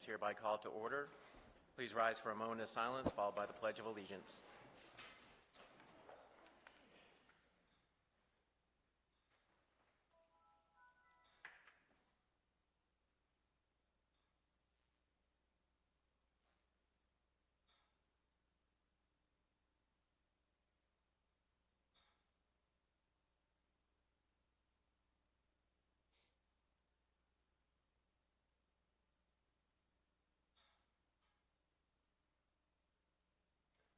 is hereby called to order. Please rise for a moment of silence, followed by the Pledge of Allegiance.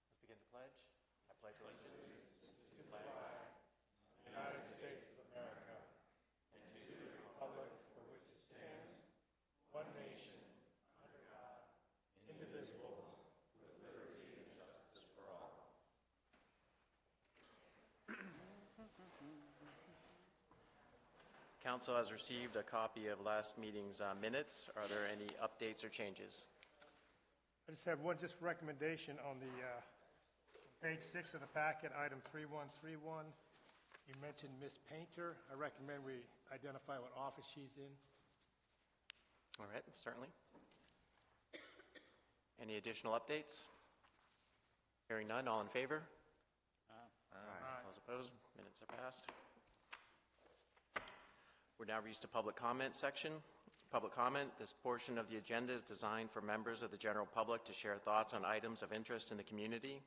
Let's begin to pledge. I pledge allegiance to the flag The United States of America, and to the republic for which it stands, one nation, under God, indivisible, with liberty and justice for all. Council has received a copy of last meeting's minutes. Are there any updates or changes? I just have one recommendation on the page 6 of the packet, item 3131. You mentioned Miss Painter. I recommend we identify what office she's in. All right, certainly. Any additional updates? Hearing none, all in favor? Aye. Those opposed? Minutes are passed. We're now reached the public comment section. Public comment. This portion of the agenda is designed for members of the general public to share thoughts on items of interest in the community.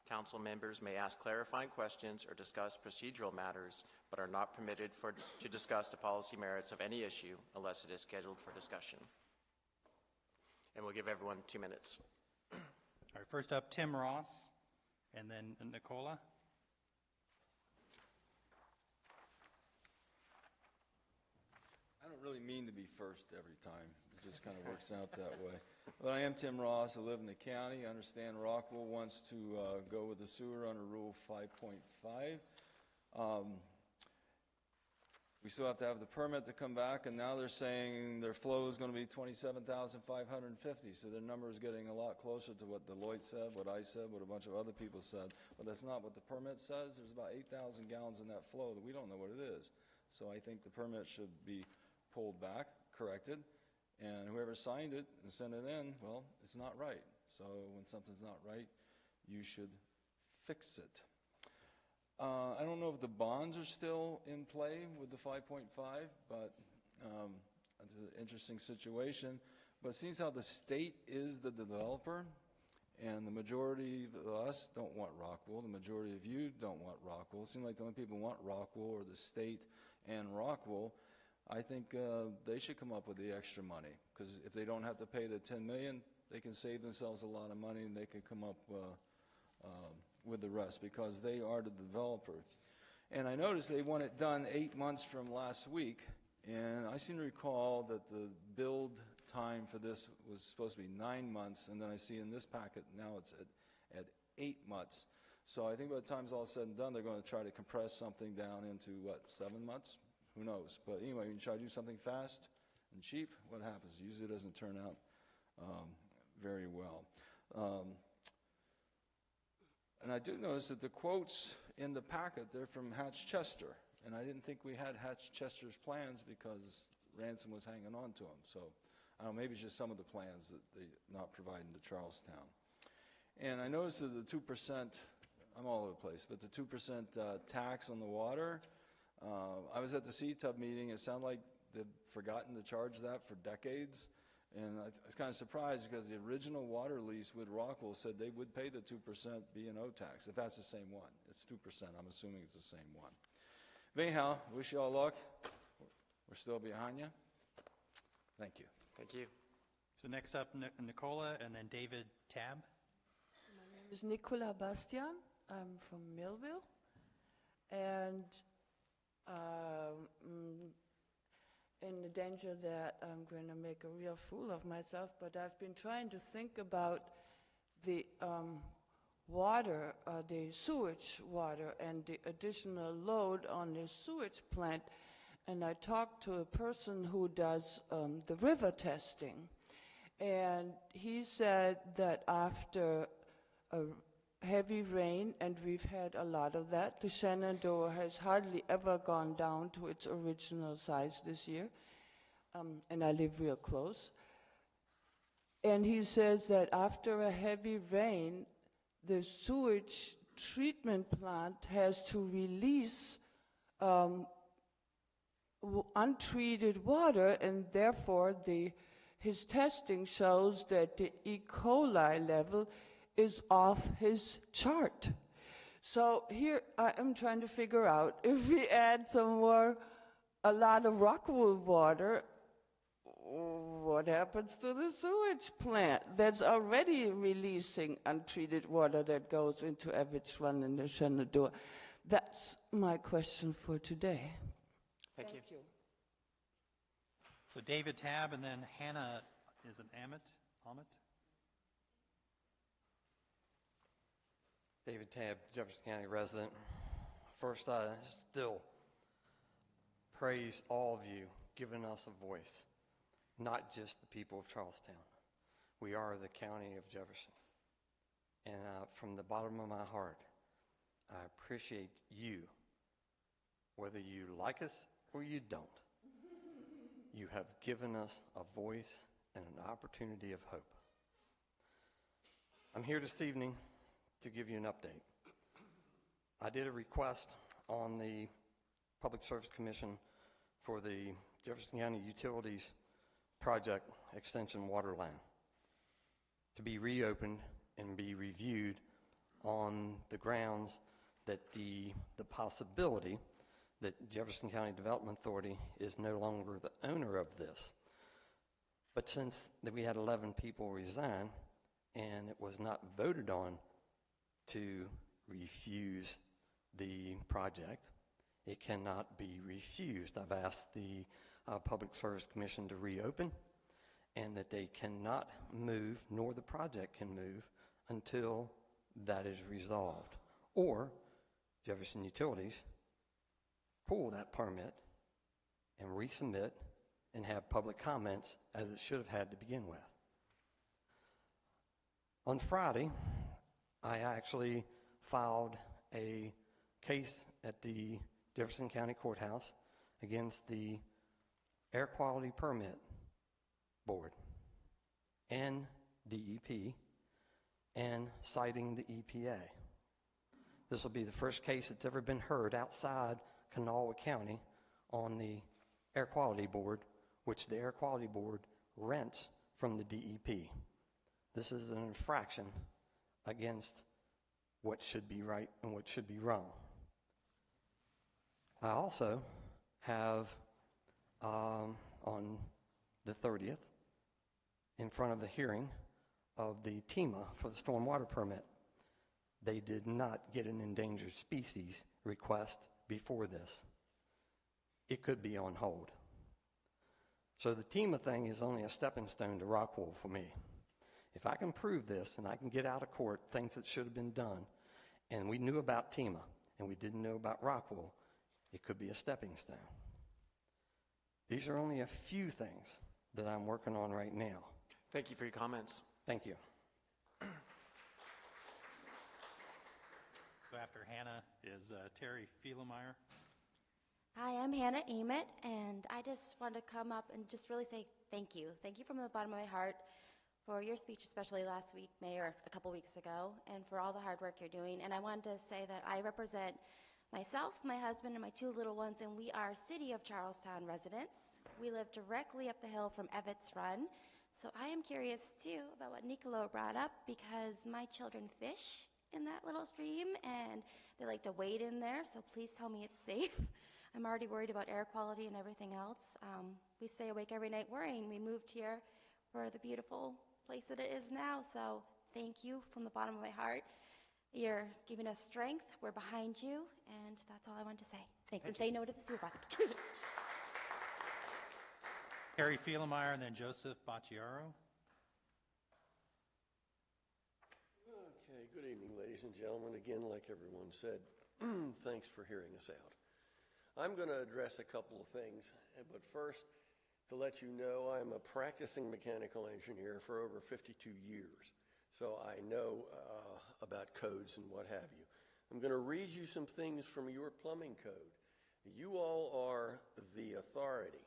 Council members may ask clarifying questions or discuss procedural matters, but are not permitted to discuss the policy merits of any issue unless it is scheduled for discussion. And we'll give everyone 2 minutes. All right, first up, Tim Ross, and then Nicola. I don't really mean to be first every time. It just kind of works out that way. But I am Tim Ross. I live in the county. I understand Rockville wants to go with the sewer under Rule 5.5. We still have to have the permit to come back, and now they're saying their flow is going to be 27,550. So their number is getting a lot closer to what Deloitte said, what I said, what a bunch of other people said. But that's not what the permit says. There's about 8,000 gallons in that flow that we don't know what it is. So I think the permit should be pulled back, corrected, and whoever signed it and sent it in, well, it's not right. So when something's not right, you should fix it. I don't know if the bonds are still in play with the 5.5, but it's an interesting situation. But it seems how the state is the developer, and the majority of us don't want Rockville. The majority of you don't want Rockville. It seems like the only people who want Rockville are the state and Rockville. I think they should come up with the extra money, because if they don't have to pay the $10 million, they can save themselves a lot of money, and they can come up with the rest, because they are the developer. And I noticed they want it done 8 months from last week, and I seem to recall that the build time for this was supposed to be 9 months, and then I see in this packet now it's at 8 months. So I think by the time it's all said and done, they're going to try to compress something down into, what, 7 months? Who knows? But anyway, when you try to do something fast and cheap, what happens? Usually it doesn't turn out very well. And I do notice that the quotes in the packet, they're from Hatch-Chester. And I didn't think we had Hatch-Chester's plans because Ransom was hanging on to them. So I don't know, maybe it's just some of the plans that they're not providing to Charlestown. And I noticed that the 2%, I'm all over the place, but the 2% tax on the water, I was at the CTUB meeting. It sounded like they've forgotten to charge that for decades. And I was kind of surprised because the original water lease with Rockville said they would pay the 2% B&O tax, if that's the same one. It's 2%. I'm assuming it's the same one. But anyhow, wish you all luck. We're still behind you. Thank you. Thank you. So next up, Nicola, and then David Tabb. My name is Nicola Bastian. I'm from Millville. And in the danger that I'm going to make a real fool of myself, but I've been trying to think about the water, the sewage water, and the additional load on the sewage plant. And I talked to a person who does the river testing, and he said that after a heavy rain, and we've had a lot of that, the Shenandoah has hardly ever gone down to its original size this year, and I live real close. And he says that after a heavy rain, the sewage treatment plant has to release untreated water, and therefore his testing shows that the E. coli level is off his chart. So here I am trying to figure out if we add a lot of Rockwool water, what happens to the sewage plant that's already releasing untreated water that goes into Ebbets Run and the Shenandoah? That's my question for today. Thank you. So David Tabb, and then Hannah, is it Amit? David Tabb, Jefferson County resident. First, I still praise all of you giving us a voice, not just the people of Charlestown. We are the county of Jefferson. And from the bottom of my heart, I appreciate you, whether you like us or you don't. You have given us a voice and an opportunity of hope. I'm here this evening to give you an update. I did a request on the Public Service Commission for the Jefferson County Utilities Project Extension water line to be reopened and be reviewed on the grounds that the possibility that Jefferson County Development Authority is no longer the owner of this. But since we had 11 people resign and it was not voted on to refuse the project, it cannot be refused. I've asked the Public Service Commission to reopen, and that they cannot move, nor the project can move, until that is resolved. Or Jefferson Utilities pull that permit and resubmit and have public comments as it should have had to begin with. On Friday, I actually filed a case at the Jefferson County Courthouse against the Air Quality Permit Board and DEP, and citing the EPA. This will be the first case that's ever been heard outside Kanawha County on the Air Quality Board, which the Air Quality Board rents from the DEP. This is an infraction against what should be right and what should be wrong. I also have on the 30th, in front of the hearing of the TEMA for the stormwater permit, they did not get an endangered species request before this. It could be on hold. So the TEMA thing is only a stepping stone to Rockwool for me. If I can prove this and I can get out of court things that should have been done, and we knew about TEMA and we didn't know about Rockwool, it could be a stepping stone. These are only a few things that I'm working on right now. Thank you for your comments. Thank you. So after Hannah is Terry Fielemeyer. Hi, I'm Hannah Ament, and I just want to come up and just really say thank you. Thank you from the bottom of my heart for your speech, especially last week, Mayor, a couple weeks ago, and for all the hard work you're doing. And I wanted to say that I represent myself, my husband, and my two little ones, and we are City of Charlestown residents. We live directly up the hill from Ebbets Run. So I am curious, too, about what Nicolo brought up, because my children fish in that little stream, and they like to wade in there, so please tell me it's safe. I'm already worried about air quality and everything else. We stay awake every night worrying. We moved here for the beautiful place that it is now, so thank you from the bottom of my heart. You're giving us strength. We're behind you, and that's all I want to say. Thanks, and say no to the sewer project. Terry Fielemeyer, and then Joseph Battiaro. Okay, good evening, ladies and gentlemen. Again, like everyone said, thanks for hearing us out. I'm going to address a couple of things, but first, to let you know, I'm a practicing mechanical engineer for over 52 years, so I know about codes and what have you. I'm going to read you some things from your plumbing code. You all are the authority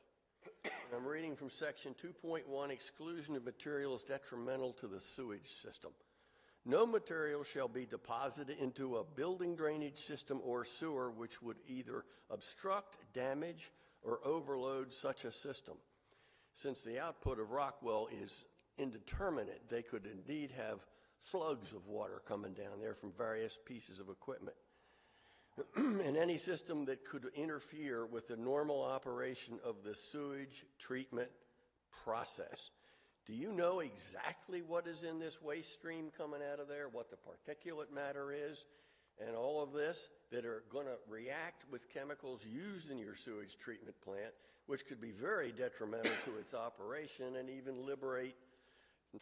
I'm reading from section 2.1, exclusion of materials detrimental to the sewage system. No material shall be deposited into a building drainage system or sewer which would either obstruct, damage, or overload such a system. Since the output of Rockwell is indeterminate, they could indeed have slugs of water coming down there from various pieces of equipment. And any system that could interfere with the normal operation of the sewage treatment process. Do you know exactly what is in this waste stream coming out of there, what the particulate matter is, and all of this that are going to react with chemicals used in your sewage treatment plant, which could be very detrimental to its operation and even liberate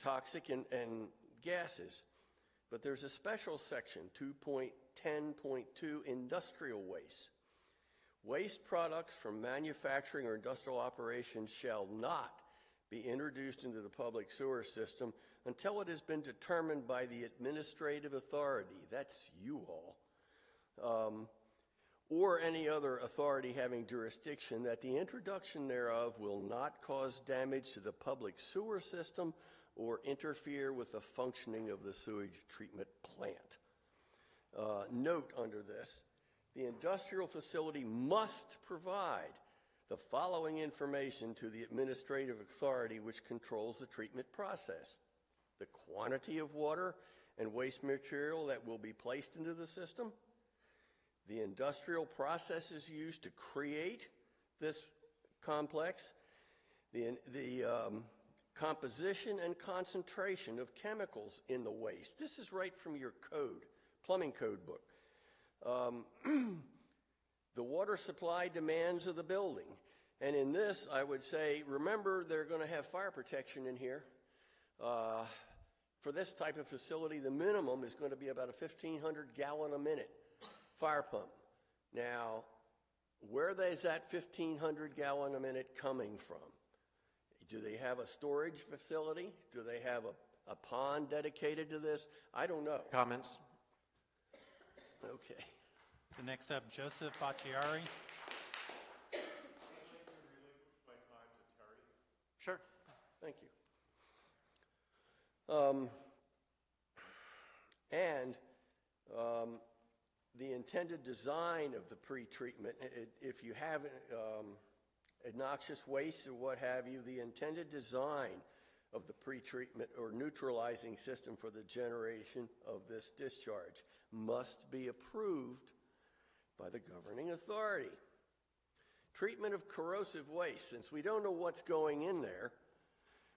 toxic and gases? But there's a special section, 2.10.2, industrial waste. Waste products from manufacturing or industrial operations shall not be introduced into the public sewer system until it has been determined by the administrative authority, that's you all, or any other authority having jurisdiction, that the introduction thereof will not cause damage to the public sewer system or interfere with the functioning of the sewage treatment plant. Note under this, the industrial facility must provide the following information to the administrative authority which controls the treatment process: the quantity of water and waste material that will be placed into the system, the industrial processes used to create this complex, the composition and concentration of chemicals in the waste. This is right from your code, plumbing code book. The water supply demands of the building. And in this, I would say, remember, they're going to have fire protection in here. For this type of facility, the minimum is going to be about a 1,500 gallon a minute fire pump. Now, where is that 1,500 gallon a minute coming from? Do they have a storage facility? Do they have a pond dedicated to this? I don't know. Comments? Okay. So next up, Joseph Bacciari. Sure. Thank you. The intended design of the pre-treatment, if you have noxious waste or what have you, the intended design of the pre-treatment or neutralizing system for the generation of this discharge must be approved by the governing authority. Treatment of corrosive waste, since we don't know what's going in there,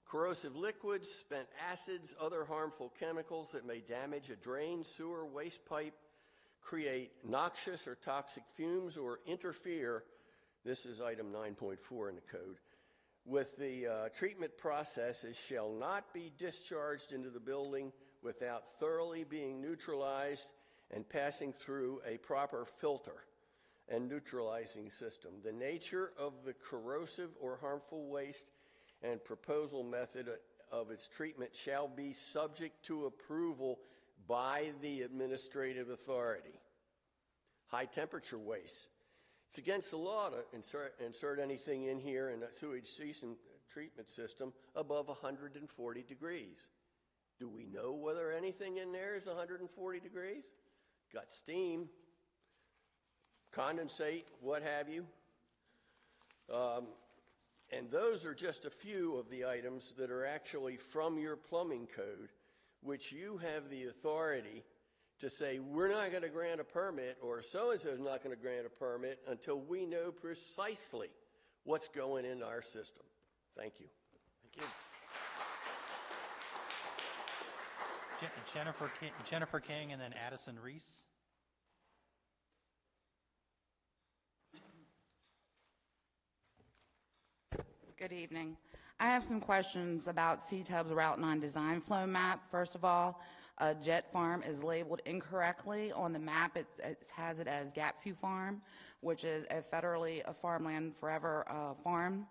corrosive liquids, spent acids, other harmful chemicals that may damage a drain, sewer, waste pipe, create noxious or toxic fumes, or interfere, this is item 9.4 in the code, with the treatment processes shall not be discharged into the building without thoroughly being neutralized and passing through a proper filter and neutralizing system. The nature of the corrosive or harmful waste and proposal method of its treatment shall be subject to approval by the administrative authority. High temperature waste. It's against the law to insert anything in here in a sewage ceasing treatment system above 140 degrees. Do we know whether anything in there is 140 degrees? Got steam, condensate, what have you. And those are just a few of the items that are actually from your plumbing code, which you have the authority to say, we're not going to grant a permit, or so-and-so is not going to grant a permit until we know precisely what's going into our system. Thank you. Thank you. Jennifer King, and then Addison Reese. Good evening. I have some questions about CTUB's Route 9 design flow map. First of all, Jet Farm is labeled incorrectly on the map. It has it as Gapview Farm, which is a federally a farmland forever farm.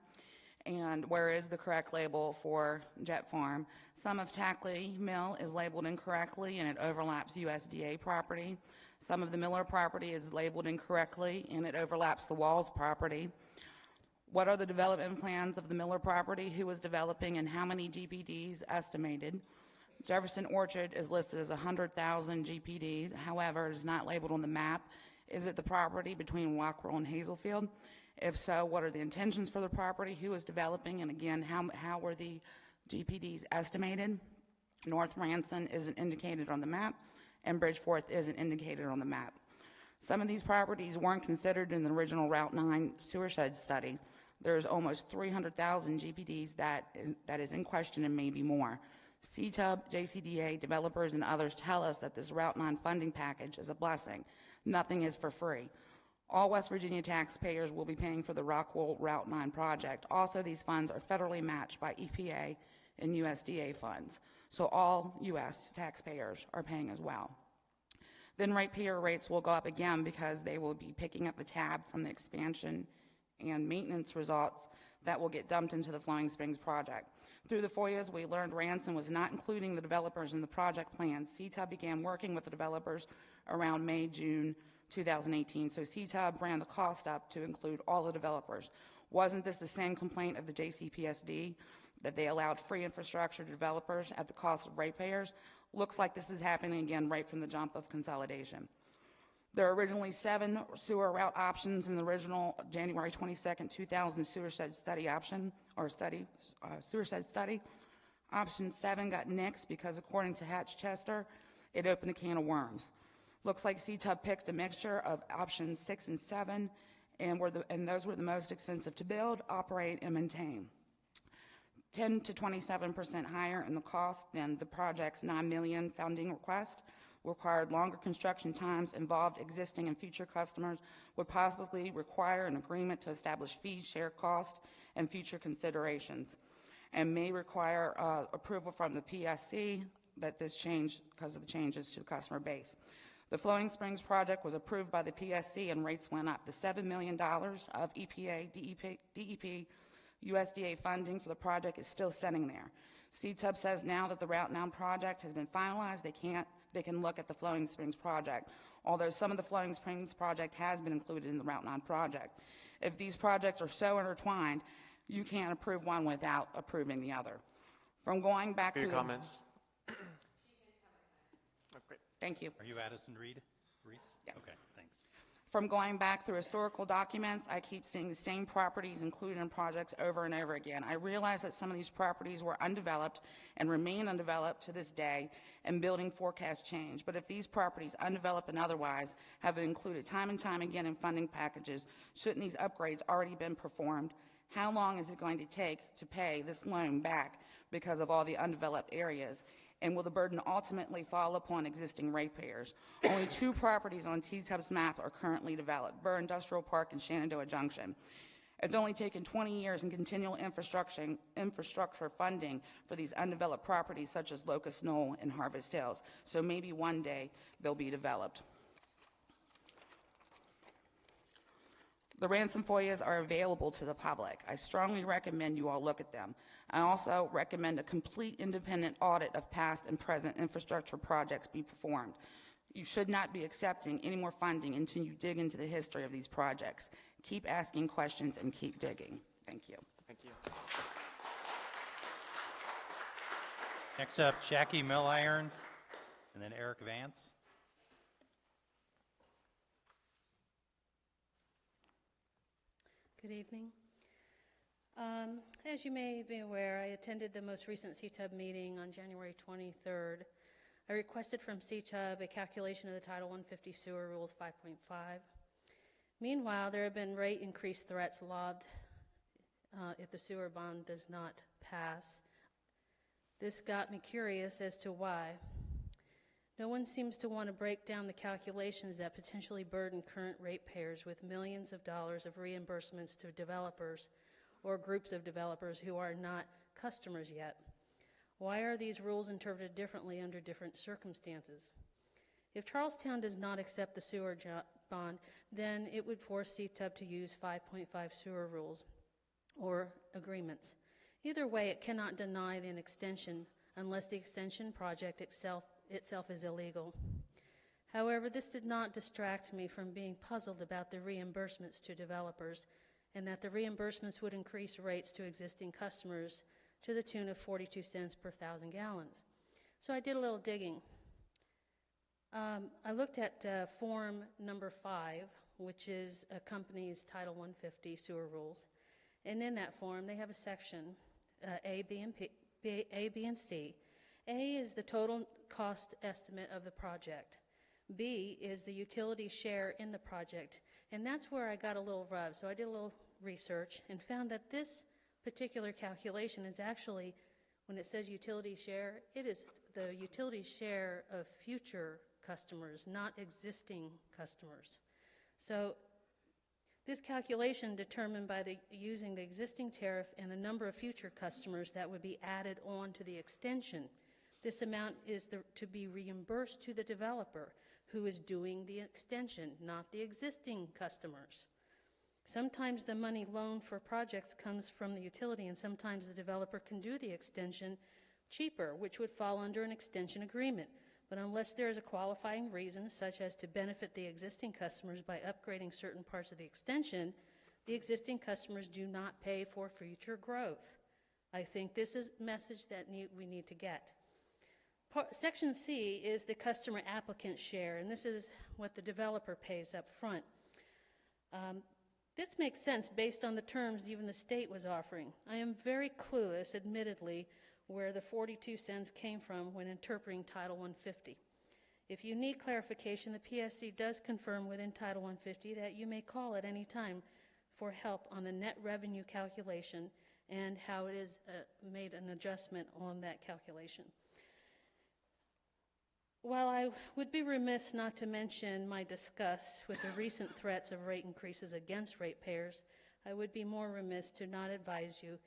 And where is the correct label for Jet Farm? Some of Tackley Mill is labeled incorrectly and it overlaps USDA property. Some of the Miller property is labeled incorrectly and it overlaps the Walls property. What are the development plans of the Miller property? Who is developing and how many GPDs estimated? Jefferson Orchard is listed as 100,000 GPD. However, it is not labeled on the map. Is it the property between Wackrell and Hazelfield? If so, what are the intentions for the property? Who is developing? And again, how were the GPDs estimated? North Ranson isn't indicated on the map, and Bridgeforth isn't indicated on the map. Some of these properties weren't considered in the original Route 9 sewershed study. There's almost 300,000 GPDs that is in question and maybe more. CTUB, JCDA, developers, and others tell us that this Route 9 funding package is a blessing. Nothing is for free. All West Virginia taxpayers will be paying for the Rockwell Route 9 project. Also, these funds are federally matched by EPA and USDA funds. So all U.S. taxpayers are paying as well. Then ratepayer rates will go up again because they will be picking up the tab from the expansion and maintenance results that will get dumped into the Flowing Springs project. Through the FOIAs, we learned Ranson was not including the developers in the project plan. CTUB began working with the developers around May, June 2018, so CTUB ran the cost up to include all the developers. Wasn't this the same complaint of the JCPSD, that they allowed free infrastructure to developers at the cost of ratepayers? Looks like this is happening again right from the jump of consolidation. There are originally 7 sewer route options in the original January 22nd, 2000 sewershed study option, or sewershed study. Option 7 got nixed because, according to Hatch Chester, it opened a can of worms. Looks like CTUB picked a mixture of options 6 and 7, and those were the most expensive to build, operate, and maintain. 10 to 27% higher in the cost than the project's $9 million funding request, required longer construction times, involved existing and future customers, would possibly require an agreement to establish fees, share cost, and future considerations, and may require approval from the PSC that this change because of the changes to the customer base. The Flowing Springs project was approved by the PSC and rates went up. The $7 million of EPA, DEP, USDA funding for the project is still sitting there. CTUB says now that the Route 9 project has been finalized, they can look at the Flowing Springs project, although some of the Flowing Springs project has been included in the Route 9 project. If these projects are so intertwined, you can't approve one without approving the other. From going back For to your comments. Thank you. Are you Addison Reed? Reese? Yeah. Okay, thanks. From going back through historical documents, I keep seeing the same properties included in projects over and over again. I realize that some of these properties were undeveloped and remain undeveloped to this day, and building forecasts change. But if these properties, undeveloped and otherwise, have been included time and time again in funding packages, shouldn't these upgrades already been performed? How long is it going to take to pay this loan back because of all the undeveloped areas? And will the burden ultimately fall upon existing ratepayers? Only 2 properties on CTUB's map are currently developed, Burr Industrial Park and Shenandoah Junction. It's only taken 20 years in continual infrastructure funding for these undeveloped properties such as Locust Knoll and Harvest Hills, so maybe one day they'll be developed. The ransom FOIAs are available to the public. I strongly recommend you all look at them. I also recommend a complete independent audit of past and present infrastructure projects be performed. You should not be accepting any more funding until you dig into the history of these projects. Keep asking questions and keep digging. Thank you. Thank you. Next up, Jackie Milliron, and then Eric Vance. Good evening. As you may be aware, I attended the most recent CTUB meeting on January 23rd. I requested from CTUB a calculation of the Title 150 Sewer Rules 5.5. Meanwhile, there have been rate increase threats lobbed if the sewer bond does not pass. This got me curious as to why. No one seems to want to break down the calculations that potentially burden current ratepayers with millions of dollars of reimbursements to developers or groups of developers who are not customers yet. Why are these rules interpreted differently under different circumstances? If Charlestown does not accept the sewer bond, then it would force CTUB to use 5.5 sewer rules or agreements. Either way, it cannot deny an extension unless the extension project itself is illegal. However, this did not distract me from being puzzled about the reimbursements to developers and that the reimbursements would increase rates to existing customers to the tune of 42 cents per 1,000 gallons. So I did a little digging. I looked at Form number 5, which is a company's Title 150 sewer rules. And in that form, they have a section, A, B, and C. A is the total cost estimate of the project. B is the utility share in the project. And that's where I got a little rub. So I did a little research and found that this particular calculation is actually, when it says utility share, it is the utility share of future customers, not existing customers. So this calculation determined by using the existing tariff and the number of future customers that would be added on to the extension. This amount is to be reimbursed to the developer who is doing the extension, not the existing customers. Sometimes the money loaned for projects comes from the utility, and sometimes the developer can do the extension cheaper, which would fall under an extension agreement. But unless there is a qualifying reason, such as to benefit the existing customers by upgrading certain parts of the extension, the existing customers do not pay for future growth. I think this is a message that we need to get. Section C is the customer applicant share, and this is what the developer pays up front. This makes sense based on the terms even the state was offering. I am very clueless, admittedly, where the 42 cents came from when interpreting Title 150. If you need clarification, the PSC does confirm within Title 150 that you may call at any time for help on the net revenue calculation and how it is made an adjustment on that calculation. While I would be remiss not to mention my disgust with the recent threats of rate increases against ratepayers, I would be more remiss to not advise you,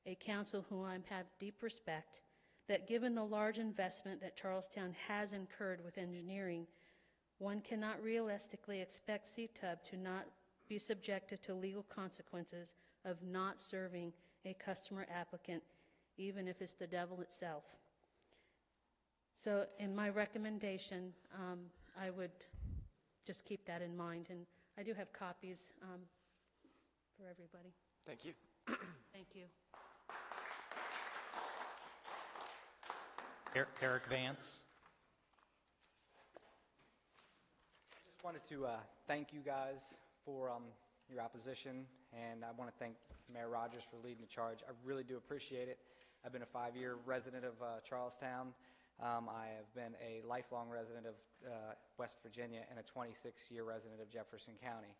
a council whom I have deep respect, that given the large investment that Charlestown has incurred with engineering, one cannot realistically expect CTUB to not be subjected to legal consequences of not serving a customer applicant, even if it's the devil itself. So in my recommendation, I would just keep that in mind, and I do have copies for everybody. Thank you. Thank you. Eric Vance. I just wanted to thank you guys for your opposition, and I want to thank Mayor Rogers for leading the charge. I really do appreciate it. I've been a 5-year resident of Charlestown. I have been a lifelong resident of West Virginia and a 26-year resident of Jefferson County.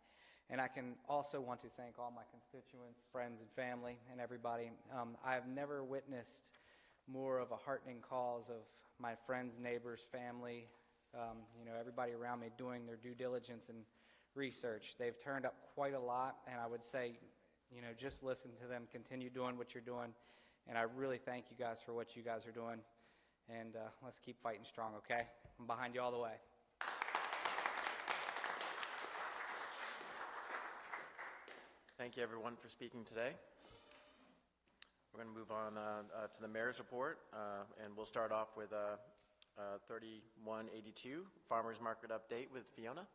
And I can also want to thank all my constituents, friends and family, and everybody. I have never witnessed more of a heartening cause of my friends, neighbors, family, everybody around me doing their due diligence and research. They've turned up quite a lot, and I would say, just listen to them, continue doing what you're doing, and I really thank you guys for what you guys are doing. And let's keep fighting strong, okay? I'm behind you all the way. Thank you, everyone, for speaking today. We're going to move on to the mayor's report, and we'll start off with 3182, Farmers Market Update with Fiona.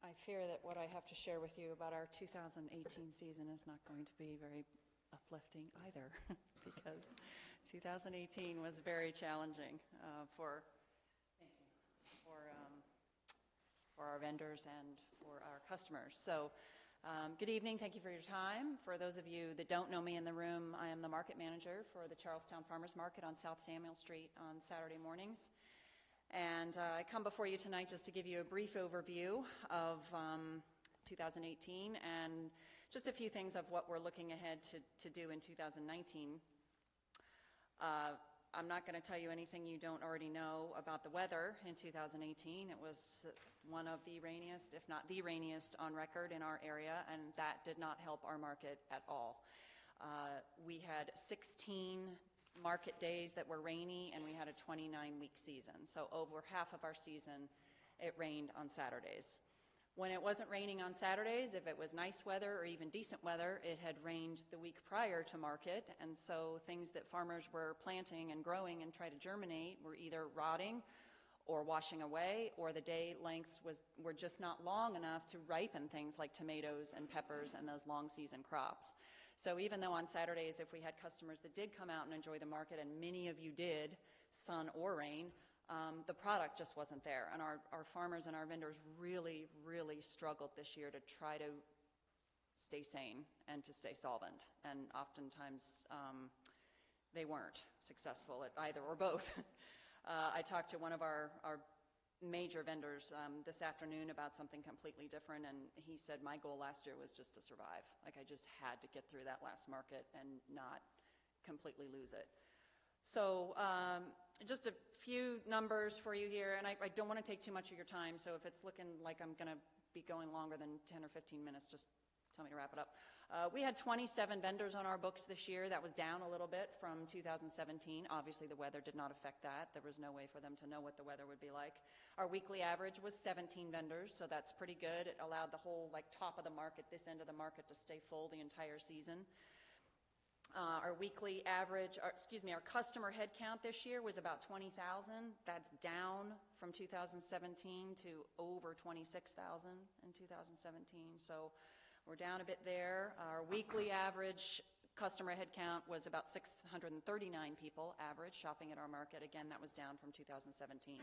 I fear that what I have to share with you about our 2018 season is not going to be very uplifting either, because 2018 was very challenging for our vendors and for our customers. So good evening. Thank you for your time. For those of you that don't know me in the room, I am the market manager for the Charlestown Farmers Market on South Samuel Street on Saturday mornings. And I come before you tonight just to give you a brief overview of 2018 and just a few things of what we're looking ahead to do in 2019. I'm not going to tell you anything you don't already know about the weather in 2018. It was one of the rainiest, if not the rainiest, on record in our area, and that did not help our market at all. We had 16 market days that were rainy, and we had a 29-week season. So over half of our season, it rained on Saturdays. When it wasn't raining on Saturdays, if it was nice weather or even decent weather, it had rained the week prior to market, and so things that farmers were planting and growing and try to germinate were either rotting or washing away, or the day lengths were just not long enough to ripen things like tomatoes and peppers and those long season crops. So even though on Saturdays, if we had customers that did come out and enjoy the market, and many of you did, sun or rain, the product just wasn't there. And our farmers and our vendors really, really struggled this year to try to stay sane and to stay solvent. And oftentimes they weren't successful at either or both. I talked to one of our major vendors this afternoon about something completely different, and he said, my goal last year was just to survive. Like, I just had to get through that last market and not completely lose it. So just a few numbers for you here, and I don't want to take too much of your time, so if it's looking like I'm going to be going longer than 10 or 15 minutes, just tell me to wrap it up. We had 27 vendors on our books this year. That was down a little bit from 2017. Obviously, the weather did not affect that. There was no way for them to know what the weather would be like. Our weekly average was 17 vendors, so that's pretty good. It allowed the whole top of the market, this end of the market, to stay full the entire season. Our weekly average, our customer head count this year was about 20,000. That's down from 2017 to over 26,000 in 2017. So we're down a bit there. Our weekly average customer head count was about 639 people average shopping at our market. Again, that was down from 2017.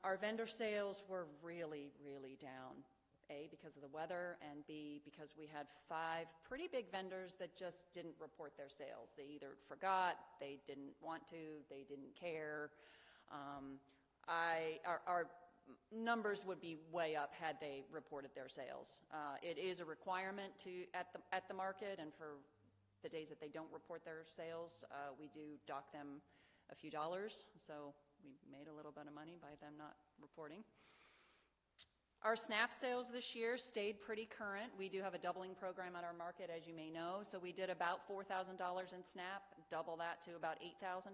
Our vendor sales were really, really down. A, because of the weather, and B, because we had 5 pretty big vendors that just didn't report their sales. They either forgot, they didn't want to, they didn't care. Our numbers would be way up had they reported their sales. It is a requirement at the market, and for the days that they don't report their sales, we do dock them a few dollars. So we made a little bit of money by them not reporting. Our SNAP sales this year stayed pretty current. We do have a doubling program at our market, as you may know. So we did about $4,000 in SNAP, double that to about $8,000.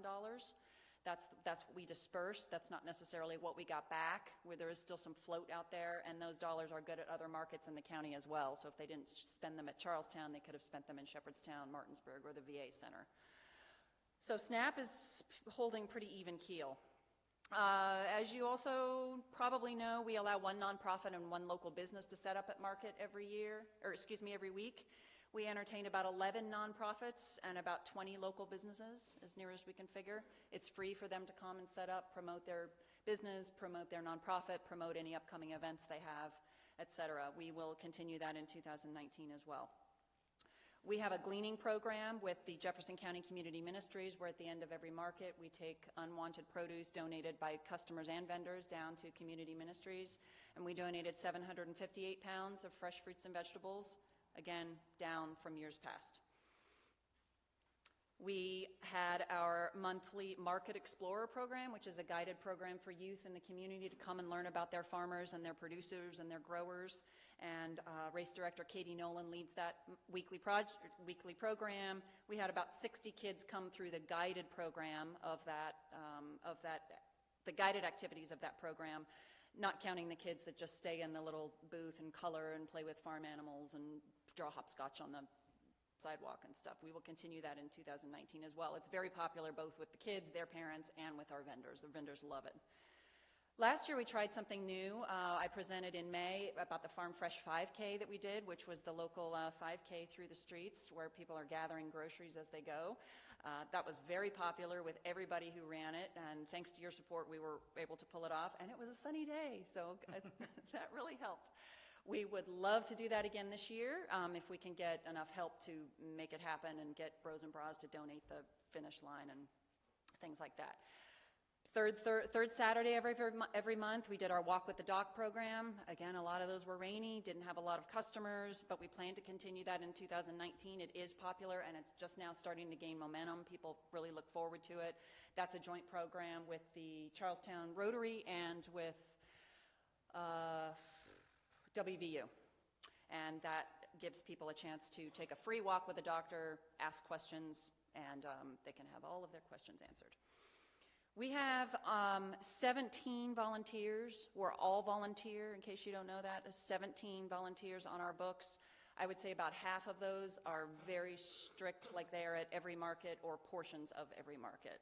That's what we dispersed. That's not necessarily what we got back, where there is still some float out there, and those dollars are good at other markets in the county as well. So if they didn't spend them at Charlestown, they could have spent them in Shepherdstown, Martinsburg, or the VA Center. So SNAP is holding pretty even keel. As you also probably know, we allow one nonprofit and one local business to set up at market every week. We entertain about 11 nonprofits and about 20 local businesses, as near as we can figure. It's free for them to come and set up, promote their business, promote their nonprofit, promote any upcoming events they have, etc. We will continue that in 2019 as well. We have a gleaning program with the Jefferson County Community Ministries, where at the end of every market we take unwanted produce donated by customers and vendors down to community ministries, and we donated 758 pounds of fresh fruits and vegetables, again, down from years past. We had our monthly Market Explorer program, which is a guided program for youth in the community to come and learn about their farmers and their producers and their growers. And race director Katie Nolan leads that weekly program. We had about 60 kids come through the guided program the guided activities of that program, not counting the kids that just stay in the little booth and color and play with farm animals and draw hopscotch on the sidewalk and stuff. We will continue that in 2019 as well. It's very popular both with the kids, their parents, and with our vendors. The vendors love it. Last year we tried something new. I presented in May about the Farm Fresh 5K that we did, which was the local 5K through the streets where people are gathering groceries as they go. That was very popular with everybody who ran it, and thanks to your support we were able to pull it off, and it was a sunny day, so that really helped. We would love to do that again this year if we can get enough help to make it happen and get Bros and Bras to donate the finish line and things like that. Third Saturday of every month, we did our Walk with the Doc program. Again, a lot of those were rainy, didn't have a lot of customers, but we plan to continue that in 2019. It is popular, and it's just now starting to gain momentum. People really look forward to it. That's a joint program with the Charlestown Rotary and with WVU. And that gives people a chance to take a free walk with a doctor, ask questions, and they can have all of their questions answered. We have 17 volunteers. We're all volunteer, in case you don't know that. 17 volunteers on our books. I would say about half of those are very strict, like they are at every market or portions of every market.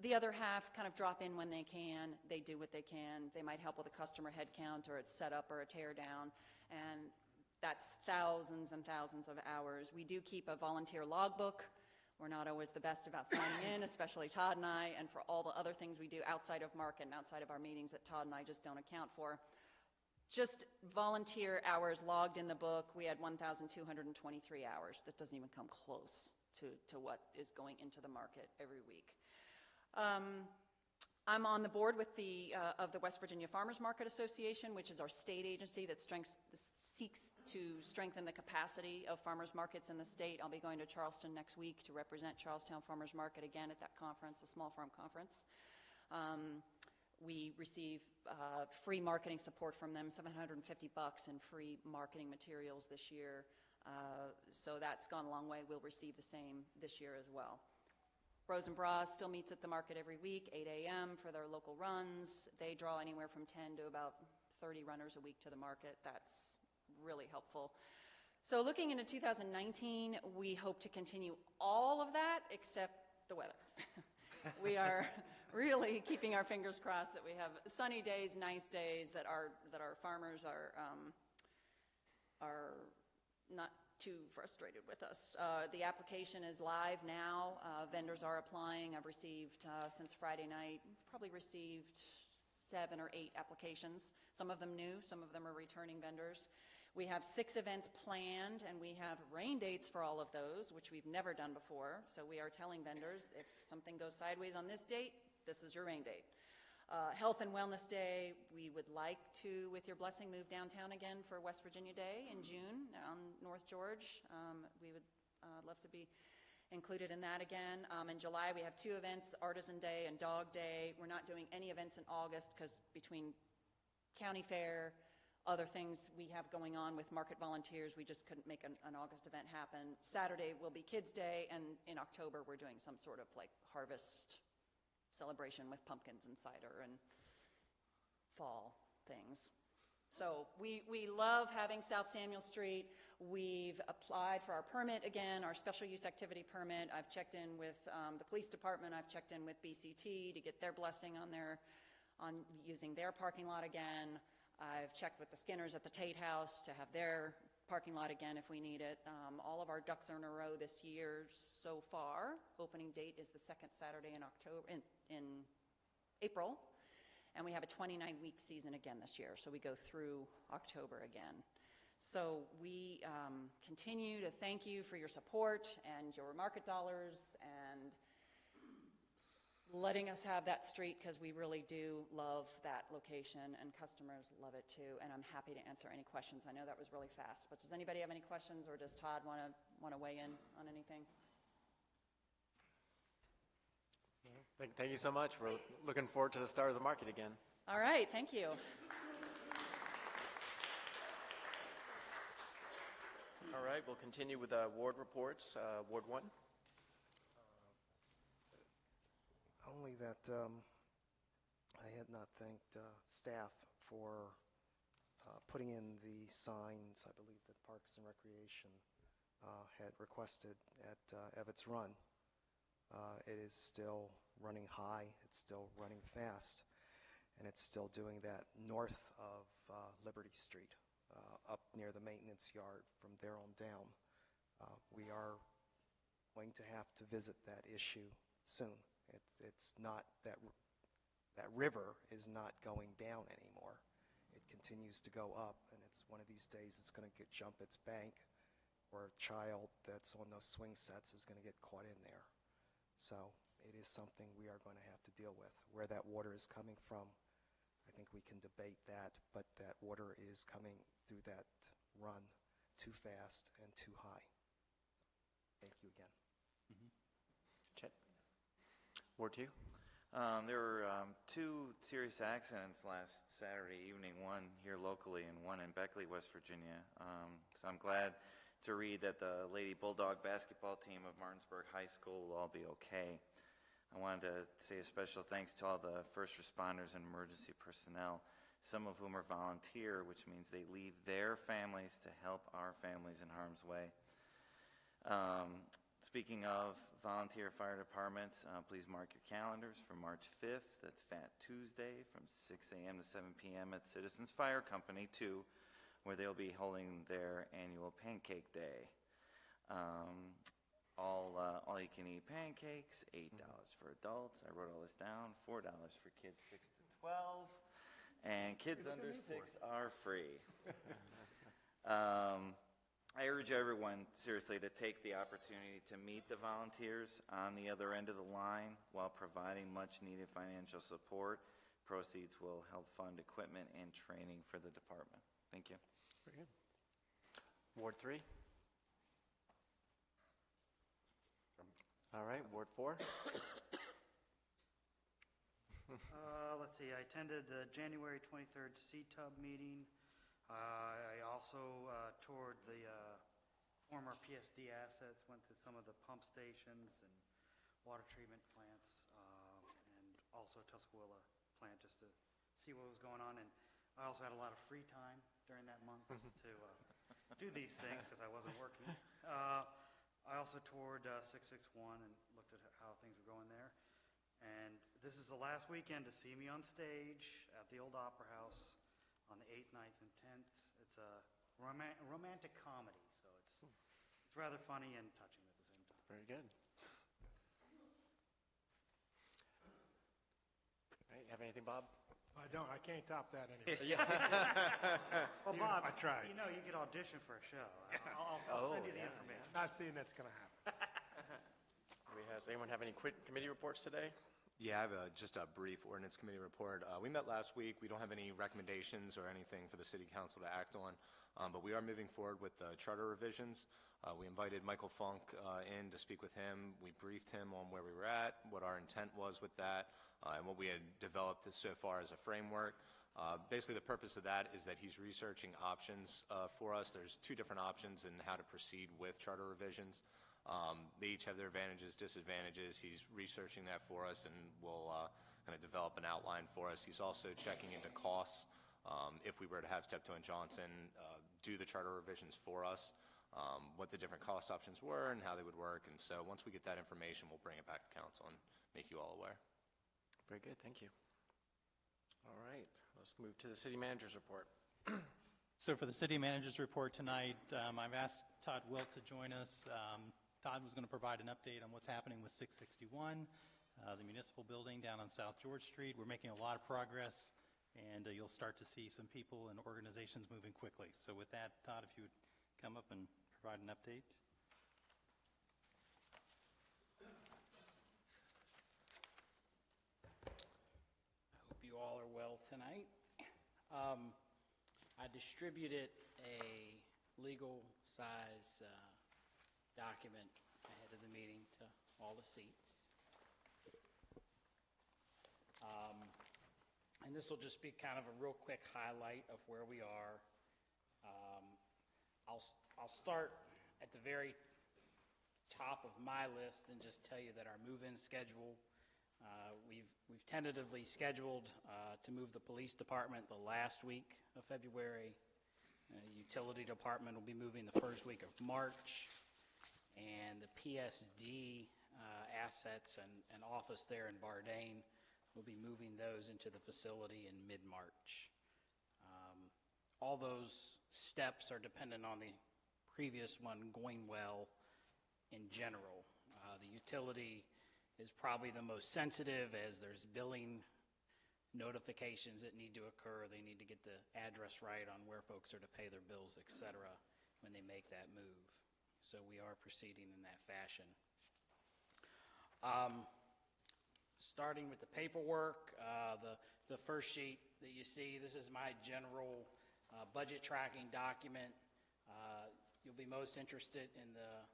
The other half kind of drop in when they can. They do what they can. They might help with a customer head count or its setup or a tear down. And that's thousands and thousands of hours. We do keep a volunteer logbook. We're not always the best about signing in, especially Todd and I, and for all the other things we do outside of market and outside of our meetings that Todd and I just don't account for. Just volunteer hours logged in the book, we had 1,223 hours. That doesn't even come close to what is going into the market every week. I'm on the board with of the West Virginia Farmers Market Association, which is our state agency that seeks to strengthen the capacity of farmers markets in the state. I'll be going to Charleston next week to represent Charlestown Farmers Market again at that conference, a small farm conference. We receive free marketing support from them, $750 in free marketing materials this year. So that's gone a long way. We'll receive the same this year as well. Bros and Bras still meets at the market every week, 8 a.m. for their local runs. They draw anywhere from 10 to about 30 runners a week to the market. That's really helpful. So looking into 2019, we hope to continue all of that except the weather. We are really keeping our fingers crossed that we have sunny days, nice days, that our farmers are not too frustrated with us. The application is live now. Vendors are applying. I've received, since Friday night, probably received 7 or 8 applications. Some of them new, some of them are returning vendors. We have 6 events planned, and we have rain dates for all of those, which we've never done before. So we are telling vendors, if something goes sideways on this date, this is your rain date. Health and Wellness Day, we would like to, with your blessing, move downtown again for West Virginia Day in June on North George. We would love to be included in that again. In July, we have 2 events, Artisan Day and Dog Day. We're not doing any events in August because between county fair, other things we have going on with market volunteers, we just couldn't make an August event happen. Saturday will be Kids Day, and in October, we're doing some sort of like harvest celebration with pumpkins and cider and fall things. So we love having South Samuel Street. We've applied for our permit again, our special use activity permit. I've checked in with the police department. I've checked in with BCT to get their blessing on using their parking lot again. I've checked with the Skinners at the Tate House to have their parking lot again if we need it. All of our ducks are in a row this year so far. Opening date is the 2nd Saturday in April, and we have a 29-week season again this year, so we go through October again. So we continue to thank you for your support and your market dollars and letting us have that street, because we really do love that location and customers love it too, and I'm happy to answer any questions. I know that was really fast, but does anybody have any questions, or does Todd want to weigh in on anything? Thank you so much. We're looking forward to the start of the market again. All right, thank you. All right, we'll continue with ward reports. Ward 1. Only that I had not thanked staff for putting in the signs, I believe, that Parks and Recreation had requested at Evetts Run. It is still running high, it's still running fast, and it's still doing that north of Liberty Street, up near the maintenance yard from there on down. We are going to have to visit that issue soon. It's not that river is not going down anymore. It continues to go up, and it's one of these days it's going to jump its bank, or a child that's on those swing sets is going to get caught in there. So it is something we are going to have to deal with. Where that water is coming from, I think we can debate that, but that water is coming through that run too fast and too high. Thank you again. Chet. Ward 2. There were 2 serious accidents last Saturday evening, one here locally and one in Beckley, West Virginia. So I'm glad to read that the Lady Bulldog basketball team of Martinsburg High School will all be okay. I wanted to say a special thanks to all the first responders and emergency personnel, some of whom are volunteer, which means they leave their families to help our families in harm's way. Speaking of volunteer fire departments, please mark your calendars for March 5th. That's Fat Tuesday from 6 a.m. to 7 p.m. at Citizens Fire Company 2, where they'll be holding their annual Pancake Day. All you can eat pancakes, $8 for adults. I wrote all this down. $4 for kids 6 to 12, and kids under 6 are free. I urge everyone, seriously, to take the opportunity to meet the volunteers on the other end of the line while providing much-needed financial support. Proceeds will help fund equipment and training for the department. Thank you. Very good. Ward 3. All right, Ward 4. Let's see, I attended the January 23rd CTUB meeting. I also toured the former PSD assets, went to some of the pump stations and water treatment plants, and also Tuscarora plant just to see what was going on. And I also had a lot of free time during that month to do these things because I wasn't working. I also toured 661 and looked at how things were going there. And this is the last weekend to see me on stage at the old Opera House on the 8th, 9th, and 10th. It's a romantic comedy, so it's rather funny and touching at the same time. Very good. All right, you have anything, Bob? I don't. I can't top that anyway. Well, Even Bob, if I tried. you know you could audition for a show. I'll send you the information. Not seeing that's going to happen. Does anyone have any committee reports today? Yeah, I have just a brief ordinance committee report. We met last week. We don't have any recommendations or anything for the city council to act on, but we are moving forward with the charter revisions. We invited Michael Funk in to speak with him. We briefed him on where we were at, what our intent was with that, and what we had developed so far as a framework. Basically, the purpose of that is that he's researching options for us. There's two different options in how to proceed with charter revisions. They each have their advantages, disadvantages. He's researching that for us and will kind of develop an outline for us. He's also checking into costs. If we were to have Steptoe & Johnson do the charter revisions for us, what the different cost options were and how they would work. And so once we get that information, we'll bring it back to council and make you all aware. Very good, thank you. All right, let's move to the city manager's report. So for the city manager's report tonight, I've asked Todd Wilt to join us. Todd was going to provide an update on what's happening with 661, the municipal building down on South George Street. We're making a lot of progress, and you'll start to see some people and organizations moving quickly. So with that, Todd, if you would come up and provide an update. I hope you all are well tonight. I distributed a legal size document ahead of the meeting to all the seats. And this will just be kind of a real quick highlight of where we are. I'll start at the very top of my list and just tell you that our move-in schedule, we've tentatively scheduled to move the police department the last week of February. Utility department will be moving the first week of March, and the PSD assets and office there in Bardane will be moving those into the facility in mid-March. All those steps are dependent on the previous one going well in general. The utility is probably the most sensitive as there's billing notifications that need to occur. They need to get the address right on where folks are to pay their bills, et cetera, when they make that move. So we are proceeding in that fashion. Starting with the paperwork, the first sheet that you see, this is my general budget tracking document. You'll be most interested in the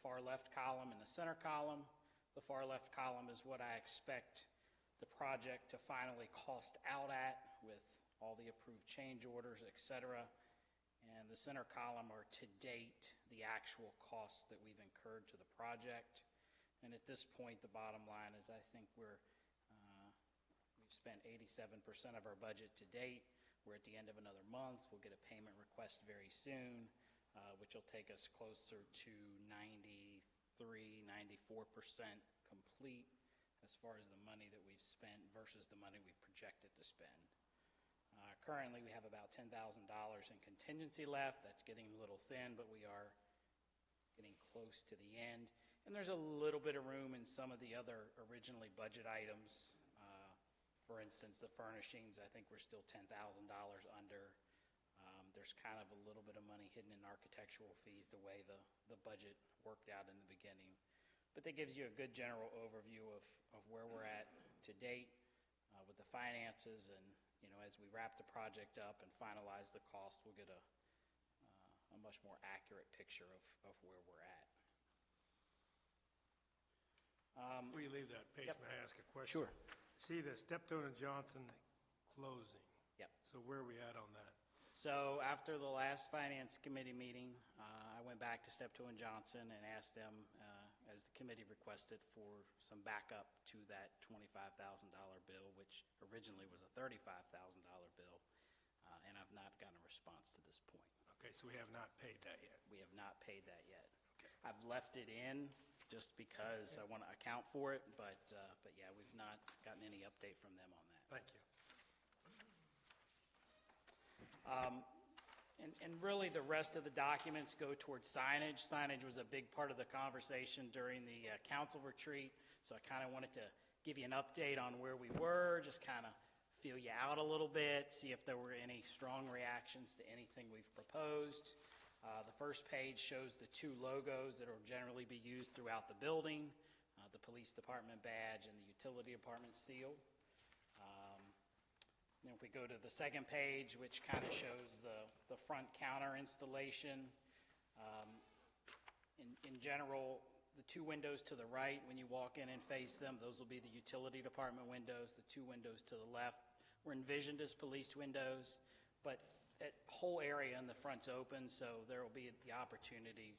far left column and the center column. The far left column is what I expect the project to finally cost out at with all the approved change orders, et cetera. And the center column are to date the actual costs that we've incurred to the project. And at this point, the bottom line is I think we've spent 87% of our budget to date. We're at the end of another month. We'll get a payment request very soon, which will take us closer to 93% 94% complete as far as the money that we've spent versus the money we've projected to spend. Currently, we have about $10,000 in contingency left. That's getting a little thin, but we are getting close to the end. And there's a little bit of room in some of the other originally budget items. For instance, the furnishings, I think we're still $10,000 under. There's kind of a little bit of money hidden in architectural fees the way the budget worked out in the beginning. But that gives you a good general overview of where we're at to date with the finances. And, you know, as we wrap the project up and finalize the cost, we'll get a much more accurate picture of where we're at. Before you leave that page, Yep. may I ask a question? Sure. See the Steptoe and Johnson closing. Yep. So where are we at on that? So after the last Finance Committee meeting, I went back to Steptoe and Johnson and asked them, as the committee requested, for some backup to that $25,000 bill, which originally was a $35,000 bill, and I've not gotten a response to this point. Okay, so we have not paid that yet. We have not paid that yet. Okay. I've left it in just because I want to account for it, but yeah, we've not gotten any update from them on that. Thank you. And really, the rest of the documents go towards signage. Signage was a big part of the conversation during the council retreat, so I kind of wanted to give you an update on where we were, just kind of feel you out a little bit, see if there were any strong reactions to anything we've proposed. The first page shows the two logos that will generally be used throughout the building, the police department badge and the utility department seal. Then if we go to the second page, which kind of shows the front counter installation, in general, the two windows to the right, when you walk in and face them, those will be the utility department windows. The two windows to the left were envisioned as police windows, but that whole area in the front's open, so there will be the opportunity,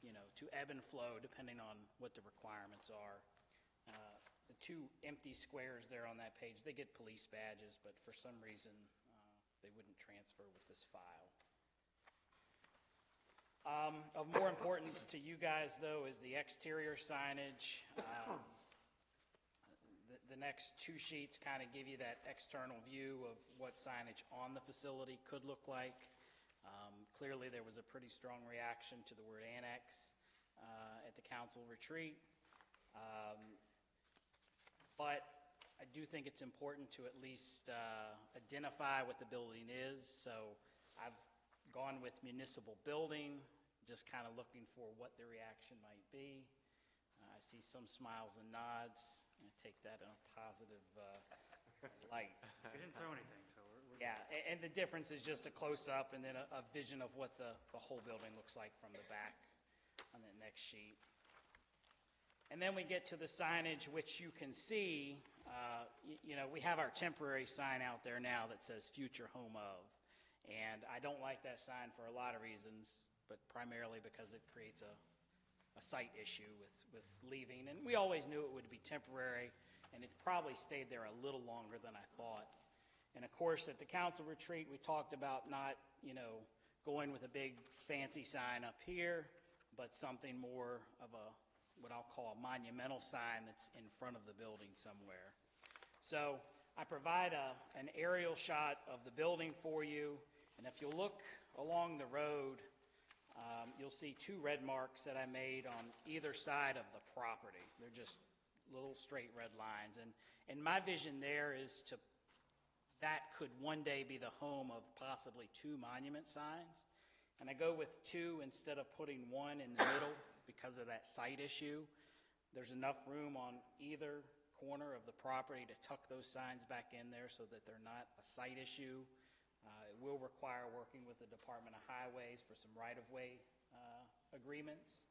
you know, to ebb and flow depending on what the requirements are. The two empty squares there on that page, they get police badges, but for some reason, they wouldn't transfer with this file. Of more importance to you guys, though, is the exterior signage. The next two sheets kind of give you that external view of what signage on the facility could look like. Clearly, there was a pretty strong reaction to the word annex at the council retreat. But I do think it's important to at least identify what the building is. So I've gone with municipal building, just kind of looking for what the reaction might be. I see some smiles and nods. I take that in a positive light. We didn't throw anything, so we're Yeah, and the difference is just a close-up and then a vision of what the whole building looks like from the back on the next sheet. And then we get to the signage, which you can see, you know, we have our temporary sign out there now that says future home of. And I don't like that sign for a lot of reasons, but primarily because it creates a site issue with leaving. And we always knew it would be temporary, and it probably stayed there a little longer than I thought. And of course, at the council retreat, we talked about not, you know, going with a big fancy sign up here, but something more of what I'll call a monumental sign that's in front of the building somewhere. So I provide an aerial shot of the building for you, and if you look along the road, you'll see two red marks that I made on either side of the property. They're just little straight red lines, and my vision there is that could one day be the home of possibly two monument signs, and I go with two instead of putting one in the middle. Because of that site issue, there's enough room on either corner of the property to tuck those signs back in there so that they're not a site issue. It will require working with the Department of Highways for some right-of-way agreements,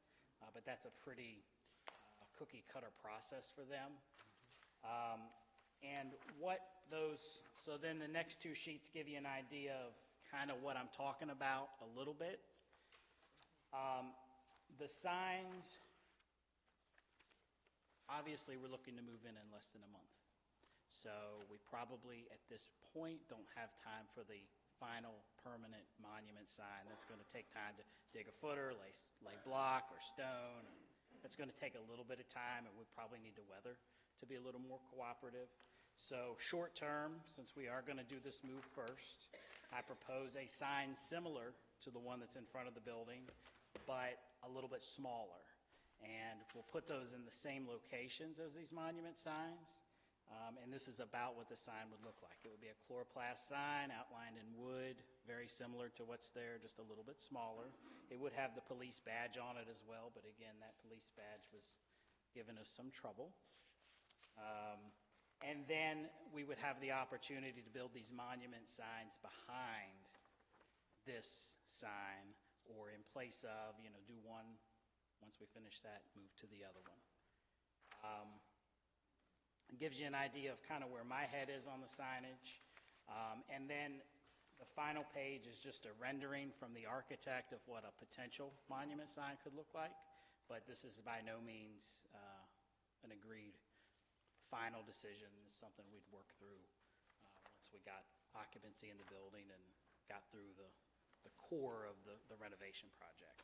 but that's a pretty cookie-cutter process for them. And so then the next two sheets give you an idea of kind of what I'm talking about a little bit. The signs, obviously, we're looking to move in less than a month. So we probably, at this point, don't have time for the final permanent monument sign. That's going to take time to dig a footer, lay block or stone, It's going to take a little bit of time, and we probably need the weather to be a little more cooperative. So short term, since we are going to do this move first, I propose a sign similar to the one that's in front of the building, but a little bit smaller. And we'll put those in the same locations as these monument signs. And this is about what the sign would look like. It would be a chloroplast sign outlined in wood, very similar to what's there, just a little bit smaller. It would have the police badge on it as well, but again, that police badge was giving us some trouble. And then we would have the opportunity to build these monument signs behind this sign, or in place of, do one, once we finish that, move to the other one. It gives you an idea of kind of where my head is on the signage. And then the final page is just a rendering from the architect of what a potential monument sign could look like. But this is by no means an agreed final decision. It's something we'd work through once we got occupancy in the building and got through the core of the renovation project.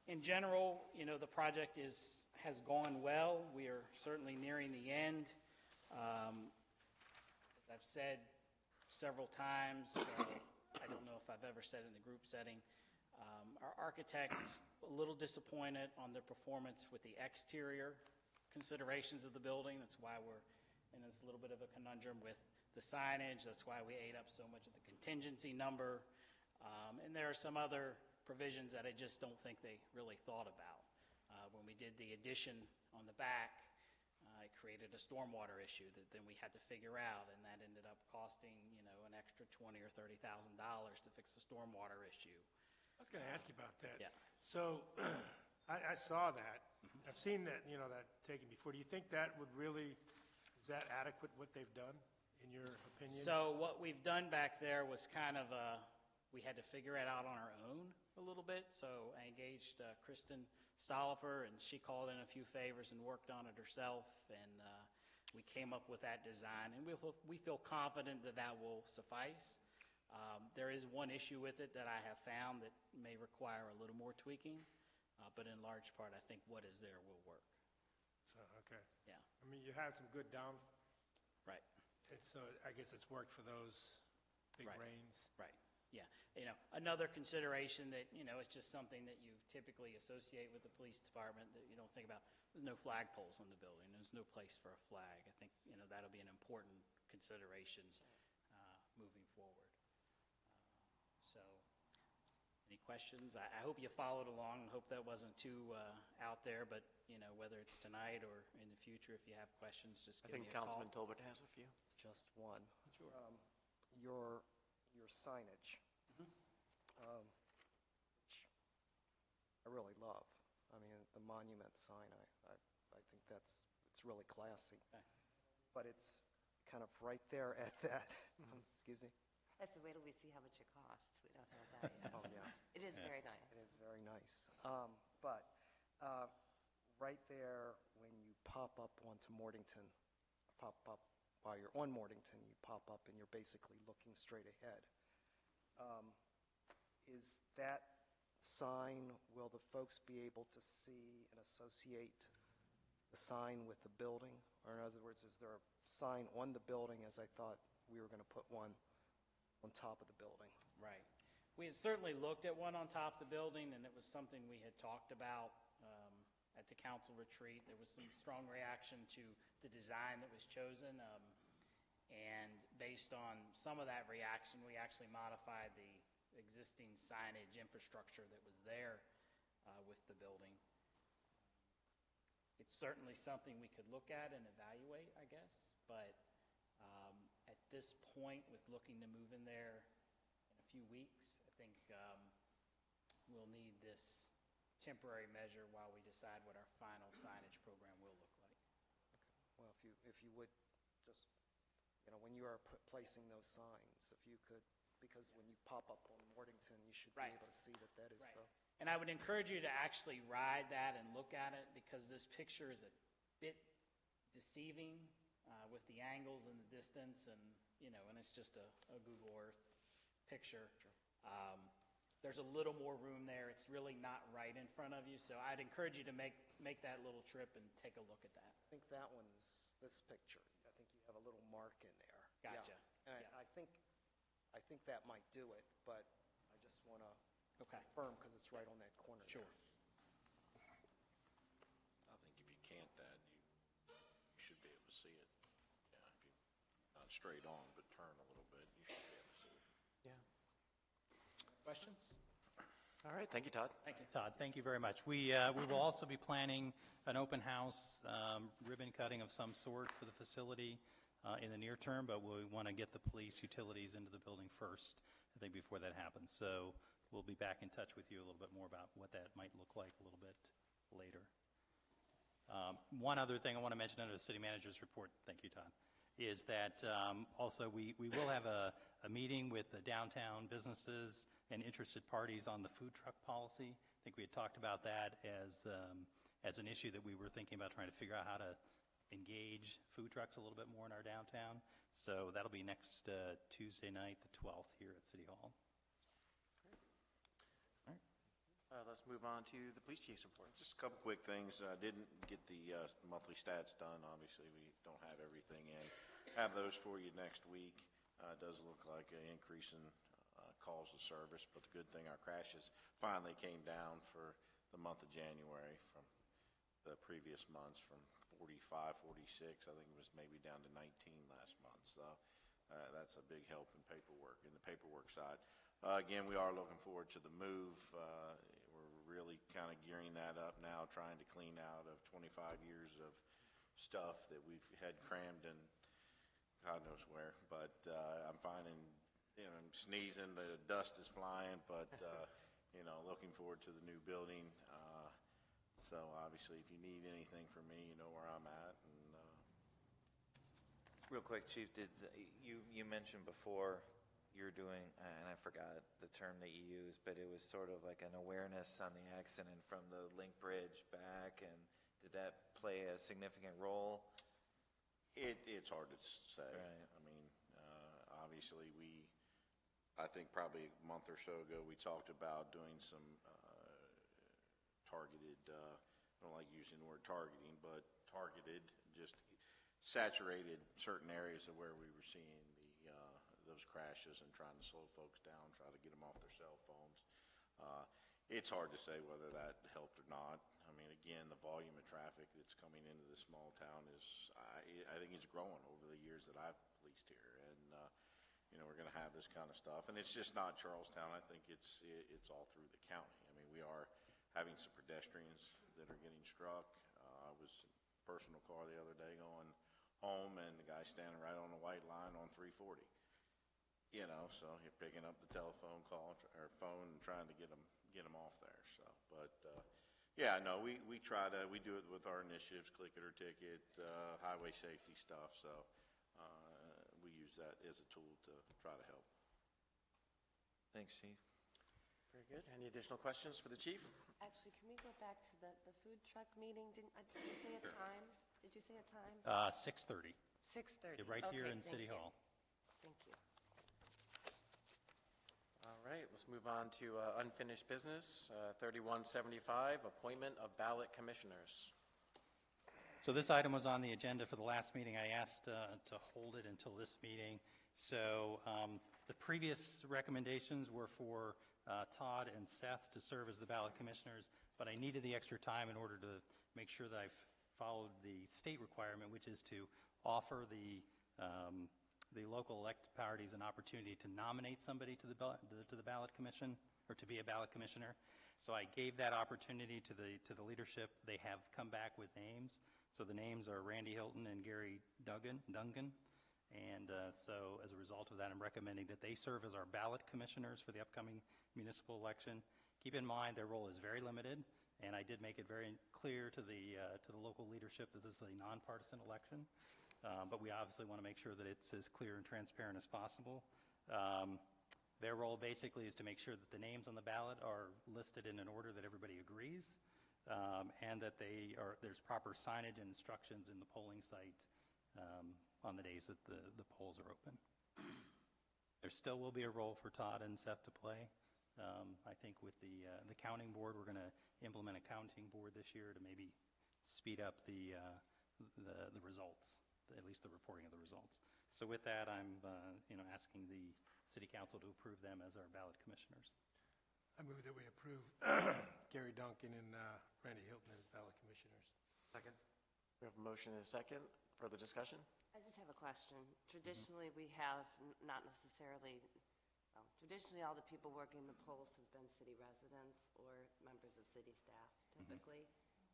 In general, the project has gone well. We are certainly nearing the end. As I've said several times, I don't know if I've ever said it in the group setting, our architect a little disappointed on their performance with the exterior considerations of the building. That's why we're in this little bit of a conundrum with the signage. That's why we ate up so much of the contingency number. And there are some other provisions that I just don't think they really thought about. When we did the addition on the back, it created a stormwater issue that then we had to figure out, and that ended up costing, an extra $20,000 or $30,000 to fix the stormwater issue. I was going to ask you about that. Yeah. So I saw that. I've seen that, that taken before. Do you think that would really, is that adequate, what they've done, in your opinion? So what we've done back there was kind of, we had to figure it out on our own a little bit. So I engaged Kristen Stolliper, and she called in a few favors and worked on it herself. And we came up with that design. And we feel confident that that will suffice. There is one issue with it that I have found that may require a little more tweaking. But in large part, I think what is there will work. So, okay. Yeah. I mean, you have some good down. Right. And so I guess it's worked for those big rains. Right. Yeah. Another consideration that, it's just something that you typically associate with the police department that you don't think about. There's no flagpoles on the building. There's no place for a flag. I think, that'll be an important consideration moving forward. So, any questions? I hope you followed along. I hope that wasn't too out there, but, whether it's tonight or in the future, if you have questions, just give me a call. I think Councilman Tolbert has a few. Just one. Sure. Your signage, which I really love. I mean, the monument sign, I think it's really classy. Okay. But it's kind of right there at that, excuse me? That's the wait till we see how much it costs. We don't have that yet. Oh, yeah. It is very nice. It is very nice. But right there, when you pop up onto Mortington, while you're on Mortington, you pop up and you're basically looking straight ahead. Is that sign, will the folks be able to see and associate the sign with the building? Or in other words, is there a sign on the building as I thought we were going to put one on top of the building? Right. We had certainly looked at one on top of the building, and it was something we had talked about at the council retreat. There was some strong reaction to the design that was chosen, and based on some of that reaction, we actually modified the existing signage infrastructure that was there with the building. It's certainly something we could look at and evaluate, I guess, but at this point, with looking to move in there in a few weeks, I think we'll need this temporary measure while we decide what our final signage program will look like. Okay. Well, if you would just, when you are placing those signs, if you could, because when you pop up on Mortington, you should be able to see that is the... And I would encourage you to actually ride that and look at it, because this picture is a bit deceiving with the angles and the distance, and and it's just a Google Earth picture. there's a little more room there. It's really not right in front of you, so I'd encourage you to make that little trip and take a look at that. I think that one's this picture. I think you have a little mark in there. Gotcha. Yeah. And I think that might do it, but I just want to confirm because it's right on that corner. Sure. I think if you can't that, you should be able to see it. Yeah, if you not straight on, but turn a little bit, you should be able to see it. Yeah. Questions? All right, thank you, Todd. Thank you, Todd. Thank you very much. We will also be planning an open house, ribbon cutting of some sort for the facility in the near term, but we want to get the police utilities into the building first, I think, before that happens. So we'll be back in touch with you a little bit more about what that might look like a little bit later. One other thing I want to mention under the city manager's report, thank you, Todd, is that also we will have a meeting with the downtown businesses and interested parties on the food truck policy. I think we had talked about that as an issue that we were thinking about trying to figure out how to engage food trucks a little bit more in our downtown. So that'll be next Tuesday night, the 12th, here at City Hall. Let's move on to the police chief's report. Just a couple quick things. I didn't get the monthly stats done. Obviously, we don't have everything in. Have those for you next week. It does look like an increase in calls of service, but the good thing, our crashes finally came down for the month of January from the previous months, from 45, 46. I think it was maybe down to 19 last month. So that's a big help in the paperwork side. Again, we are looking forward to the move. We're really kind of gearing that up now, trying to clean out of 25 years of stuff that we've had crammed in God knows where. But I'm finding, I'm sneezing, the dust is flying, but looking forward to the new building. So obviously, if you need anything from me, you know where I'm at. And Real quick, Chief, you mentioned before you're doing, and I forgot the term that you used, but it was sort of like an awareness on the accident from the Link Bridge back, and did that play a significant role? It's hard to say. Right. I mean, obviously I think probably a month or so ago, we talked about doing some targeted, I don't like using the word targeting, but targeted, just saturated certain areas of where we were seeing those crashes and trying to slow folks down, try to get them off their cell phones. It's hard to say whether that helped or not. I mean, again, the volume of traffic that's coming into this small town is, I think it's growing over the years that I've policed here. And, we're going to have this kind of stuff. And it's just not Charlestown. I think it's all through the county. I mean, we are having some pedestrians that are getting struck. I was in a personal car the other day going home, and the guy standing right on the white line on 340. So you're picking up the telephone call or phone and trying to get them off there. So, but yeah, no, we do it with our initiatives, click it or ticket, highway safety stuff. So we use that as a tool to try to help. Thanks, Chief. Very good. Any additional questions for the chief? Actually, can we go back to the food truck meeting? Did you say a time? Did you say a time? 6:30. 6:30. Right here Okay, in City thank you. Hall. Thank you. All right, let's move on to unfinished business. 3175, appointment of ballot commissioners. So this item was on the agenda for the last meeting. I asked to hold it until this meeting. So the previous recommendations were for Todd and Seth to serve as the ballot commissioners, but I needed the extra time in order to make sure that I've followed the state requirement, which is to offer the local elected parties an opportunity to nominate somebody to the ballot commission, or to be a ballot commissioner. So I gave that opportunity to the leadership. They have come back with names. So the names are Randy Hilton and Gary Duncan. And so as a result of that, I'm recommending that they serve as our ballot commissioners for the upcoming municipal election. Keep in mind, their role is very limited, and I did make it very clear to the local leadership that this is a nonpartisan election. But we obviously want to make sure that it's as clear and transparent as possible. Their role basically is to make sure that the names on the ballot are listed in an order that everybody agrees, and that there's proper signage and instructions in the polling site on the days that the polls are open. There still will be a role for Todd and Seth to play, I think with the counting board, we're going to implement a counting board this year to maybe speed up the results, at least the reporting of the results. So with that, I'm asking the city council to approve them as our ballot commissioners. I move that we approve Gary Duncan and Randy Hilton as ballot commissioners. Second. We have a motion and a second. Further discussion? I just have a question. Traditionally, we have not necessarily, well, traditionally, all the people working the polls have been city residents or members of city staff, typically.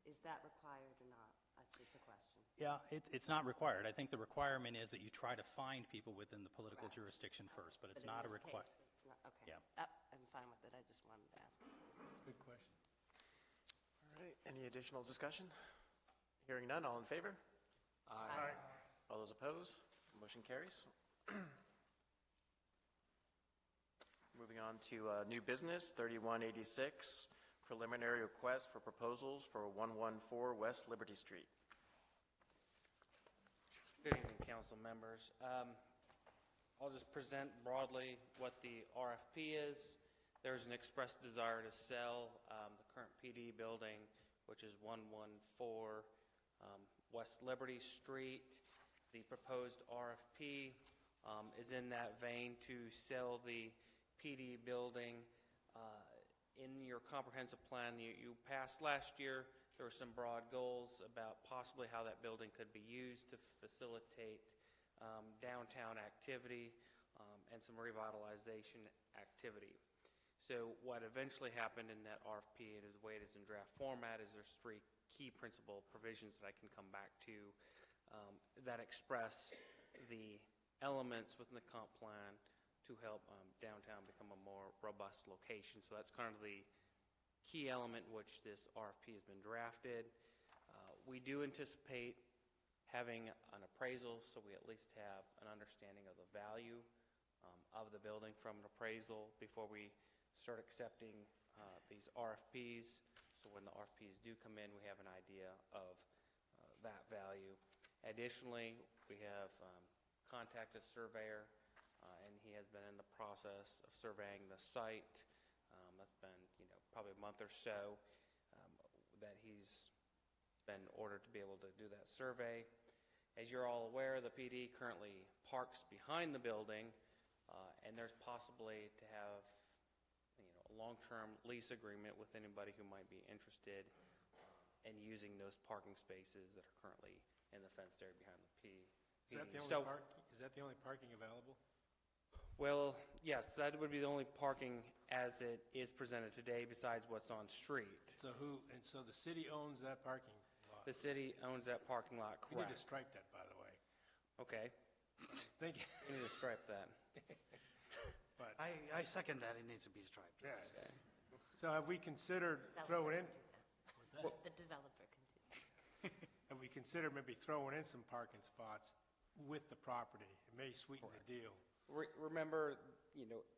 Is that required or not? That's just a question. Yeah, it's not required. I think the requirement is that you try to find people within the political jurisdiction first, but it's not a requirement. It's not, okay. Yeah. I'm fine with it. I just wanted to ask. That's a good question. All right. Any additional discussion? Hearing none. All in favor? Aye. All those opposed? Motion carries. Moving on to new business, 3186, preliminary request for proposals for 114 West Liberty Street. Good evening, council members. I'll just present broadly what the RFP is. There's an express desire to sell the current PD building, which is 114 West Liberty Street. The proposed RFP is in that vein to sell the PD building. In your comprehensive plan you passed last year, there were some broad goals about possibly how that building could be used to facilitate downtown activity and some revitalization activity. So what eventually happened in that RFP, and the way it is in draft format, is there's three key principal provisions that I can come back to that express the elements within the comp plan to help downtown become a more robust location. So that's kind of the key element in which this RFP has been drafted. We do anticipate having an appraisal, so we at least have an understanding of the value of the building from an appraisal before we start accepting these RFPs. So when the RFPs do come in, we have an idea of that value. Additionally, we have contacted a surveyor, and he has been in the process of surveying the site. That's been, probably a month or so that he's been ordered to be able to do that survey. As you're all aware, the PD currently parks behind the building, and there's possibly to have a long-term lease agreement with anybody who might be interested in using those parking spaces that are currently in the fenced area behind the PD. Is that the only parking available? Well, yes, that would be the only parking as it is presented today besides what's on street. So the city owns that parking lot? The city owns that parking lot, correct. We need to stripe that, by the way. Okay. Thank you. We need to stripe that. But I second that. It needs to be striped. yes. Okay. So have we considered throwing in, The developer can do that. have we considered maybe throwing in some parking spots with the property? It may sweeten the deal. Remember,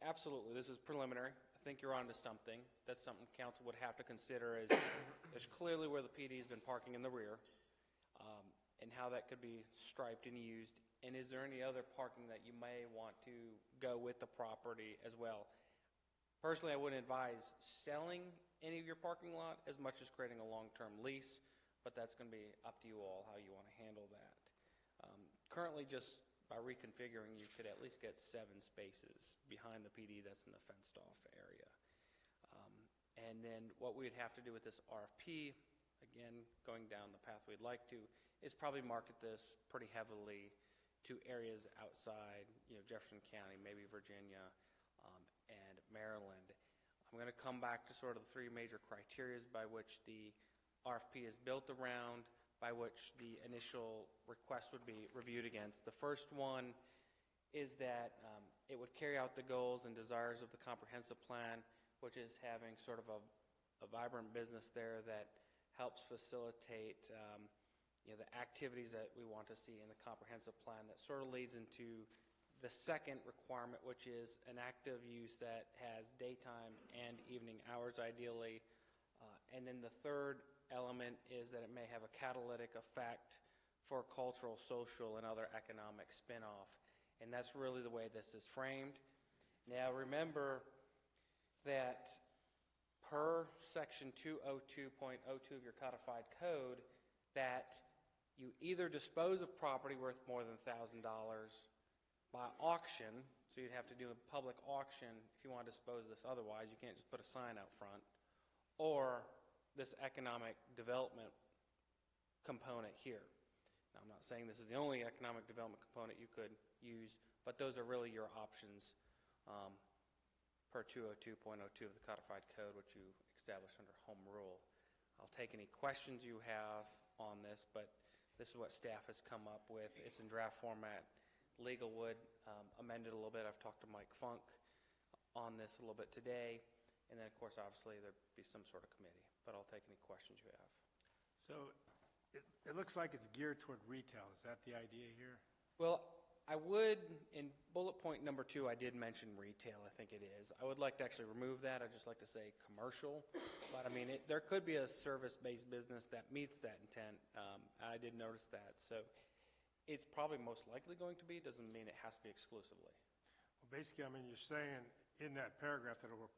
absolutely, this is preliminary. I think you're onto something. That's something council would have to consider is there's clearly where the PD has been parking in the rear, and how that could be striped and used. And is there any other parking that you may want to go with the property as well? Personally, I wouldn't advise selling any of your parking lot as much as creating a long-term lease, but that's going to be up to you all how you want to handle that. Currently, just by reconfiguring, you could at least get 7 spaces behind the PD that's in the fenced-off area. And then what we'd have to do with this RFP, again, going down the path we'd like to, is probably market this pretty heavily to areas outside, Jefferson County, maybe Virginia, and Maryland. I'm going to come back to sort of the 3 major criteria by which the RFP is built around, by which the initial request would be reviewed against. The first one is that it would carry out the goals and desires of the comprehensive plan, which is having sort of a vibrant business there that helps facilitate the activities that we want to see in the comprehensive plan. That sort of leads into the second requirement, which is an active use that has daytime and evening hours ideally. And then the third element is that it may have a catalytic effect for cultural, social, and other economic spin-off. And that's really the way this is framed. Now remember, that per section 202.02 of your codified code, that you either dispose of property worth more than $1,000 by auction, so you'd have to do a public auction if you want to dispose of this otherwise, you can't just put a sign out front, or this economic development component here. Now, I'm not saying this is the only economic development component you could use, but those are really your options per 202.02 of the codified code, which you established under home rule. I'll take any questions you have on this, but this is what staff has come up with. It's in draft format. Legal would amend it a little bit. I've talked to Mike Funk on this a little bit today. And then, of course, obviously, there'd be some sort of committee. But I'll take any questions you have. So it looks like it's geared toward retail. Is that the idea here? Well, I would, in bullet point number 2, I did mention retail. I think it is. I would like to actually remove that. I'd just like to say commercial. But, I mean, there could be a service-based business that meets that intent. I did notice that. So it's probably most likely going to be. Doesn't mean it has to be exclusively. Well, basically, I mean, you're saying in that paragraph that it will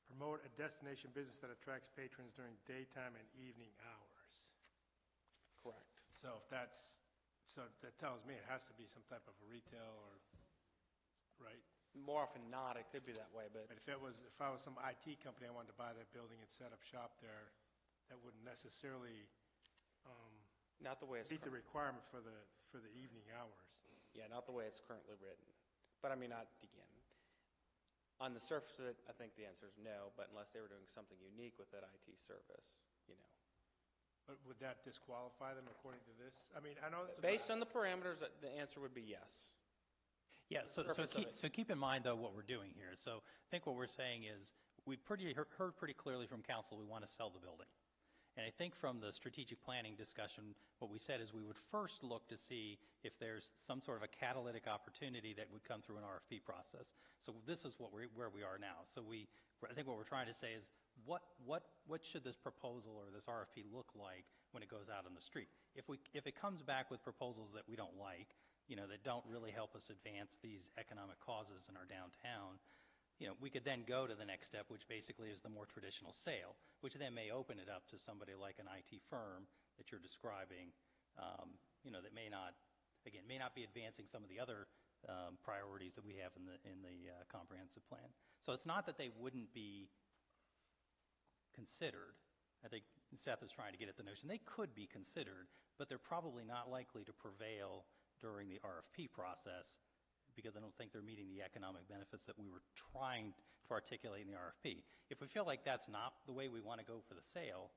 promote a destination business that attracts patrons during daytime and evening hours. Correct. So if that's, so that tells me it has to be some type of a retail or, right? More often than not, it could be that way. But if I was some IT company, I wanted to buy that building and set up shop there, that wouldn't necessarily not the way it's meet the requirement for the evening hours. Yeah, not the way it's currently written. But I mean, again, on the surface of it, I think the answer is no, but unless they were doing something unique with that IT service, you know. But would that disqualify them according to this? I mean, I know it's based on the parameters, the answer would be yes. Yeah, so keep in mind, though, what we're doing here. So I think what we're saying is we've heard pretty clearly from council we want to sell the building. And I think from the strategic planning discussion, what we said is we would first look to see if there's some sort of a catalytic opportunity that would come through an RFP process. So this is where we are now. So I think what we're trying to say is what should this proposal or this RFP look like when it goes out on the street? If it comes back with proposals that we don't like, that don't really help us advance these economic causes in our downtown, we could then go to the next step, which basically is the more traditional sale, which then may open it up to somebody like an IT firm that you're describing, that may not be advancing some of the other priorities that we have in the comprehensive plan. So it's not that they wouldn't be considered. I think Seth is trying to get at the notion they could be considered, but they're probably not likely to prevail during the RFP process, because I don't think they're meeting the economic benefits that we were trying to articulate in the RFP. If we feel like that's not the way we want to go for the sale,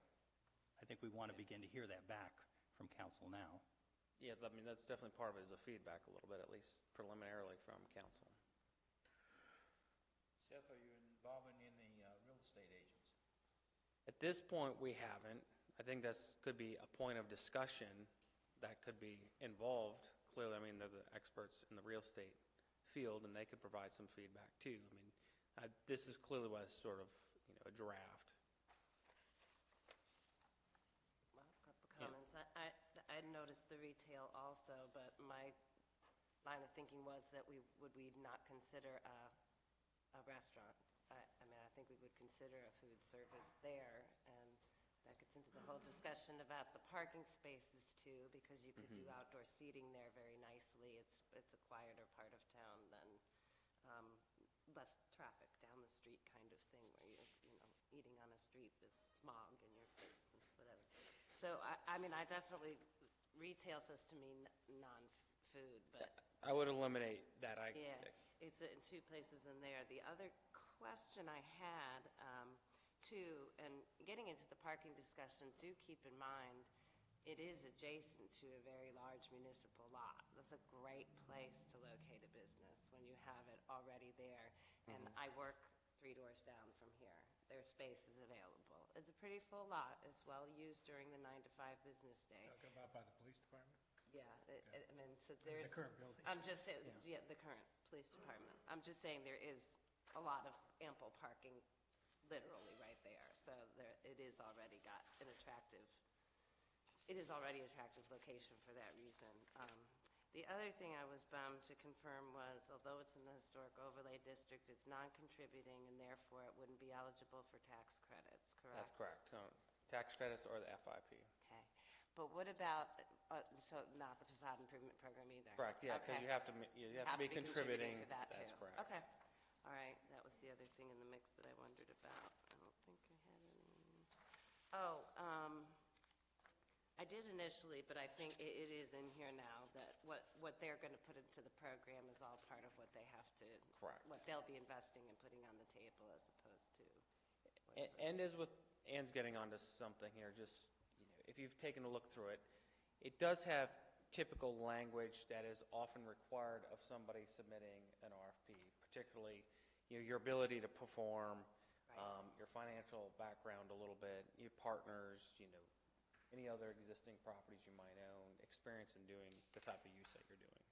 I think we want to begin to hear that back from council now. Yeah, I mean, that's definitely part of it, is the feedback a little bit, at least preliminarily from council. Seth, are you involving any real estate agents? At this point, we haven't. I think that could be a point of discussion that could be involved. Clearly, I mean, they're the experts in the real estate field, and they could provide some feedback too. I mean, this is clearly was sort of a draft. Well, a couple comments. Yeah. I noticed the retail also, but my line of thinking was that would we not consider a restaurant? I mean, I think we would consider a food service there, and that gets into the whole discussion about the parking spaces too, because you could do outdoor seating there very nicely. It's a quieter part of town than less traffic down the street kind of thing, where you're eating on a street with smog in your face and whatever. So I mean, I definitely, retail says to me non-food, but I would eliminate that. Yeah, it's in 2 places in there. The other question I had too, and getting into the parking discussion, do keep in mind it is adjacent to a very large municipal lot. That's a great place to locate a business when you have it already there. And I work 3 doors down from here. Their space is available. It's a pretty full lot. It's well used during the 9 to 5 business day. Talking about by the police department? Yeah, I mean, so there's... The current building. I'm just saying, yeah, the current police department. I'm just saying there is a lot of ample parking literally right there. So it is already got an attractive, it is already an attractive location for that reason. The other thing I was bummed to confirm was, although it's in the historic overlay district, it's non-contributing, and therefore it wouldn't be eligible for tax credits, correct? That's correct. Tax credits or the FIP. Okay. But what about, so not the facade improvement program either? Correct, yeah, because Okay. you have to be contributing. for that, too. That's correct. Okay. All right, that was the other thing in the mix that I wondered about. I don't think I had any. Oh, I did initially, but I think it is in here now, that what they're going to put into the program is all part of what they have to. Correct. What they'll be investing and putting on the table as opposed to. And as with, Ann's getting onto something here, just, if you've taken a look through it, it does have typical language that is often required of somebody submitting an RFP, particularly, your ability to perform, your financial background a little bit, your partners, any other existing properties you might own, experience in doing the type of use that you're doing.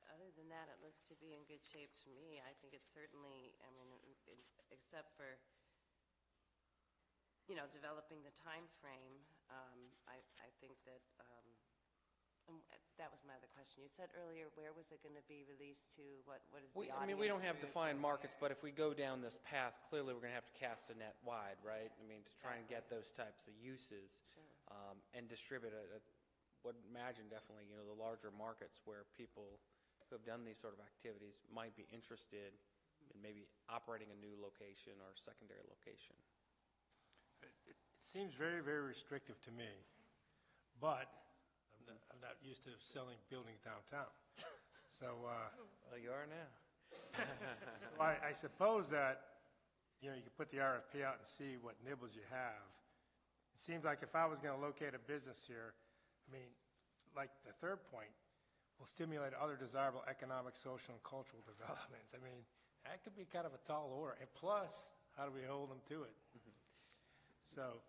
Other than that, it looks to be in good shape to me. I think it's certainly, except for, developing the time frame, I think that, that was my other question. You said earlier, where was it going to be released to? What is the audience? We don't have group? defined markets, but if we go down this path, clearly we're going to have to cast a net wide, right? To try and get those types of uses. Sure. And distribute it. Would imagine definitely, the larger markets where people who have done these sort of activities might be interested in maybe operating a new location or secondary location. It seems very, very restrictive to me, but I'm not used to selling buildings downtown. So, well, you are now. So I suppose that, you can put the RFP out and see what nibbles you have. It seems like if I was going to locate a business here, like the third point, will stimulate other desirable economic, social, and cultural developments. That could be kind of a tall order. And plus, how do we hold them to it? So,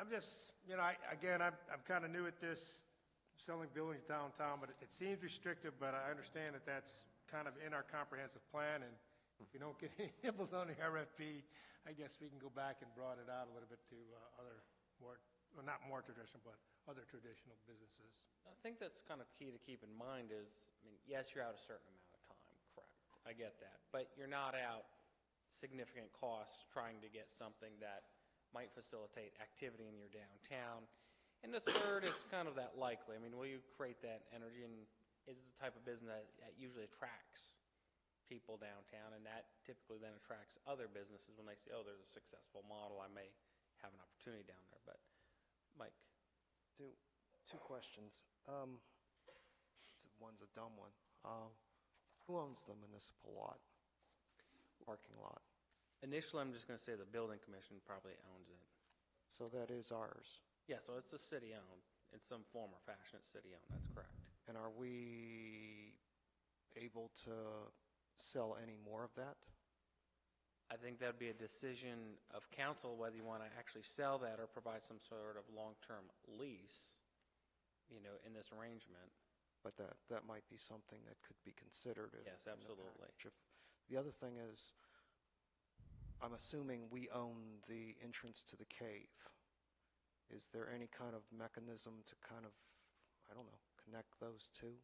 I'm just, I'm kind of new at this, selling buildings downtown, but it seems restrictive, but I understand that that's kind of in our comprehensive plan, and if we don't get any nibbles on the RFP, I guess we can go back and broaden it out a little bit to other not more traditional, but other traditional businesses. I think that's kind of key to keep in mind is, yes, you're out a certain amount of time, correct. I get that. But you're not out significant costs trying to get something that might facilitate activity in your downtown. And the third is kind of that likely. Will you create that energy, and is it the type of business that usually attracts people downtown, and that typically then attracts other businesses when they say, oh, there's a successful model, I may have an opportunity down there. But, Mike? Two questions. One's a dumb one. Who owns the municipal lot, parking lot? Initially, I'm just going to say the building commission probably owns it. So that is ours. Yeah, so it's a city-owned. In some form or fashion, it's city-owned. That's correct. And are we able to sell any more of that? I think that'd be a decision of council whether you want to actually sell that or provide some sort of long-term lease, in this arrangement. But that might be something that could be considered. Yes, absolutely. The other thing is, I'm assuming we own the entrance to the cave. Is there any kind of mechanism to kind of, connect those two?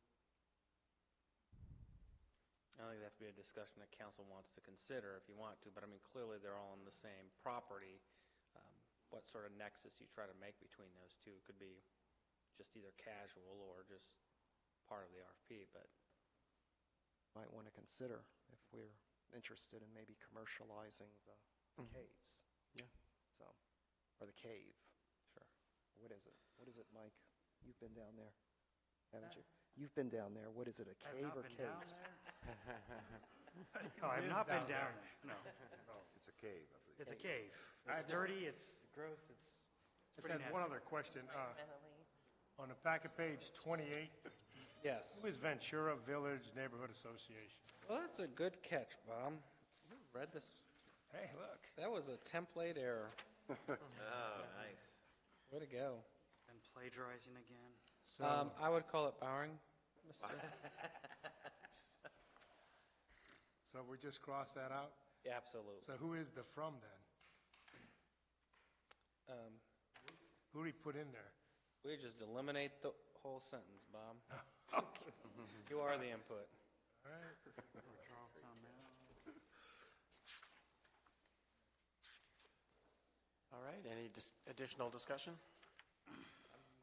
I think that'd be a discussion that council wants to consider if you want to, but clearly they're all on the same property. What sort of nexus you try to make between those two could be just either casual or just part of the RFP, but. Might want to consider if we're interested in maybe commercializing the caves. Yeah. So, or the cave. Sure. What is it? What is it, Mike? You've been down there, haven't you? You've been down there. What is it, a cave or caves? No, I've not been down there, no. It's a cave. It's a cave. It's dirty, it's gross, it's Just pretty had nasty. one other question. On the packet page 28, Yes. who is Ventura Village Neighborhood Association? Well, that's a good catch, Bob. You read this. Hey, look. That was a template error. Oh, nice. Way to go. And plagiarizing again. So, I would call it Bowering. so we just cross that out? Yeah, absolutely. So who is the from then? Who do we put in there? We just eliminate the whole sentence, Bob. You are the input. All right. Charlestown now. All right, any additional discussion?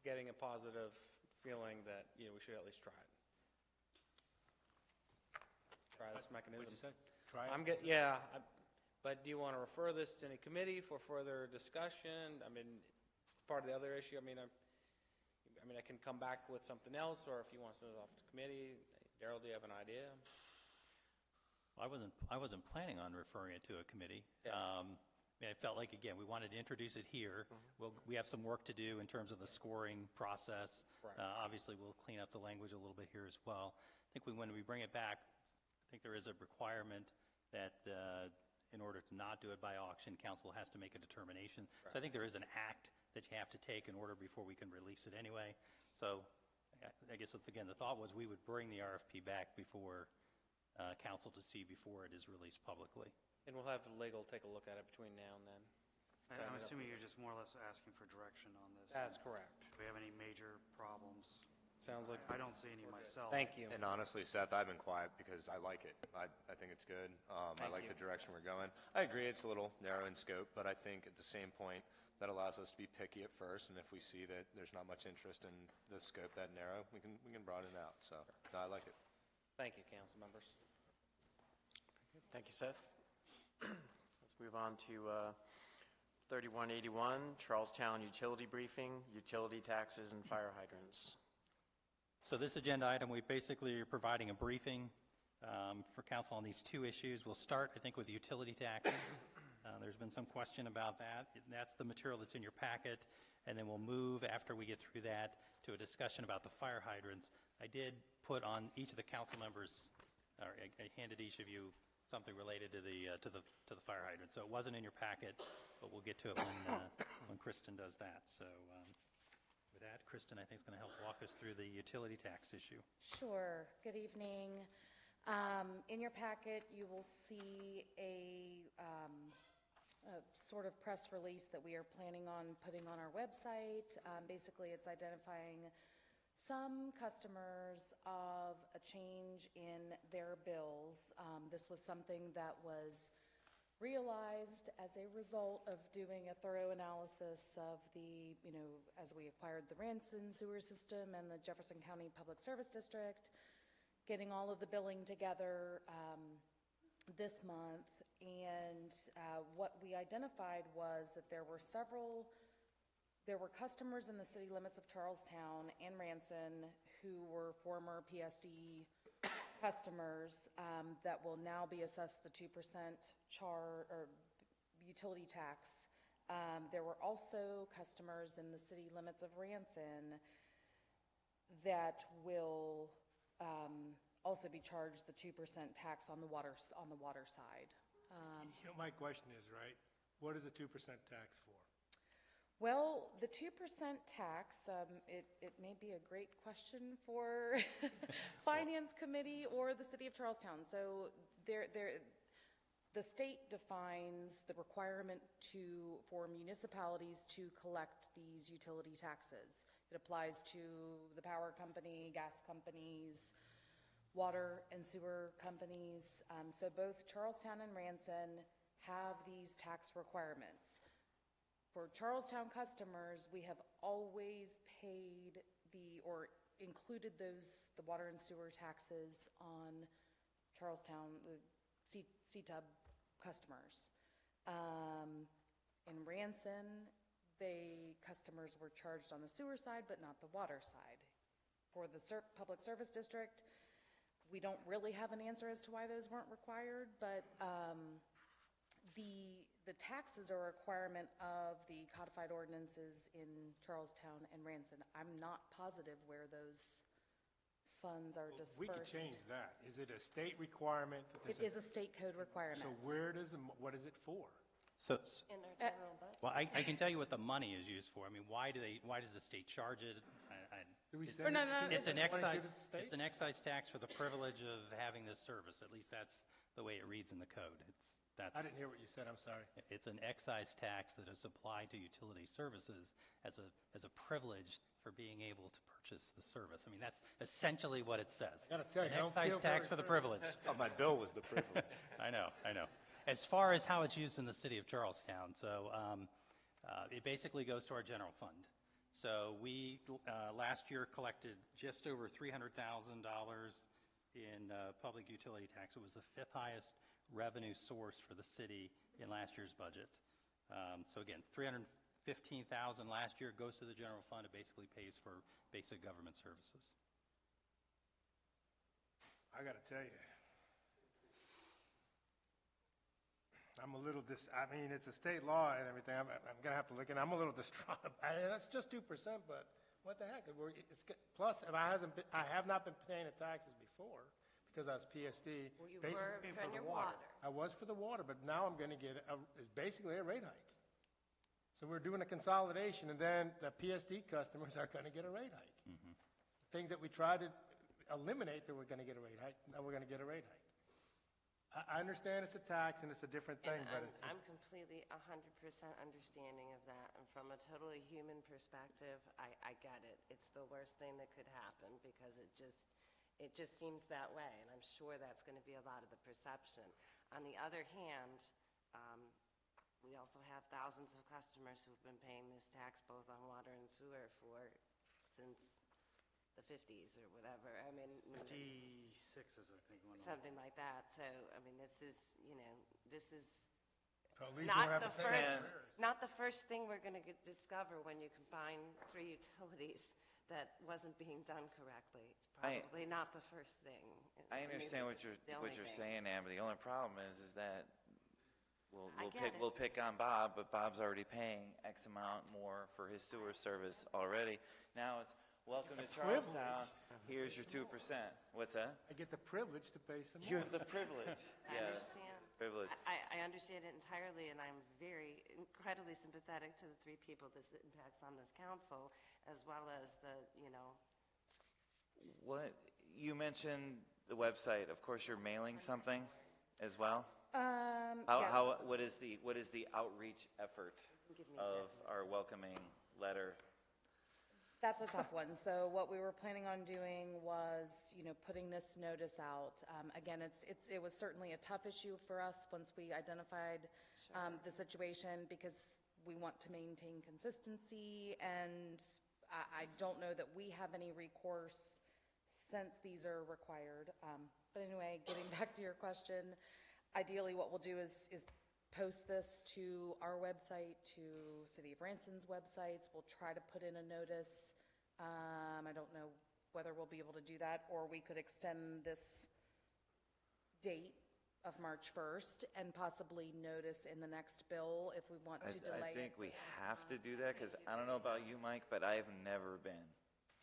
Getting a positive feeling that, we should at least try it. Try this mechanism. What'd you say? Try it? But do you want to refer this to any committee for further discussion? I mean, it's part of the other issue. I mean, I can come back with something else, or if you want to send it off to committee. Daryl, do you have an idea? I wasn't planning on referring it to a committee. Yeah. I felt like, again, we wanted to introduce it here. We have some work to do in terms of the scoring process. Right. Obviously, we'll clean up the language a little bit here as well. I think when we bring it back, I think there is a requirement that in order to not do it by auction, council has to make a determination. Right. So I think there is an act that you have to take in order before we can release it anyway. So I guess, again, the thought was we would bring the RFP back before council to see before it is released publicly. And we'll have legal take a look at it between now and then. I'm assuming you're just more or less asking for direction on this. That's correct. Do we have any major problems? Sounds like I don't see any myself. Thank you. And honestly, Seth, I've been quiet because I like it. I think it's good. I like the direction we're going. I agree it's a little narrow in scope, but I think at the same point, that allows us to be picky at first, and if we see that there's not much interest in the scope that narrow, we can broaden it out. So, no, I like it. Thank you, council members. Thank you, Seth. Let's move on to 3181, Charlestown Utility Briefing, Utility Taxes and Fire Hydrants. So this agenda item, we basically are providing a briefing for council on these two issues. We'll start, I think, with utility taxes. There's been some question about that. That's the material that's in your packet. And then we'll move, after we get through that, to a discussion about the fire hydrants. I did put on each of the council members, or I handed each of you something related to the fire hydrant. So it wasn't in your packet, but we'll get to it when Kristen does that. So with that, Kristen, I think, is going to help walk us through the utility tax issue. Sure. Good evening. In your packet, you will see a sort of press release that we are planning on putting on our website. Basically, it's identifying some customers of a change in their bills. This was something that was realized as a result of doing a thorough analysis of the, as we acquired the Ranson sewer system and the Jefferson County Public Service District, getting all of the billing together this month. And what we identified was that there were customers in the city limits of Charlestown and Ranson who were former PSD customers that will now be assessed the 2% utility tax. There were also customers in the city limits of Ranson that will also be charged the 2% tax on the water side. My question is, right, what is a 2% tax for? Well, the 2% tax, it may be a great question for Finance Committee or the City of Charlestown. So the state defines the requirement for municipalities to collect these utility taxes. It applies to the power company, gas companies, water and sewer companies. So both Charlestown and Ranson have these tax requirements. For Charlestown customers, we have always paid or included the water and sewer taxes on Charlestown CTUB customers. In Ranson, customers were charged on the sewer side, but not the water side. For the Public Service District, we don't really have an answer as to why those weren't required, but the taxes are a requirement of the codified ordinances in Charlestown and Ranson. I'm not positive where those funds are dispersed. We could change that. Is it a state requirement? It is a state code requirement. So what is it for? So, In our general budget. well, I can tell you what the money is used for. I mean, why does the state charge it? It's an excise tax for the privilege of having this service. At least that's the way it reads in the code. That's, I didn't hear what you said, I'm sorry. it's an excise tax that is applied to utility services as a privilege for being able to purchase the service. I mean, that's essentially what it says. I gotta tell you, An I don't excise feel tax very for the privilege. Oh, my bill was the privilege. I know. As far as how it's used in the city of Charlestown, so it basically goes to our general fund. So we last year collected just over $300,000 in public utility tax. It was the 5th highest revenue source for the city in last year's budget. So again, $315,000 last year goes to the general fund. It basically pays for basic government services. I gotta tell you, I'm a little I mean, it's a state law and everything. I'm gonna have to look in. I'm a little distraught about it. That's just 2%, but what the heck? Plus, if I have not been paying the taxes before because I was PSD. Well, you were for your water. I was for the water, but now I'm gonna get basically a rate hike. So we're doing a consolidation, and then the PSD customers are gonna get a rate hike. Mm-hmm. Things that we tried to eliminate, that we're gonna get a rate hike. Now we're gonna get a rate hike. I understand it's a tax and it's a different thing, but it's... I'm completely 100% understanding of that. And from a totally human perspective, I get it. It's the worst thing that could happen because it just seems that way. And I'm sure that's going to be a lot of the perception. On the other hand, we also have thousands of customers who've been paying this tax both on water and sewer since the 50s or whatever. I mean, 56 is, I think, one of them. something like that. So, I mean, this is Well, at least not you won't have the to pay first, it. not the first thing we're going to discover when you combine 3 utilities that wasn't being done correctly. It's probably not the first thing. I understand what you're saying, Amber. The only problem is that we'll pick on Bob, but Bob's already paying X amount more for his sewer service already. Now it's welcome to Charlestown. Here's your 2%. What's that? I get the privilege to pay some more. You have the privilege. I Yeah. understand. Privilege. I understand it entirely, and I'm incredibly sympathetic to the 3 people this impacts on this council, as well as What you mentioned the website. Of course, you're mailing something as well. Yes. What is the outreach effort of our welcoming letter? That's a tough one. So what we were planning on doing was, putting this notice out. Again, it was certainly a tough issue for us once we identified the situation because we want to maintain consistency, and I don't know that we have any recourse since these are required. But anyway, getting back to your question, ideally what we'll do is post this to our website, to City of Ranson's websites. We'll try to put in a notice. I don't know whether we'll be able to do that, or we could extend this date of March 1st and possibly notice in the next bill if we want to delay I think it. we have to do that because I don't know about you, Mike, but I have never been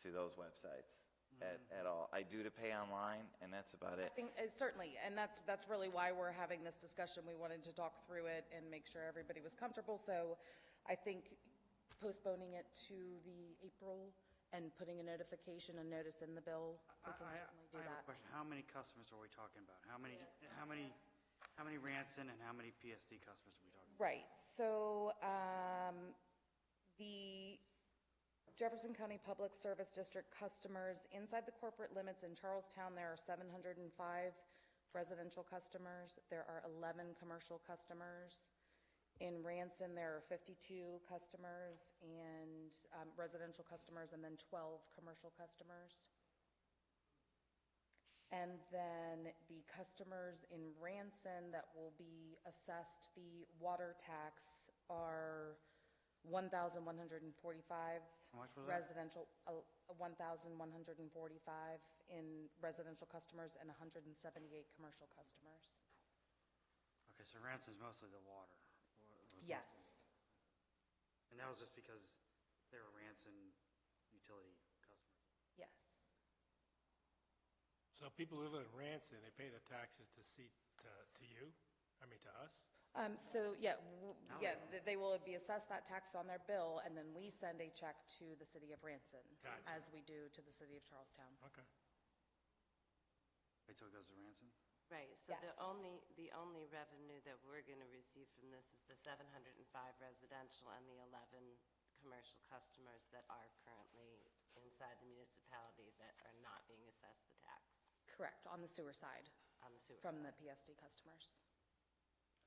to those websites at all. I do to pay online, and that's about it. I think, certainly, and that's really why we're having this discussion. We wanted to talk through it and make sure everybody was comfortable. So I think postponing it to the April and putting a notification and notice in the bill, we can certainly do I have that. a question. How many customers are we talking about? How many Ranson and how many PSD customers are we talking about? Right. So the Jefferson County Public Service District customers inside the corporate limits in Charlestown, there are 705 residential customers. There are 11 commercial customers. In Ranson, there are 52 customers and residential customers, and then 12 commercial customers. And then the customers in Ranson that will be assessed the water tax are 1,145 How much was that? residential, 1,145 in residential customers and 178 commercial customers. Okay, so Ranson's mostly the water. Yes. And that was just because they were Ranson utility customers. Yes. So people who live in Ranson, they pay the taxes to you? I mean, to us? So, they will be assessed that tax on their bill, and then we send a check to the city of Ranson, Gotcha. as we do to the city of Charlestown. Okay. Wait till it goes to Ranson? Right, so Yes. the only revenue that we're going to receive from this is the 705 residential and the 11 commercial customers that are currently inside the municipality that are not being assessed the tax Correct, on the sewer side, on the sewer from side. the PSD customers.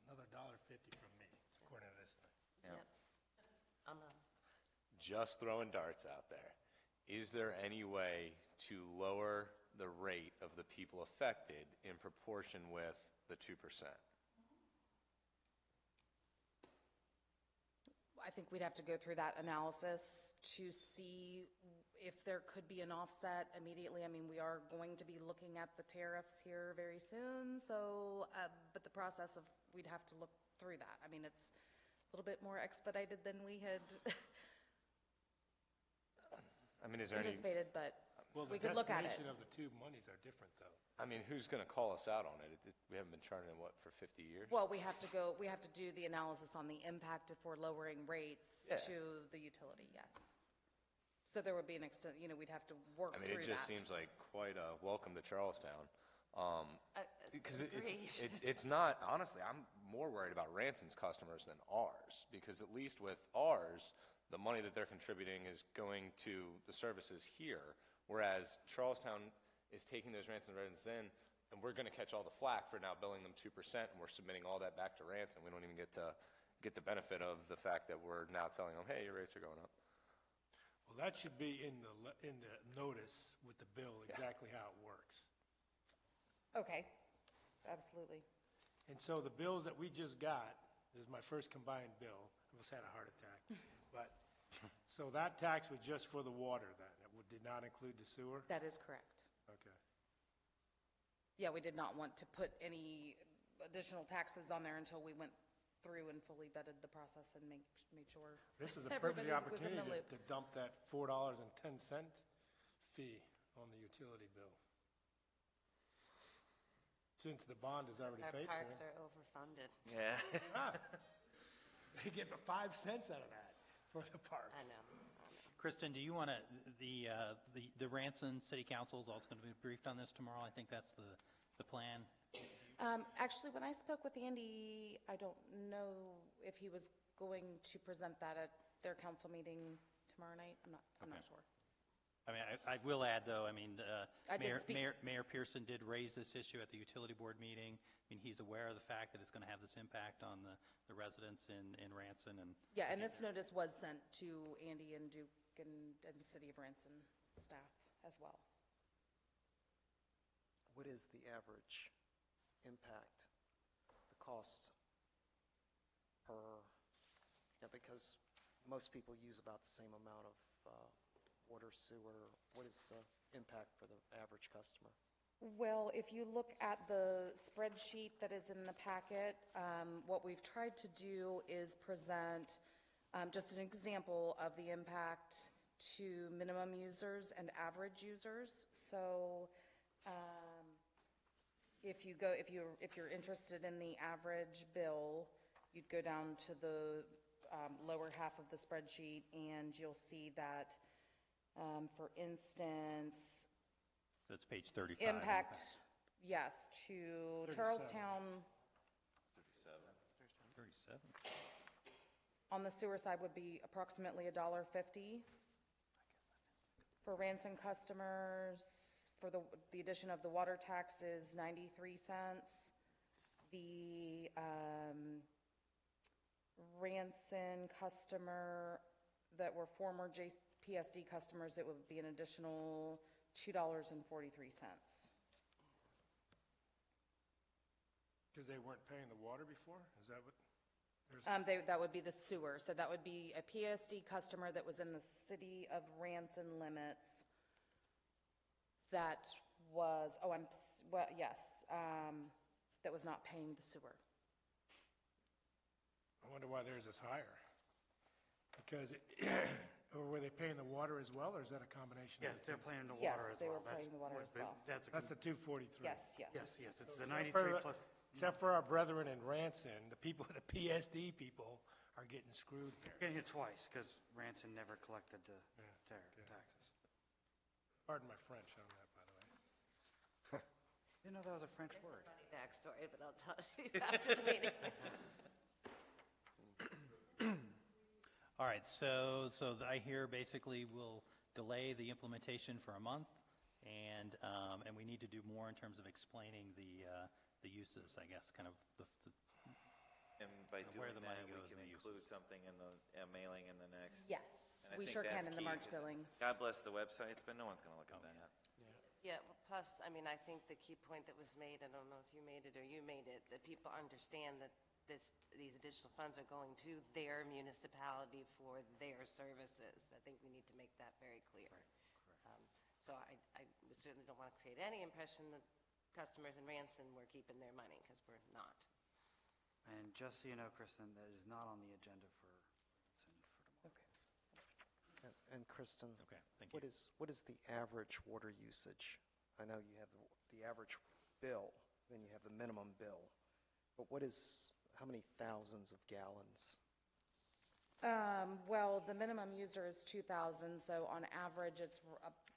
Another $1.50 from me, according to this thing. Yeah. Just throwing darts out there. Is there any way to lower the rate of the people affected in proportion with the 2%? I think we'd have to go through that analysis to see if there could be an offset immediately. I mean, we are going to be looking at the tariffs here very soon, so, but the process of, we'd have to look through that. I mean, it's a little bit more expedited than we had I mean, is there any, anticipated, but Well, the we could look at it. destination of the two monies are different, though. I mean, who's going to call us out on it? We haven't been charging it, what, for 50 years? Well, we have to do the analysis on the impact if we're lowering rates Yeah. to the utility, yes. So there would be an extent, we'd have to work I through mean, that. it just seems like quite a welcome to Charlestown. Because it's not, honestly, I'm more worried about Ranson's customers than ours. Because at least with ours, the money that they're contributing is going to the services here. Whereas Charlestown is taking those Ranson residents in, and we're going to catch all the flack for now billing them 2%, and we're submitting all that back to Ranson. We don't even get the benefit of the fact that we're now telling them, hey, your rates are going up. Well, that should be in the notice with the bill, exactly how it works. Okay, absolutely. And so the bills that we just got, this is my first combined bill, I almost had a heart attack. But, so that tax was just for the water then? It did not include the sewer? That is correct. Okay. Yeah, we did not want to put any additional taxes on there until we went through and fully vetted the process and made sure. This is a everybody perfect was in the opportunity loop. to dump that $4.10 fee on the utility bill. Since the bond is already Our paid for. parks are overfunded. Yeah. They get 5 cents out of that for the parks. I know. Kristen, do you want to, the Ranson City Council is also going to be briefed on this tomorrow. I think that's the plan. Actually, when I spoke with Andy, I don't know if he was going to present that at their council meeting tomorrow night. I'm not sure. I mean, I will add, though, I mean, I did speak- Mayor Pearson did raise this issue at the utility board meeting. I mean, he's aware of the fact that it's going to have this impact on the residents in Ranson. And Yeah, and this notice was sent to Andy and Duke and City of Ranson staff as well. What is the average impact, the cost per, because most people use about the same amount of water, sewer. What is the impact for the average customer? Well, if you look at the spreadsheet that is in the packet, what we've tried to do is present just an example of the impact to minimum users and average users. So if you're interested in the average bill, you'd go down to the lower half of the spreadsheet and you'll see that, for instance, so it's page 35. impact, yes, to 37. Charlestown 37. on the sewer side would be approximately $1.50. For Ranson customers, for the addition of the water tax is 93 cents. The Ranson customer that were former PSD customers, it would be an additional $2.43. Because they weren't paying the water before? Is that what? That would be the sewer. So that would be a PSD customer that was in the city of Ranson limits. That was, that was not paying the sewer. I wonder why theirs is higher. Because, or were they paying the water as well, or is that a combination? Yes, of they're the two? paying the Yes, water as they well. were paying the water as well. That's That's the 243. Yes, yes. Yes, it's So the except for 93 plus. Except for our brethren in Ranson, the PSD people are getting screwed there. Getting hit twice because Ranson never collected the taxes. Pardon my French on that, by the way. Didn't know that was a French word. Funny backstory, but I'll tell you after the meeting. All right, so I hear basically we'll delay the implementation for a month, and we need to do more in terms of explaining the uses, I guess, kind of And by and where doing the money that, we goes can and the include uses. something in the mailing in the next. Yes, And I we think sure can that's in the key, March 'cause billing. God bless the websites, but no one's going to look at that. Yeah, well, plus, I mean, I think the key point that was made, I don't know if you made it or you made it, that people understand that these additional funds are going to their municipality for their services. I think we need to make that very clear. So I certainly don't want to create any impression that customers in Ranson were keeping their money, because we're not. And just so you know, Kristen, that is not on the agenda for tomorrow. And Kristen, Okay, thank what is the average water usage? I know you have the average bill, then you have the minimum bill, but how many thousands of gallons? Well, the minimum user is 2,000, so on average, it's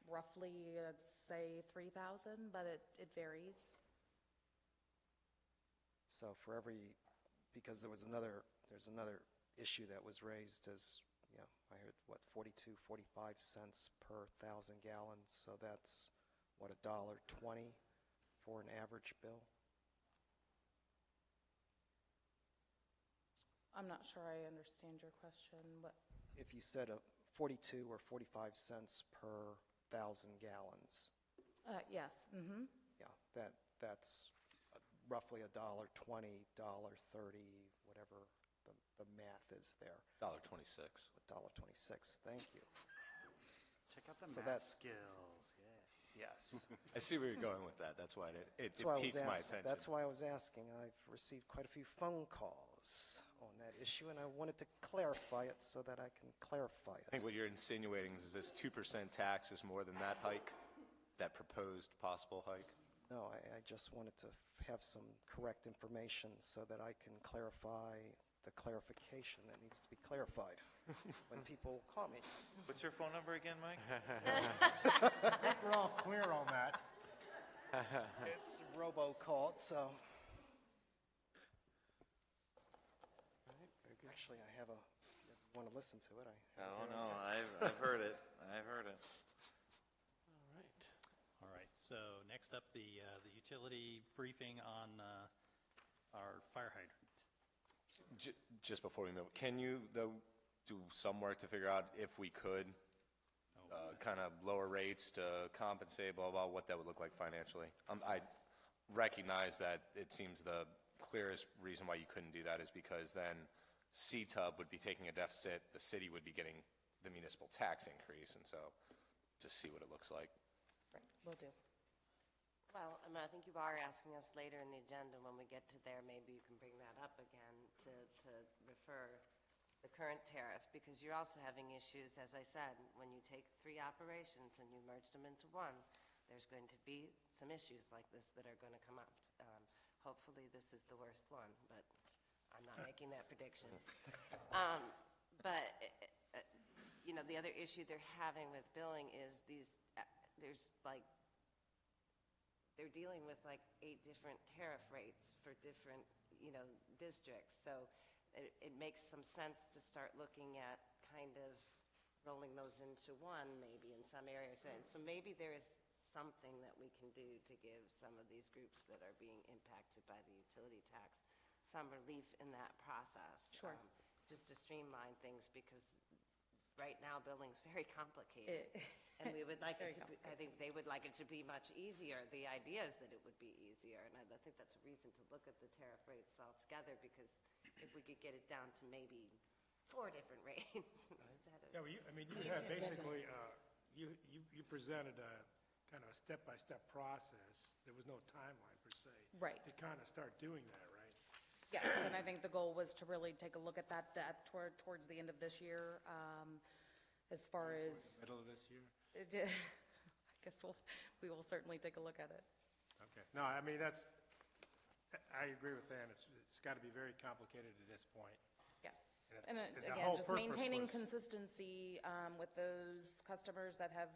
roughly, let's say, 3,000, but it varies. So for because there's another issue that was raised as, I heard, 42, 45 cents per 1,000 gallons, so that's, $1.20 for an average bill? I'm not sure I understand your question. What? If you said 42 or 45 cents per 1,000 gallons. Yes. Mm-hmm. Yeah, that's roughly $1.20, $1.30, whatever the math is there. $1.26. $1.26. Thank you. Check out the So math that's- skills. Yeah. Yes. I see where you're going with that. That's why it That's why I was piqued my ask- attention. That's why I was asking. I've received quite a few phone calls on that issue, and I wanted to clarify it so that I can clarify I think it. what you're insinuating is this 2% tax is more than that hike, that proposed possible hike? No, I just wanted to have some correct information so that I can clarify the clarification that needs to be clarified when people call me. What's your phone number again, Mike? I think we're all clear on that. It's robocalled, so. Actually, I have if you want to listen to it, I have Oh, it here no, on I've heard it. I've heard it. All right, so next up, the utility briefing on our fire hydrant. Just before we move, can you, though, do some work to figure out if we could kind of lower rates to compensate, blah, blah, what that would look like financially? I recognize that it seems the clearest reason why you couldn't do that is because then CTUB would be taking a deficit, the city would be getting the municipal tax increase, and so just see what it looks like. Right, will do. Well, I mean, I think you are asking us later in the agenda, when we get to there, maybe you can bring that up again to refer the current tariff, because you're also having issues, as I said, when you take 3 operations and you merge them into one, there's going to be some issues like this that are going to come up. Hopefully, this is the worst one, but I'm not making that prediction. But, the other issue they're having with billing is they're dealing with 8 different tariff rates for different, districts. So it makes some sense to start looking at kind of rolling those into one maybe in some areas. So maybe there is something that we can do to give some of these groups that are being impacted by the utility tax some relief in that process. Sure. Just to streamline things, because right now billing's very complicated. And we would like it to be, I think they would like it to be much easier. The idea is that it would be easier, and I think that's a reason to look at the tariff rates altogether, because if we could get it down to maybe 4 different rates instead of. Yeah, well, you had basically, you presented a kind of a step-by-step process. There was no timeline per se. Right. To kind of start doing that, right? Yes, and I think the goal was to really take a look at that towards the end of this year, as far as. Middle of this year? I guess we will certainly take a look at it. Okay. No, I mean, I agree with Ann. It's got to be very complicated at this point. Yes, And and the again, whole just purpose maintaining was- consistency with those customers that have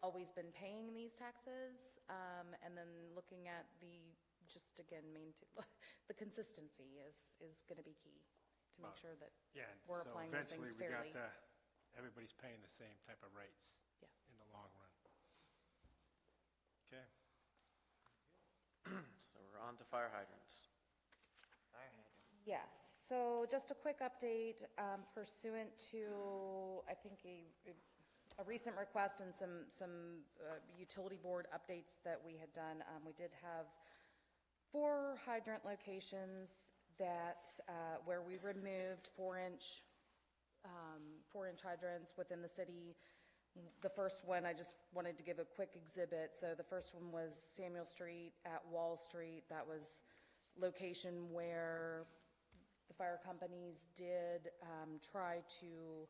always been paying these taxes, and then looking at just again, the consistency is going to be key to make sure that Yeah, we're so applying those things fairly. eventually we got everybody's paying the same type of rates Yes. in the long run. Okay. So we're on to fire hydrants. Yes, so just a quick update pursuant to, I think, a recent request and some utility board updates that we had done. We did have 4 hydrant locations where we removed 4-inch hydrants within the city. The first one, I just wanted to give a quick exhibit. So the first one was Samuel Street at Wall Street. That was location where the fire companies did try to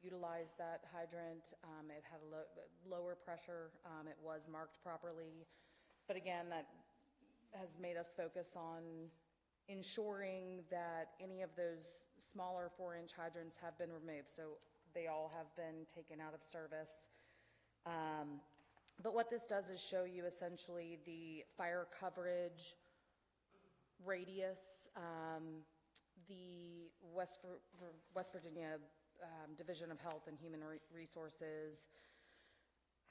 utilize that hydrant. It had a lower pressure. It was marked properly. But again, that has made us focus on ensuring that any of those smaller 4-inch hydrants have been removed. So they all have been taken out of service. But what this does is show you essentially the fire coverage radius. The West Virginia Division of Health and Human Resources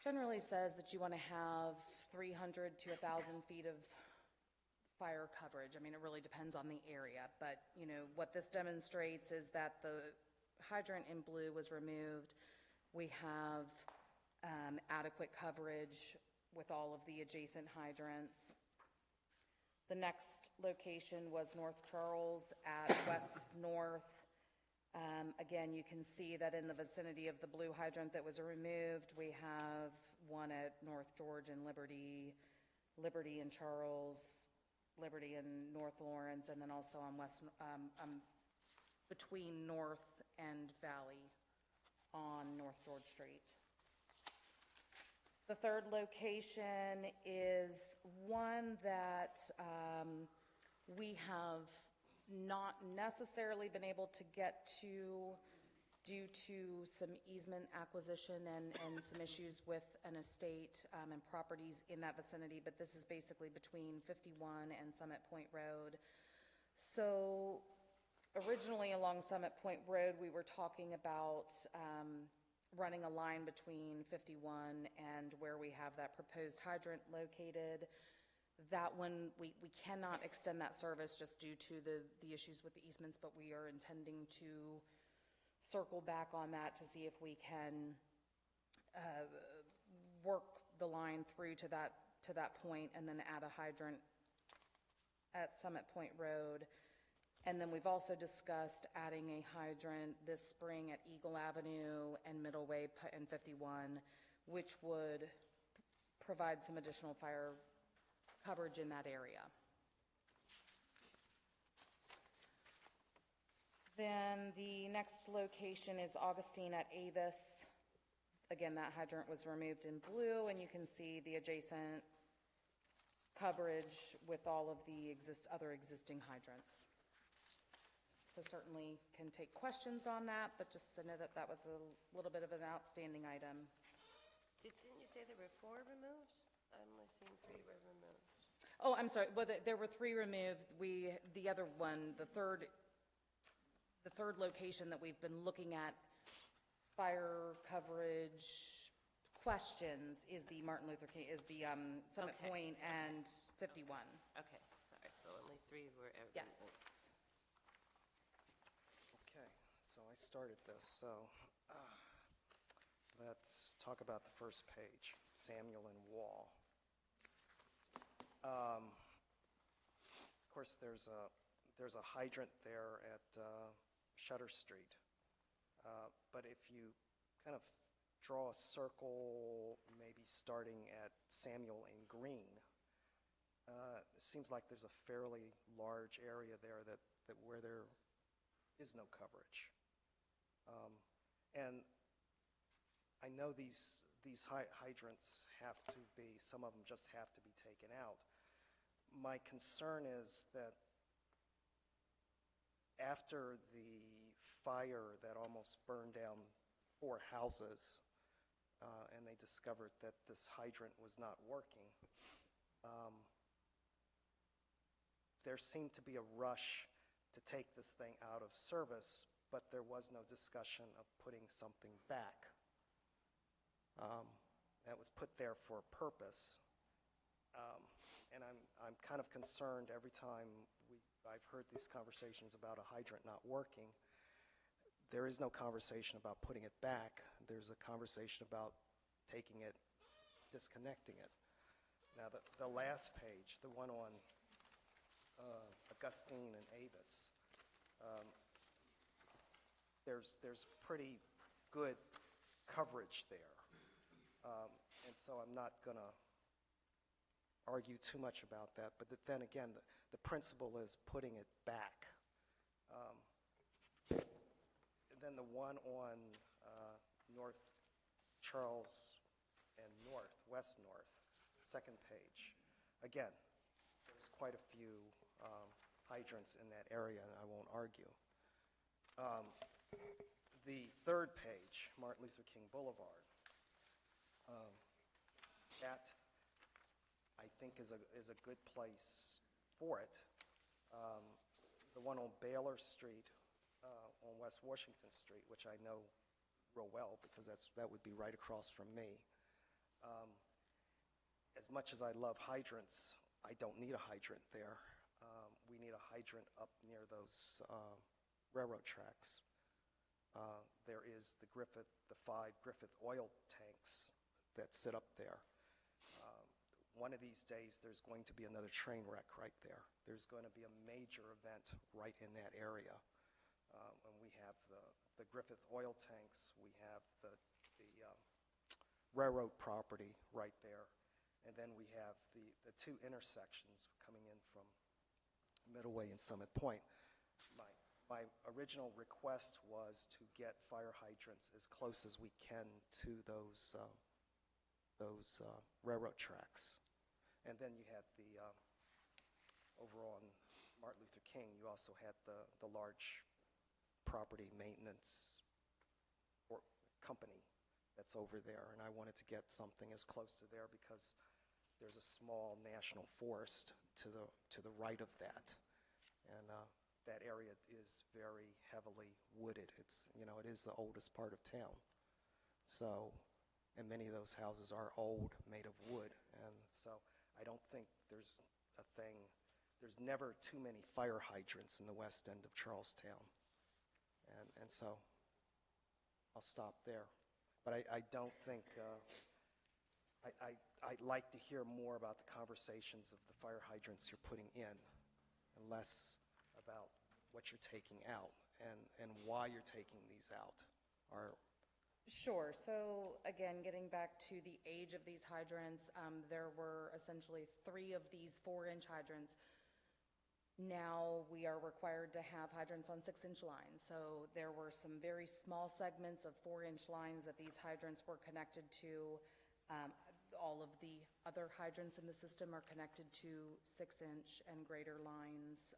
generally says that you want to have 300 to 1,000 feet of fire coverage. I mean, it really depends on the area, but what this demonstrates is that the hydrant in blue was removed. We have adequate coverage with all of the adjacent hydrants. The next location was North Charles at West North. Again, you can see that in the vicinity of the blue hydrant that was removed, we have one at North George and Liberty, Liberty and Charles, Liberty and North Lawrence, and then also on between North and Valley on North George Street. The third location is one that we have not necessarily been able to get to due to some easement acquisition and some issues with an estate and properties in that vicinity, but this is basically between 51 and Summit Point Road. So originally along Summit Point Road, we were talking about running a line between 51 and where we have that proposed hydrant located. That one, we cannot extend that service just due to the issues with the easements, but we are intending to circle back on that to see if we can work the line through to that point and then add a hydrant at Summit Point Road. And then we've also discussed adding a hydrant this spring at Eagle Avenue and Middleway and 51, which would provide some additional fire coverage in that area. Then the next location is Augustine at Avis. Again, that hydrant was removed in blue, and you can see the adjacent coverage with all of the other existing hydrants. So certainly can take questions on that, but just to know that that was a little bit of an outstanding item. Didn't you say there were 4 removed? I'm only seeing 3 were removed. Oh, I'm sorry. Well, there were 3 removed. The other one, the third location that we've been looking at fire coverage questions is the Martin Luther King, is the Summit Okay, Point and 51. Okay, sorry, so only 3 were ever Yes. removed. Okay, so I started this, so let's talk about the first page, Samuel and Wall. Of course, there's a hydrant there at Shutter Street, but if you kind of draw a circle, maybe starting at Samuel and Green, it seems like there's a fairly large area there that where there is no coverage. And I know these hydrants have to be, some of them just have to be taken out. My concern is that after the fire that almost burned down 4 houses and they discovered that this hydrant was not working, there seemed to be a rush to take this thing out of service, but there was no discussion of putting something back. That was put there for a purpose. And I'm kind of concerned every time I've heard these conversations about a hydrant not working. There is no conversation about putting it back. There's a conversation about taking it, disconnecting it. Now, the last page, the one on Augustine and Avis, there's pretty good coverage there. And so I'm not going to argue too much about that, but then again, the principle is putting it back. And then the one on North Charles and West North, second page. Again, there's quite a few hydrants in that area, and I won't argue. The third page, Martin Luther King Boulevard, that I think is a good place for it. The one on Baylor Street, on West Washington Street, which I know real well because that would be right across from me. As much as I love hydrants, I don't need a hydrant there. We need a hydrant up near those railroad tracks. There is the 5 Griffith oil tanks that sit up there. One of these days, there's going to be another train wreck right there. There's going to be a major event right in that area. And we have the Griffith oil tanks, we have the railroad property right there, and then we have the 2 intersections coming in from Middleway and Summit Point. My original request was to get fire hydrants as close as we can to those railroad tracks. And then you had over on Martin Luther King, you also had the large property maintenance or company that's over there. And I wanted to get something as close to there because there's a small national forest to the right of that. And that area is very heavily wooded. It is the oldest part of town. So, and many of those houses are old, made of wood. And so I don't think there's never too many fire hydrants in the west end of Charlestown. And so I'll stop there. But I don't think, I'd like to hear more about the conversations of the fire hydrants you're putting in and less about what you're taking out and why you're taking these out. Sure. So again, getting back to the age of these hydrants, there were essentially 3 of these 4-inch hydrants. Now we are required to have hydrants on 6-inch lines. So there were some very small segments of 4-inch lines that these hydrants were connected to. All of the other hydrants in the system are connected to 6-inch and greater lines.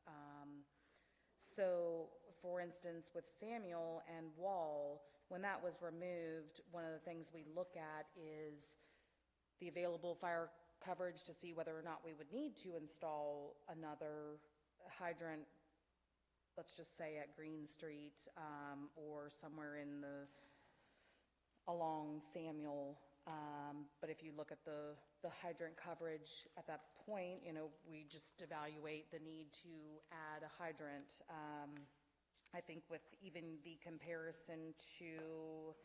So for instance, with Samuel and Wall, when that was removed, one of the things we look at is the available fire coverage to see whether or not we would need to install another hydrant, let's just say at Green Street, or somewhere along Samuel. But if you look at the hydrant coverage at that point, we just evaluate the need to add a hydrant. I think with even the comparison to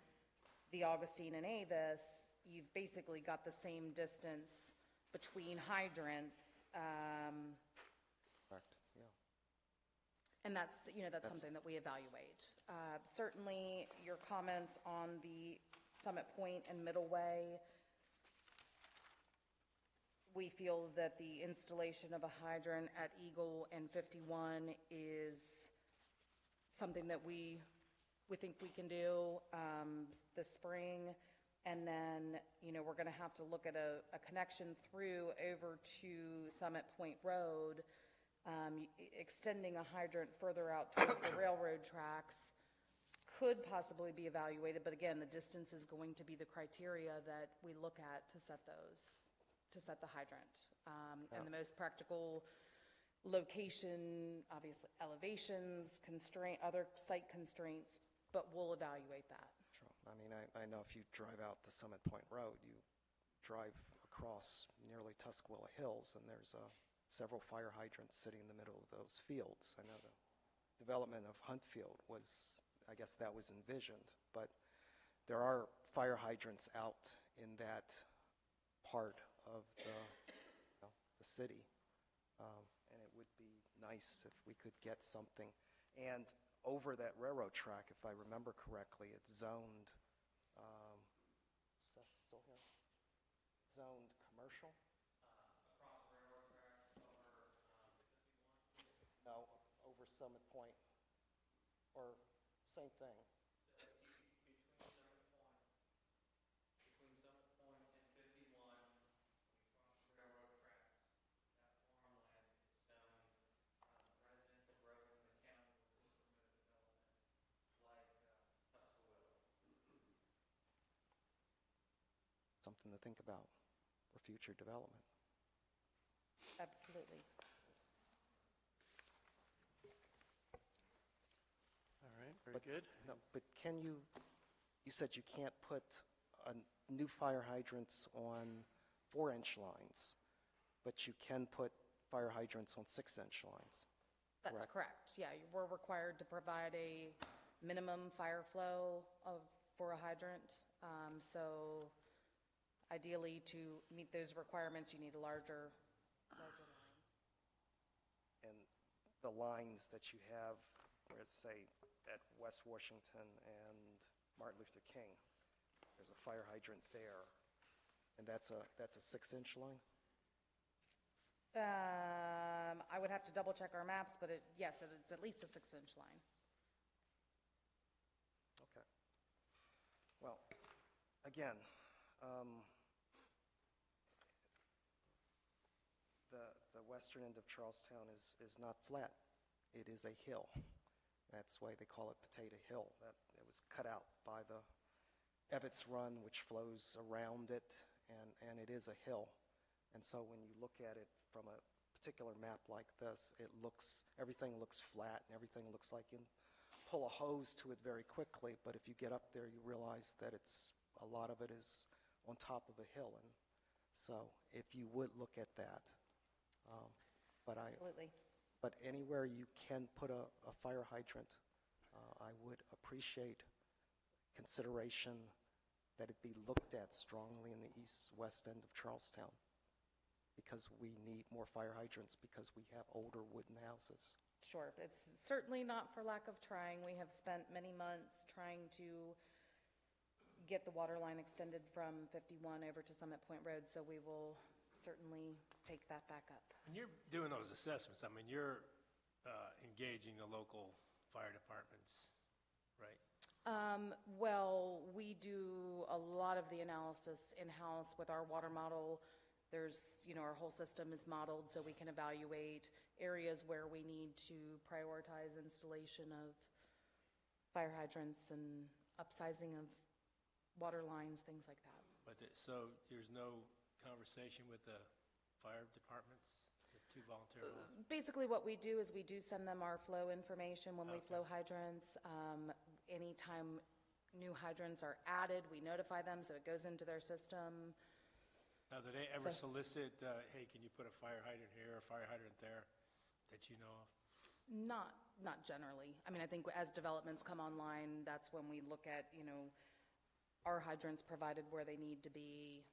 the Augustine and Avis, you've basically got the same distance between hydrants. Correct, yeah. And that's something that we evaluate. Certainly, your comments on the Summit Point and Middleway, we feel that the installation of a hydrant at Eagle and 51 is something that we think we can do this spring. And then, we're going to have to look at a connection through over to Summit Point Road, extending a hydrant further out towards the railroad tracks could possibly be evaluated, but again, the distance is going to be the criteria that we look at to set the hydrant. And the most practical location, obviously elevations, other site constraints, but we'll evaluate that. Sure. I mean, I know if you drive out the Summit Point Road, you drive across nearly Tuscaloosa Hills, and there's several fire hydrants sitting in the middle of those fields. I know the development of Huntfield was, I guess that was envisioned, but there are fire hydrants out in that part of the city, and it would be nice if we could get something. And over that railroad track, if I remember correctly, it's zoned, Seth still here? Zoned commercial? Across the railroad tracks over 51? No, over Summit Point, or same thing. Between Summit Point and 51, when you cross the railroad tracks, that farmland is zoned residential growth in the county with incremental development like Tuscaloosa. Something to think about for future development. Absolutely. All right, very good. No, but can you said you can't put new fire hydrants on 4-inch lines, but you can put fire hydrants on 6-inch lines. That's correct. Yeah, we're required to provide a minimum fire flow for a hydrant. So ideally, to meet those requirements, you need a larger line. And the lines that you have, let's say, at West Washington and Martin Luther King, there's a fire hydrant there, and that's a 6-inch line? I would have to double check our maps, but yes, it's at least a 6-inch line. Okay. Well, again, the western end of Charlestown is not flat. It is a hill. That's why they call it Potato Hill. It was cut out by the Evetts Run, which flows around it, and it is a hill. And so when you look at it from a particular map like this, everything looks flat, and everything looks like you can pull a hose to it very quickly. But if you get up there, you realize that a lot of it is on top of a hill. And so if you would look at that, Absolutely. But anywhere you can put a fire hydrant, I would appreciate consideration that it be looked at strongly in the east-west end of Charlestown, because we need more fire hydrants because we have older wooden houses. Sure. It's certainly not for lack of trying. We have spent many months trying to get the water line extended from 51 over to Summit Point Road, so we will certainly take that back up. When you're doing those assessments, I mean, you're engaging the local fire departments, right? Well, we do a lot of the analysis in-house with our water model. Our whole system is modeled so we can evaluate areas where we need to prioritize installation of fire hydrants and upsizing of water lines, things like that. So there's no conversation with the fire departments, the two volunteer ones? Basically, what we do is we do send them our flow information when we flow hydrants. Anytime new hydrants are added, we notify them, so it goes into their system. Now, do they ever solicit, hey, can you put a fire hydrant here, a fire hydrant there, that you know of? Not generally. I mean, I think as developments come online, that's when we look at, our hydrants provided where they need to be,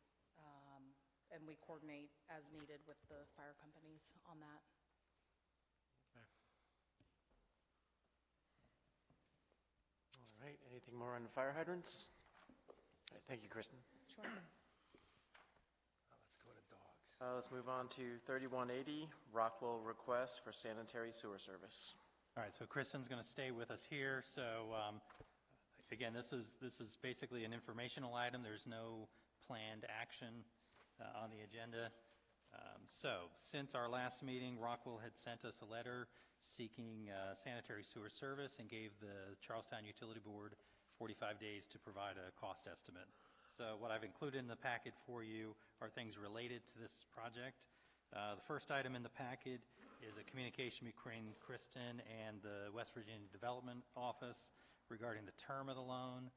and we coordinate as needed with the fire companies on that. Okay. All right, anything more on fire hydrants? All right, thank you, Kristen. Sure. Let's go to dogs. Let's move on to 3180, Rockwell request for sanitary sewer service. All right, so Kristen's going to stay with us here. So again, this is basically an informational item. There's no planned action on the agenda. Since our last meeting, Rockwell had sent us a letter seeking sanitary sewer service and gave the Charlestown Utility Board 45 days to provide a cost estimate. So what I've included in the packet for you are things related to this project. The first item in the packet is a communication between Kristen and the West Virginia Development Office regarding the term of the loan.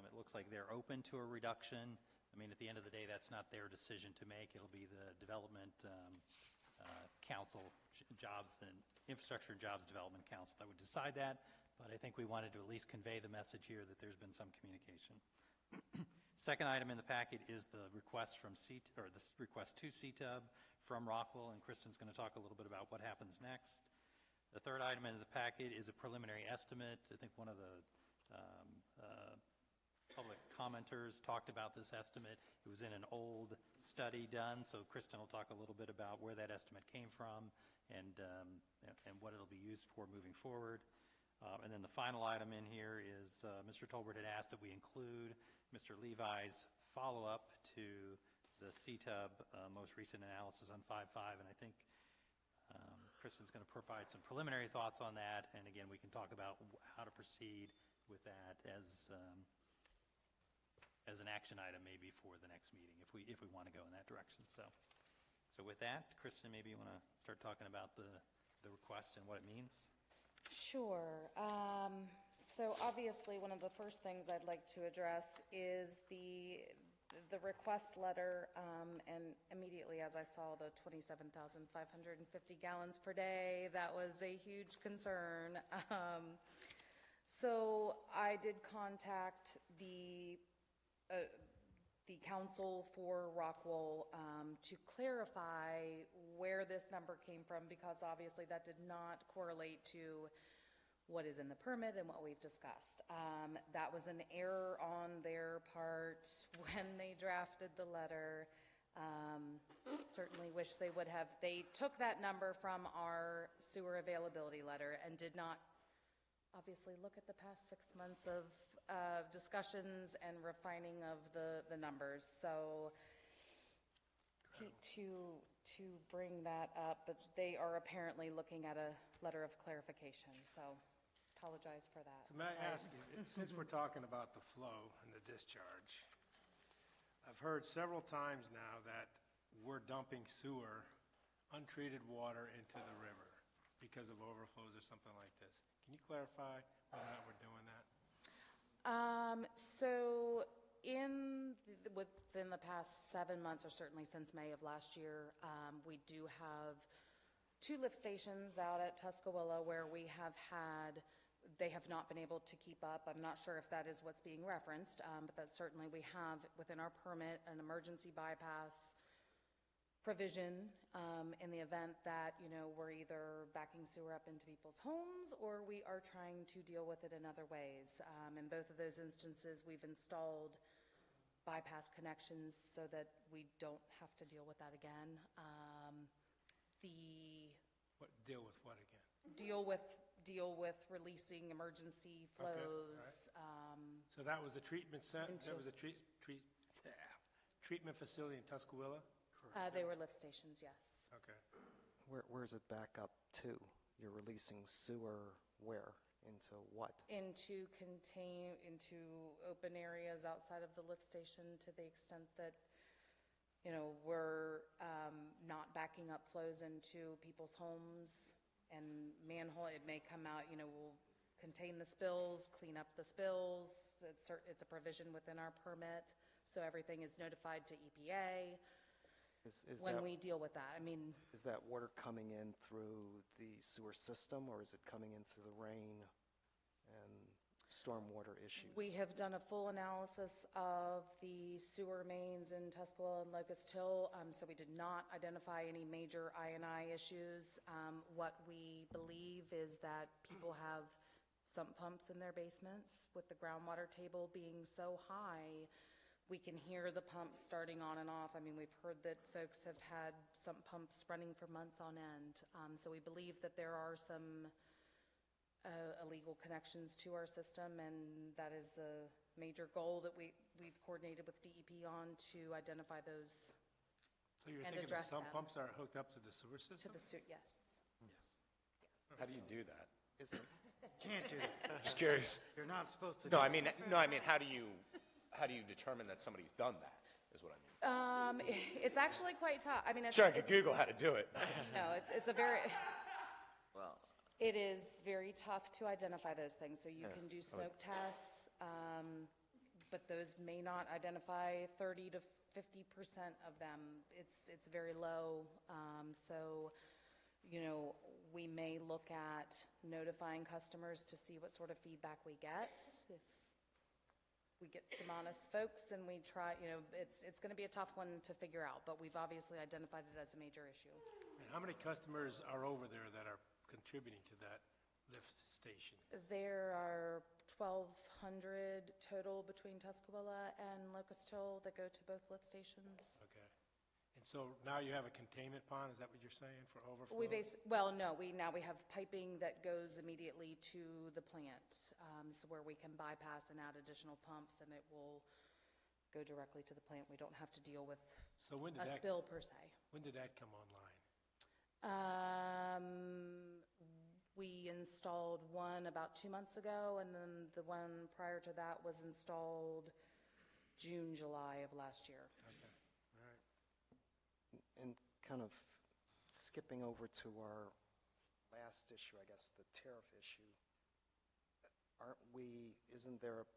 It looks like they're open to a reduction. I mean, at the end of the day, that's not their decision to make. It'll be the Development Council, Jobs and Infrastructure and Jobs Development Council that would decide that. But I think we wanted to at least convey the message here that there's been some communication. Second item in the packet is the request from this request to CTUB from Rockwell, and Kristen's going to talk a little bit about what happens next. The third item in the packet is a preliminary estimate. I think one of the public commenters talked about this estimate. It was in an old study done, so Kristen will talk a little bit about where that estimate came from and what it'll be used for moving forward. And then the final item in here is Mr. Tolbert had asked that we include Mr. Levi's follow-up to the CTUB most recent analysis on 5.5, and I think Kristen's going to provide some preliminary thoughts on that, and again, we can talk about how to proceed with that as an action item maybe for the next meeting if we want to go in that direction. So with that, Kristen, maybe you want to start talking about the request and what it means. Sure. So obviously, one of the first things I'd like to address is the request letter, and immediately as I saw the 27,550 gallons per day, that was a huge concern. So I did contact the council for Rockwell to clarify where this number came from, because obviously that did not correlate to what is in the permit and what we've discussed. That was an error on their part when they drafted the letter. Certainly wish they would have. They took that number from our sewer availability letter and did not obviously look at the past 6 months of discussions and refining of the numbers. So hate to bring that up, but they are apparently looking at a letter of clarification. So apologize for that. So may I ask you, since we're talking about the flow and the discharge, I've heard several times now that we're dumping sewer, untreated water into the river because of overflows or something like this. Can you clarify whether or not we're doing that? So within the past 7 months, or certainly since May of last year, we do have 2 lift stations out at Tuscaloosa where they have not been able to keep up. I'm not sure if that is what's being referenced, but that certainly we have within our permit an emergency bypass provision in the event that, we're either backing sewer up into people's homes or we are trying to deal with it in other ways. In both of those instances, we've installed bypass connections so that we don't have to deal with that again. Deal with what again? Deal with releasing emergency flows. Okay, right. So that was a treatment that was a treatment facility in Tuscaloosa? They were lift stations, yes. Okay. Where is it back up to? You're releasing sewer where? Into what? Into open areas outside of the lift station to the extent that, we're not backing up flows into people's homes and manhole. It may come out, we'll contain the spills, clean up the spills. It's a provision within our permit, so everything is notified to EPA. When we deal with that. Is that water coming in through the sewer system, or is it coming in through the rain and stormwater issues? We have done a full analysis of the sewer mains in Tuscaloosa and Locust Hill, so we did not identify any major I&I issues. What we believe is that people have sump pumps in their basements with the groundwater table being so high. We can hear the pumps starting on and off. We've heard that folks have had sump pumps running for months on end. So we believe that there are some illegal connections to our system, and that is a major goal that we've coordinated with DEP on to identify those So you're and thinking the address sump them. pumps are hooked up to the sewer To system? the sewer, yes. How do you do that? Is it? Can't do that. Just curious. You're not supposed to. No, do I that. mean, how do you determine that somebody's done that, is what I mean. It's actually quite tough. I mean, it's, Sure, I could it's, Google how to do it. no, it's a very, Well, it is very tough to identify those things. So you Yeah, can do I would- smoke tests, but those may not identify 30 to 50% of them. It's very low. So, we may look at notifying customers to see what sort of feedback we get. If we get some honest folks and we try, it's going to be a tough one to figure out, but we've obviously identified it as a major issue. And how many customers are over there that are contributing to that lift station? There are 1,200 total between Tuscarora and Locust Hill that go to both lift stations. Okay. And so now you have a containment pond, is that what you're saying, for overflow? No, we have piping that goes immediately to the plant, so where we can bypass and add additional pumps, and it will go directly to the plant. We don't have to deal with So when did a that, spill per se. when did that come online? We installed one about 2 months ago, and then the one prior to that was installed June, July of last year. Okay, all right. And kind of skipping over to our last issue, I guess, the tariff issue, isn't there a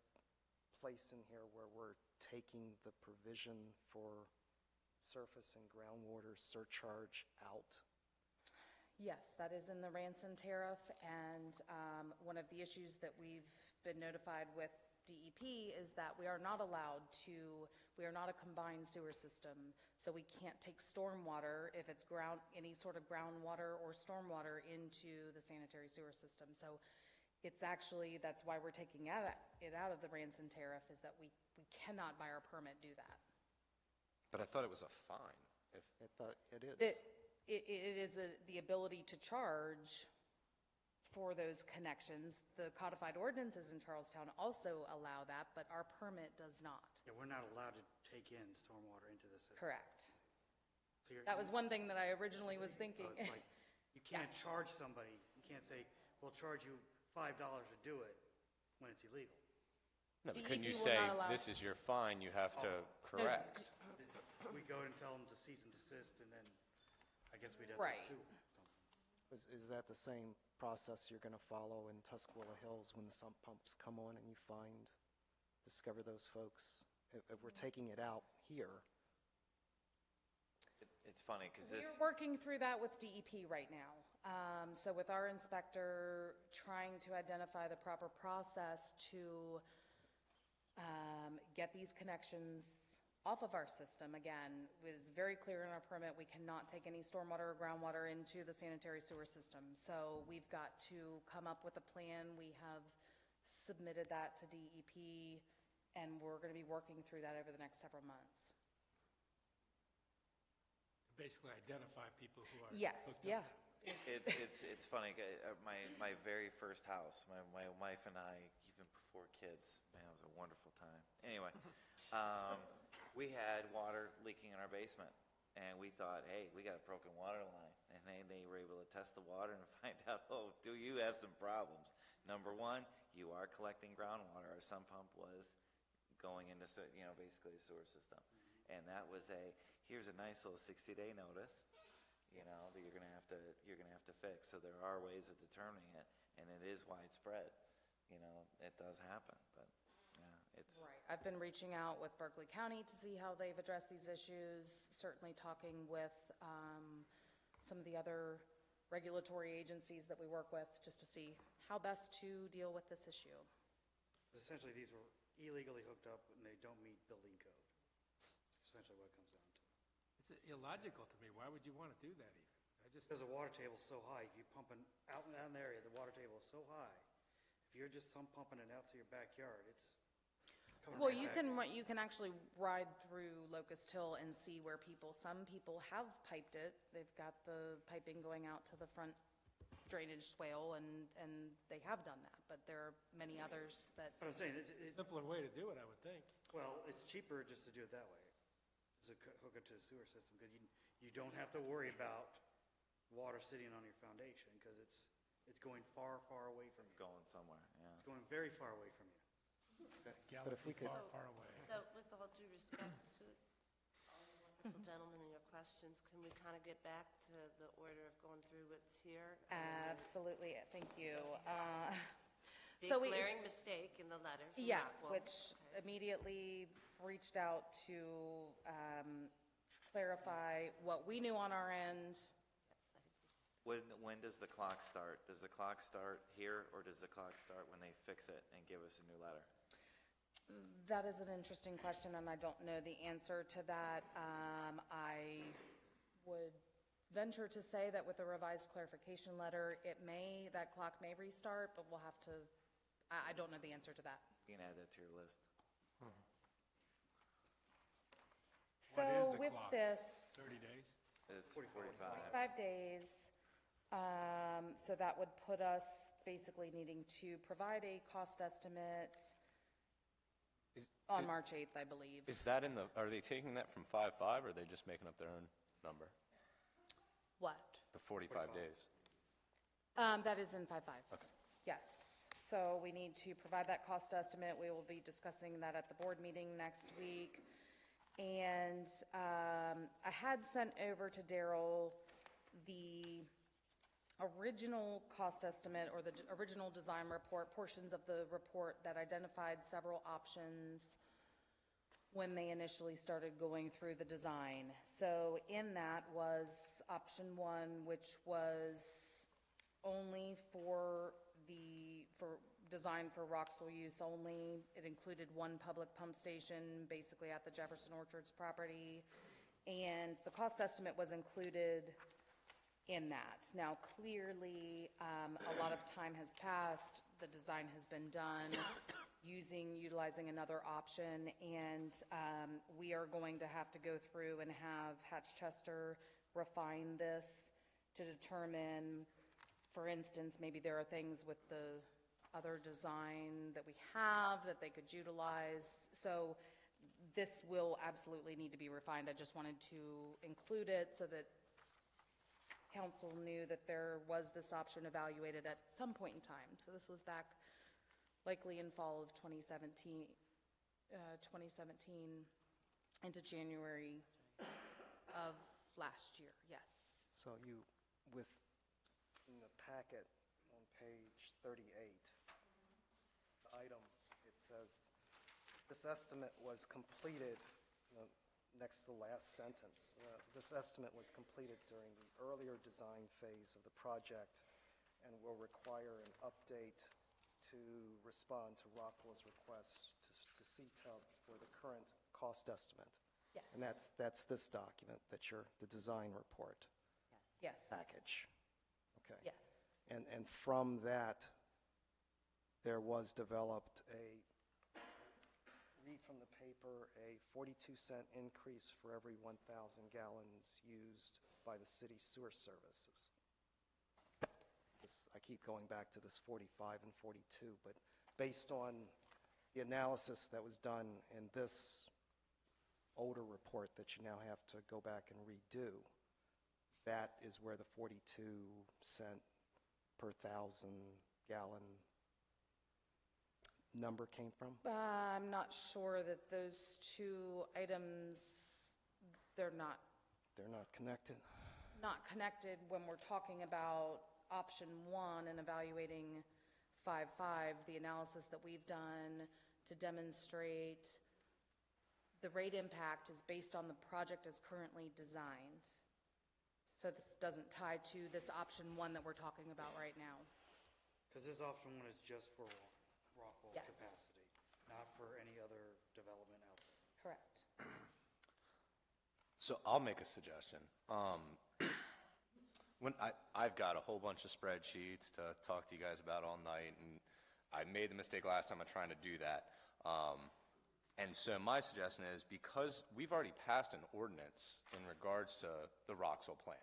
place in here where we're taking the provision for surface and groundwater surcharge out? Yes, that is in the Ranson tariff, and one of the issues that we've been notified with DEP is that we are not a combined sewer system, so we can't take stormwater, if it's any sort of groundwater or stormwater, into the sanitary sewer system. So it's actually, that's why we're taking it out of the Ranson tariff, is that we cannot by our permit do that. But I thought it was a fine. I thought it is. It is the ability to charge for those connections. The codified ordinances in Charlestown also allow that, but our permit does not. Yeah, we're not allowed to take in stormwater into the system. Correct. So That was one thing that I originally was thinking. So it's like, you can't charge somebody, you can't say, we'll charge you $5 to do it when it's illegal. No, but DEP couldn't you will say, not allow- this is your fine, you have to correct? We go and tell them to cease and desist, and then I guess we'd have Right. to sue. Is that the same process you're going to follow in Tuscarora Hills when the sump pumps come on and you discover those folks? If we're taking it out here, it's funny because this. We're working through that with DEP right now. So with our inspector trying to identify the proper process to get these connections off of our system, again, it was very clear in our permit, we cannot take any stormwater or groundwater into the sanitary sewer system. So we've got to come up with a plan. We have submitted that to DEP, and we're going to be working through that over the next several months. Basically identify people who are Yes, hooked yeah. up. It's funny. My very first house, my wife and I, even before kids, man, it was a wonderful time. Anyway, we had water leaking in our basement, and we thought, hey, we got a broken water line. And they were able to test the water and find out, oh, do you have some problems? Number one, you are collecting groundwater. Our sump pump was going into, basically a sewer system. And that was here's a nice little 60-day notice, that you're gonna have to fix. So there are ways of determining it, and it is widespread. It does happen, but yeah, it's Right. I've been reaching out with Berkeley County to see how they've addressed these issues, certainly talking with some of the other regulatory agencies that we work with, just to see how best to deal with this issue. Essentially, these were illegally hooked up and they don't meet building code. That's essentially what it comes down to. It's illogical to me. Why would you want to do that even? Because the water table's so high, if you're pumping out in the area, the water table is so high. If you're just pumping it out to your backyard, it's coming Well, right you can actually ride through Locust Hill and see where some people have piped it. They've got the piping going out to the front drainage swale, and they have done that. But there are many others that. But I'm saying, It's a simpler way to do it, I would think. well, it's cheaper just to do it that way. hook it to the sewer system, because you don't have to worry about water sitting on your foundation, because it's going far, far away from you. It's going somewhere, yeah. It's going very far away from you. But if we could, So with all due respect to all the wonderful gentlemen and your questions, can we kind of get back to the order of going through what's here? Absolutely, thank you. The So we- glaring mistake in the letter from Yes, Rockwell. which immediately reached out to clarify what we knew on our end. When does the clock start? Does the clock start here, or does the clock start when they fix it and give us a new letter? That is an interesting question, and I don't know the answer to that. I would venture to say that with a revised clarification letter, that clock may restart, but we'll have to, I don't know the answer to that. You can add that to your list. So with this, 30 days? It's 45. 5 days, so that would put us basically needing to provide a cost estimate on March 8th, I believe. Is that are they taking that from 5.5, or are they just making up their own number? What? The 45 days? That is in 5.5. Okay. Yes. So we need to provide that cost estimate. We will be discussing that at the board meeting next week. And I had sent over to Daryl the original cost estimate, or the original design report, portions of the report that identified several options when they initially started going through the design. So in that was option 1, which was only for design for Roxel use only. It included 1 public pump station, basically at the Jefferson Orchards property, and the cost estimate was included in that. Now, clearly, a lot of time has passed, the design has been done, utilizing another option, and we are going to have to go through and have Hatch-Chester refine this to determine, for instance, maybe there are things with the other design that we have that they could utilize. So this will absolutely need to be refined. I just wanted to include it so that council knew that there was this option evaluated at some point in time. So this was back likely in fall of 2017 into January of last year, yes. so in the packet on page 38, the item, it says, this estimate was completed, next to the last sentence, this estimate was completed during the earlier design phase of the project and will require an update to respond to Rockwell's request to CTUB for the current cost estimate. Yes. And that's this document, the design report Yes. package. Okay. Yes. And from that, there was developed read from the paper, a 42-cent increase for every 1,000 gallons used by the city sewer services. I keep going back to this 45 and 42, but based on the analysis that was done in this older report that you now have to go back and redo, that is where the 42-cent per 1,000 gallon number came from? I'm not sure that those two items, they're not connected? Not connected when we're talking about option 1 and evaluating 5.5, the analysis that we've done to demonstrate the rate impact is based on the project as currently designed. So this doesn't tie to this option 1 that we're talking about right now. Because this option 1 is just for Rockwell's Yes. capacity, not for any other development out there. Correct. So I'll make a suggestion. When I've got a whole bunch of spreadsheets to talk to you guys about all night, and I made the mistake last time of trying to do that. And so my suggestion is, because we've already passed an ordinance in regards to the Roxel plan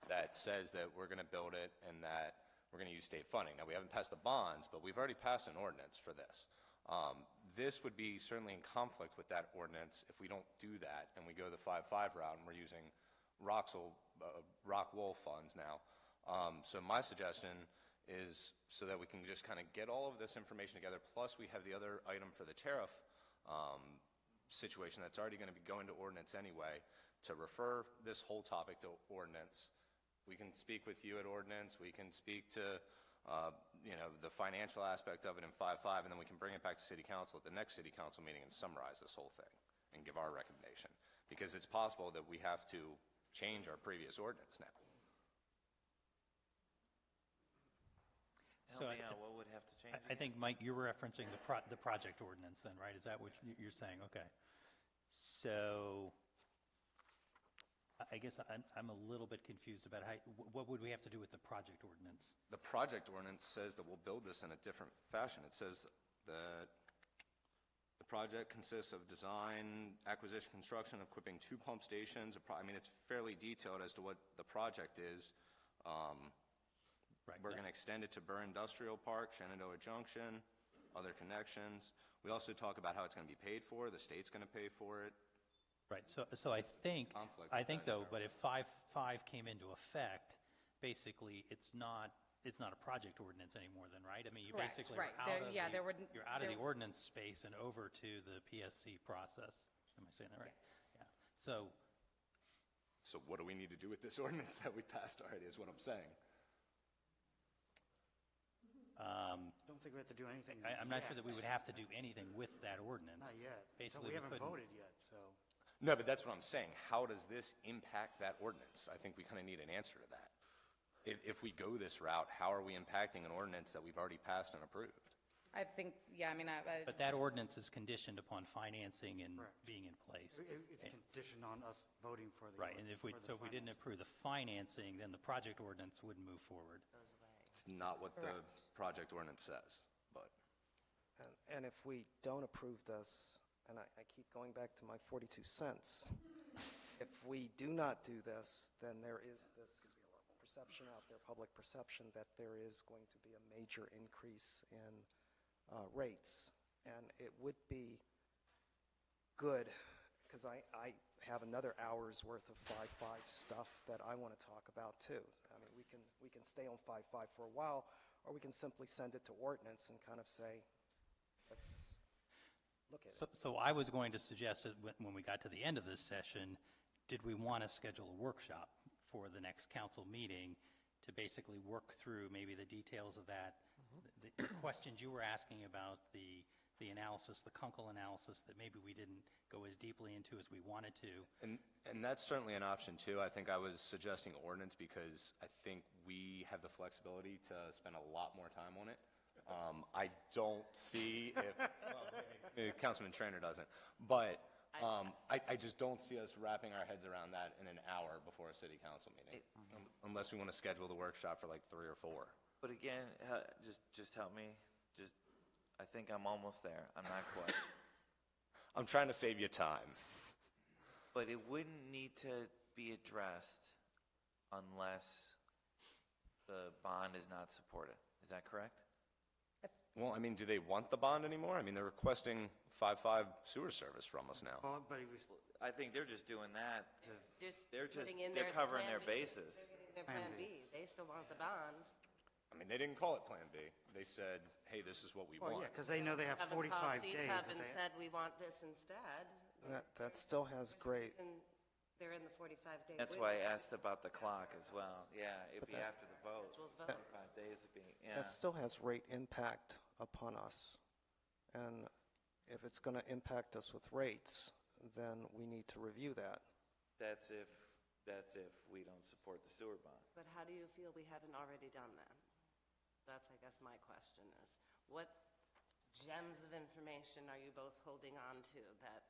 that says that we're going to build it and that we're going to use state funding. Now, we haven't passed the bonds, but we've already passed an ordinance for this. This would be certainly in conflict with that ordinance if we don't do that and we go the 5-5 route and we're using rock wool funds now. So my suggestion is so that we can just kind of get all of this information together, plus we have the other item for the tariff situation that's already going to be going to ordinance anyway, to refer this whole topic to ordinance. We can speak with you at ordinance. We can speak to the financial aspect of it in 5-5, and then we can bring it back to City Council at the next City Council meeting and summarize this whole thing and give our recommendation. Because it's possible that we have to change our previous ordinance now. Help me out, what would have to change? I think, Mike, you were referencing the project ordinance then, right? Is that what you're saying? Okay. So I guess I'm a little bit confused about what would we have to do with the project ordinance? The project ordinance says that we'll build this in a different fashion. It says that the project consists of design, acquisition, construction, equipping 2 pump stations. I mean, it's fairly detailed as to what the project is. We're going to extend it to Burr Industrial Park, Shenandoah Junction, other connections. We also talk about how it's going to be paid for. The state's going to pay for it. Right. So I think though, but if 5-5 came into effect, basically it's not a project ordinance anymore then, right? I mean, you Correct, basically right. you're out of the ordinance space and over to the PSC process. Am I saying that right? Yes. Yeah. So what do we need to do with this ordinance that we passed already is what I'm saying. Don't think we have to do anything. I'm not sure that we would have to do anything with that ordinance. Not yet. Basically, We haven't couldn't. voted yet, so. No, but that's what I'm saying. How does this impact that ordinance? I think we kind of need an answer to that. If we go this route, how are we impacting an ordinance that we've already passed and approved? I think, I mean, But that ordinance is conditioned upon financing and Correct. being in place. It's conditioned on us voting for the. Right, and if we didn't approve the financing, then the project ordinance wouldn't move forward. It's not what the project ordinance says, but. And if we don't approve this, and I keep going back to my 42 cents, if we do not do this, then there is this perception out there, public perception, that there is going to be a major increase in rates. And it would be good, because I have another hour's worth of 5-5 stuff that I want to talk about too. I mean, we can stay on 5-5 for a while, or we can simply send it to ordinance and kind of say, let's look at it. So I was going to suggest that when we got to the end of this session, did we want to schedule a workshop for the next council meeting to basically work through maybe the details of that, the questions you were asking about, the analysis, the Kunkel analysis that maybe we didn't go as deeply into as we wanted to. And that's certainly an option too. I think I was suggesting ordinance because I think we have the flexibility to spend a lot more time on it. I don't see if, maybe Councilman Trainer doesn't, but I just don't see us wrapping our heads around that in an hour before a city council meeting, unless we want to schedule the workshop for like 3 or 4. But again, just help me. I think I'm almost there. I'm not quite. I'm trying to save you time. But it wouldn't need to be addressed unless the bond is not supported. Is that correct? Well, I mean, do they want the bond anymore? I mean, they're requesting 5-5 sewer service from us now. Well, but I think they're just doing that. They're putting in they're their covering Plan their B. bases. Their Plan B. They still want the bond. I mean, they didn't call it Plan B. They said, hey, this is what we want. yeah, because they know they have Haven't 45 called days. CTUB if and they- said, we want this instead. That still has great, And they're in the 45-day. That's why I asked about the clock as well. Yeah, it'd be after the vote. Scheduled vote. 5 days would be, yeah. that still has rate impact upon us. And if it's going to impact us with rates, then we need to review that. That's if we don't support the sewer bond. But how do you feel we haven't already done that? That's, I guess, my question is, what gems of information are you both holding on to that,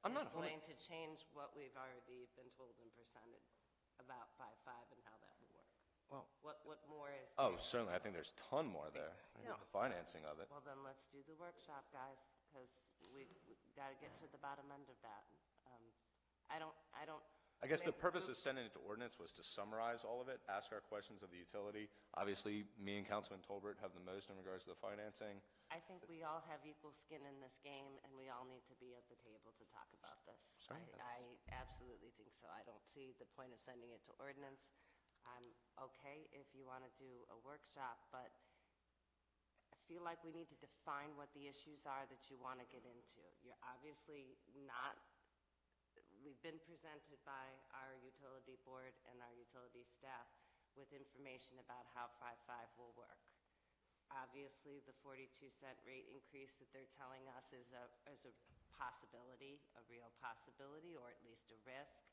I'm is not holding- going to change what we've already been told and presented about 5-5 and how that will work? Well, What more is Oh, there? certainly. I think there's a ton more there. Yeah. The financing of it. Well, then let's do the workshop, guys, because we got to get to the bottom end of that. I don't. I guess the purpose of sending it to ordinance was to summarize all of it, ask our questions of the utility. Obviously, me and Councilman Tolbert have the most in regards to the financing. I think we all have equal skin in this game, and we all need to be at the table to talk about this. Sorry, I absolutely think so. I don't see the point of sending it to ordinance. I'm okay if you want to do a workshop, but I feel like we need to define what the issues are that you want to get into. You're obviously not, we've been presented by our utility board and our utility staff with information about how 5.5 will work. Obviously, the 42-cent rate increase that they're telling us is a possibility, a real possibility, or at least a risk.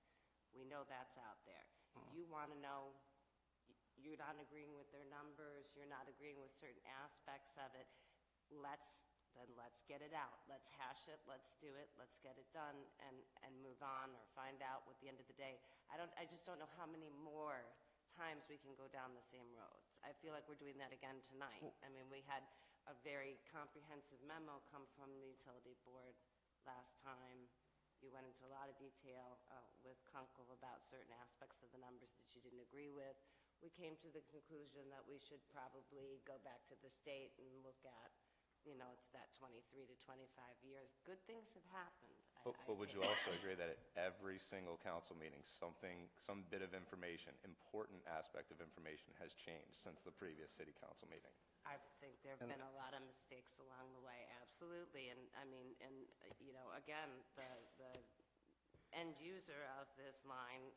We know that's out there. You want to know, you're not agreeing with their numbers, you're not agreeing with certain aspects of it, let's get it out. Let's hash it, let's do it, let's get it done and move on, or find out what the end of the day. I just don't know how many more times we can go down the same roads. I feel like we're doing that again tonight. I mean, we had a very comprehensive memo come from the utility board last time. You went into a lot of detail with Kunkel about certain aspects of the numbers that you didn't agree with. We came to the conclusion that we should probably go back to the state and look at, it's that 23 to 25 years. Good things have happened. But would you also agree that at every single council meeting, some bit of information, important aspect of information has changed since the previous city council meeting? I think there have been a lot of mistakes along the way, absolutely. And I mean, again, the end user of this line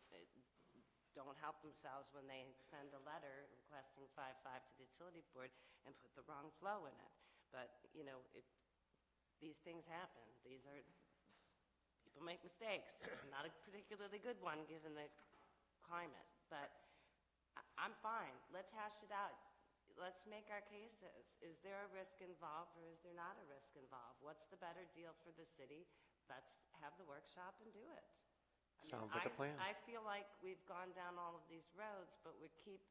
don't help themselves when they send a letter requesting 5.5 to the utility board and put the wrong flow in it. But, these things happen. People make mistakes. It's not a particularly good one given the climate, but I'm fine. Let's hash it out. Let's make our cases. Is there a risk involved or is there not a risk involved? What's the better deal for the city? Let's have the workshop and do it. Sounds like a plan. I feel like we've gone down all of these roads, but we keep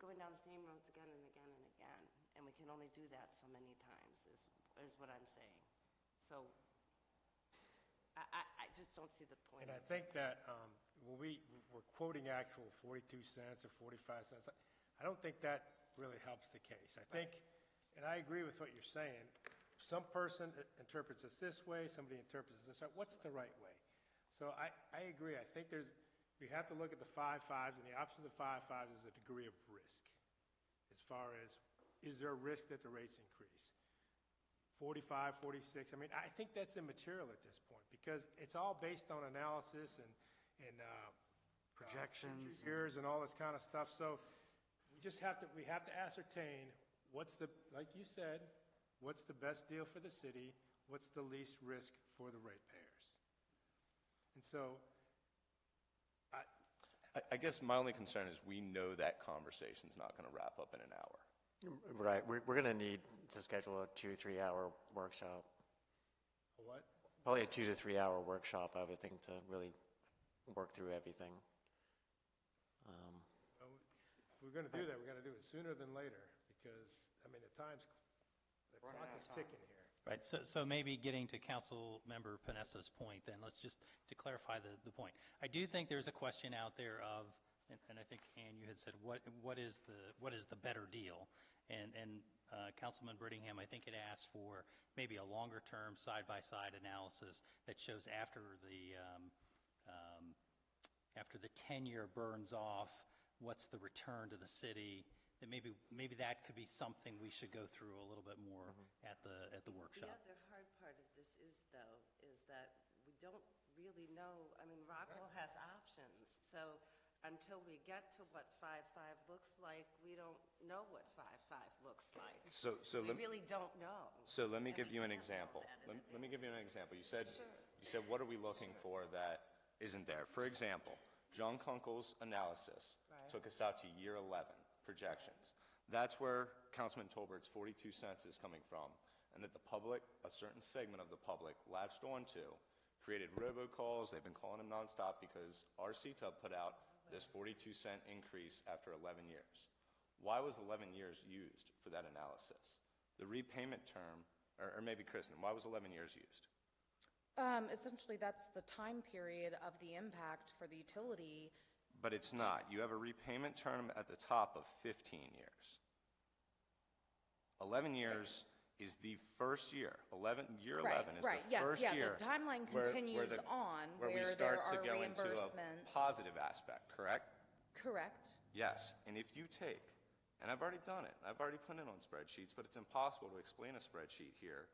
going down the same roads again and again and again, and we can only do that so many times is what I'm saying. So I just don't see the point. And I think that when we're quoting actual 42 cents or 45 cents, I don't think that really helps the case. I think, and I agree with what you're saying, some person interprets this way, somebody interprets it this way. What's the right way? So I agree. I think we have to look at the 5.5s, and the opposite of 5.5s is a degree of risk. As far as, is there a risk that the rates increase? 45, 46, I mean, I think that's immaterial at this point, because it's all based on analysis and projections, years and all this kind of stuff. So we have to ascertain like you said, what's the best deal for the city, what's the least risk for the ratepayers. And so I guess my only concern is we know that conversation's not going to wrap up in an hour. Right, we're going to need to schedule a 2-3 hour workshop. What? Probably a 2 to 3 hour workshop, I would think, to really work through everything. If we're going to do that, we're going to do it sooner than later, because, I mean, the clock is ticking here. Right, so maybe getting to Council Member Panessa's point then, let's just, to clarify the point. I do think there's a question out there of, and I think, Ann, you had said, what is the better deal? And Councilman Brittingham, I think, had asked for maybe a longer-term side-by-side analysis that shows after the 10-year burns off, what's the return to the city. That maybe that could be something we should go through a little bit more at the workshop. The other hard part of this is that we don't really know. I mean, Rockwell has options, so until we get to what 5.5 looks like, we don't know what 5.5 looks like. We really don't know. So let me give you an example. Let me give you an example. You said, what are we looking for that isn't there? For example, John Kunkel's analysis took us out to year 11. Projections. That's where Councilman Tolbert's 42 cents is coming from, and that the public, a certain segment of the public, latched onto, created robocalls. They've been calling them nonstop because our CTUB put out this 42-cent increase after 11 years. Why was 11 years used for that analysis? The repayment term, or maybe Kristen, why was 11 years used? Essentially, that's the time period of the impact for the utility. But it's not. You have a repayment term at the top of 15 years. 11 years is the first year. Year 11 is the first year. The timeline continues on where we there start to are go into a reimbursements. positive aspect, correct? Correct. Yes, and if you take, and I've already done it, I've already put it on spreadsheets, but it's impossible to explain a spreadsheet here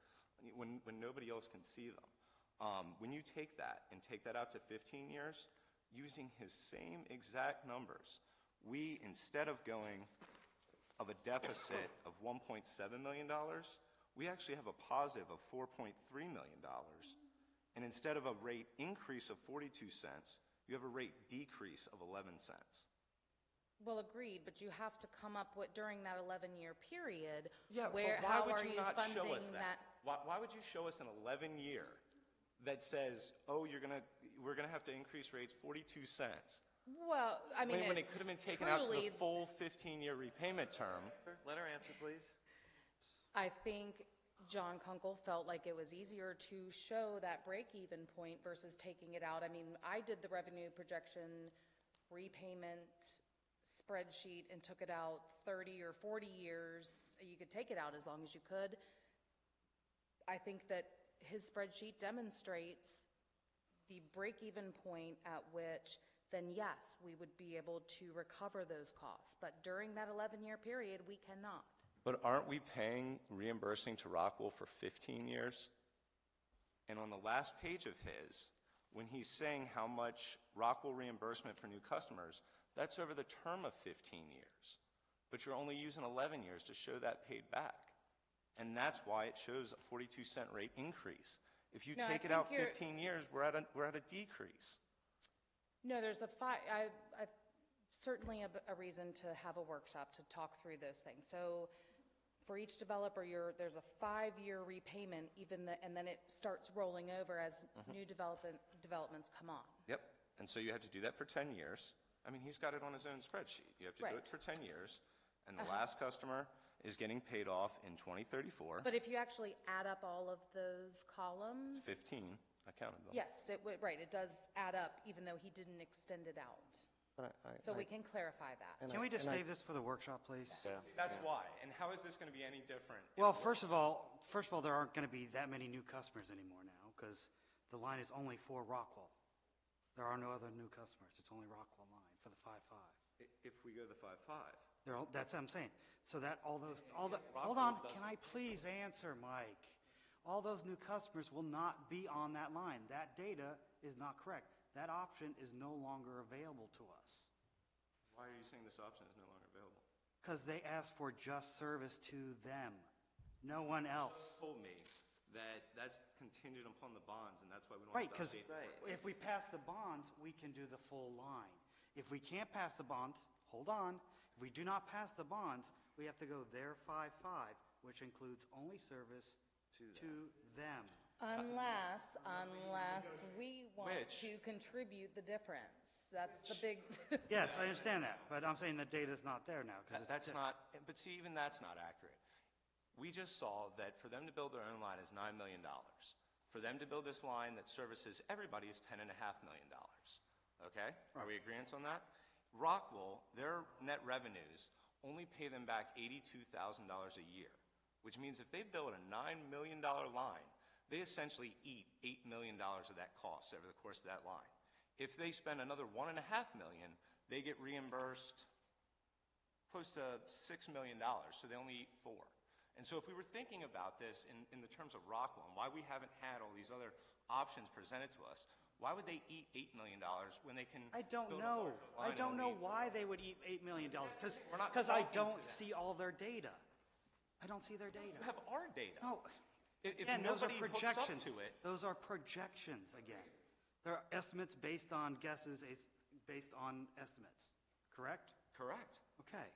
when nobody else can see them. When you take that and take that out to 15 years, using his same exact numbers, we, instead of going of a deficit of $1.7 million, we actually have a positive of $4.3 million. And instead of a rate increase of 42 cents, you have a rate decrease of 11 cents. Well, agreed, but you have to come up with, during that 11-year period, Yeah, where, but why how would are you you not funding show us that? Why would you show us an 11-year that says, oh, we're gonna have to increase rates 42 cents? Well, I mean, when it could have been taken out to the truly, full 15-year repayment term. Let her answer, please. I think John Kunkel felt like it was easier to show that break-even point versus taking it out. I mean, I did the revenue projection repayment spreadsheet and took it out 30 or 40 years. You could take it out as long as you could. I think that his spreadsheet demonstrates the break-even point at which then yes, we would be able to recover those costs. But during that 11-year period, we cannot. But aren't we reimbursing to Rockwell for 15 years? And on the last page of his, when he's saying how much Rockwell reimbursement for new customers, that's over the term of 15 years. But you're only using 11 years to show that paid back. And that's why it shows a 42-cent rate increase. If you take it out 15 years, we're at a decrease. No, there's certainly a reason to have a workshop to talk through those things. So for each developer, there's a 5-year repayment, and then it starts rolling over as new developments come on. Yep. And so you have to do that for 10 years. I mean, he's got it on his own spreadsheet. You have to do it for 10 years, and the last customer is getting paid off in 2034. But if you actually add up all of those columns. 15. I counted them. Yes, it does add up, even though he didn't extend it out. So we can clarify that. Can we just save this for the workshop, please? Yeah. That's why. And how is this going to be any different? Well, first of all, there aren't going to be that many new customers anymore now because the line is only for Rockwell. There are no other new customers. It's only Rockwell line for the 5.5. If we go to the 5.5. That's what I'm saying. So that hold on, can I please answer, Mike? All those new customers will not be on that line. That data is not correct. That option is no longer available to us. Why are you saying this option is no longer available? Because they asked for just service to them, no one else. You told me that that's contingent upon the bonds, and that's why we don't Right, have to because update. if we pass the bonds, we can do the full line. If we can't pass the bonds, hold on. If we do not pass the bonds, we have to go their 5.5, which includes only service to them. Unless we want to contribute the difference. That's the big. Yes, I understand that, but I'm saying the data's not there now. That's not, but see, even that's not accurate. We just saw that for them to build their own line is $9 million. For them to build this line that services everybody is $10.5 million. Okay? Are we agreeing on that? Rockwell, their net revenues only pay them back $82,000 a year, which means if they build a $9 million line, they essentially eat $8 million of that cost over the course of that line. If they spend another $1.5 million, they get reimbursed close to $6 million, so they only eat $4. And so if we were thinking about this in the terms of Rockwell and why we haven't had all these other options presented to us, why would they eat $8 million when they can I don't build know. a larger line I don't and know only why they would eat $8 million We're not because I talking don't to them. see all their data. I don't see their data. You have our data. No. If Again, those are nobody hooks up projections. to it. Those are projections again. They're estimates based on guesses, based on estimates. Correct? Correct. Okay.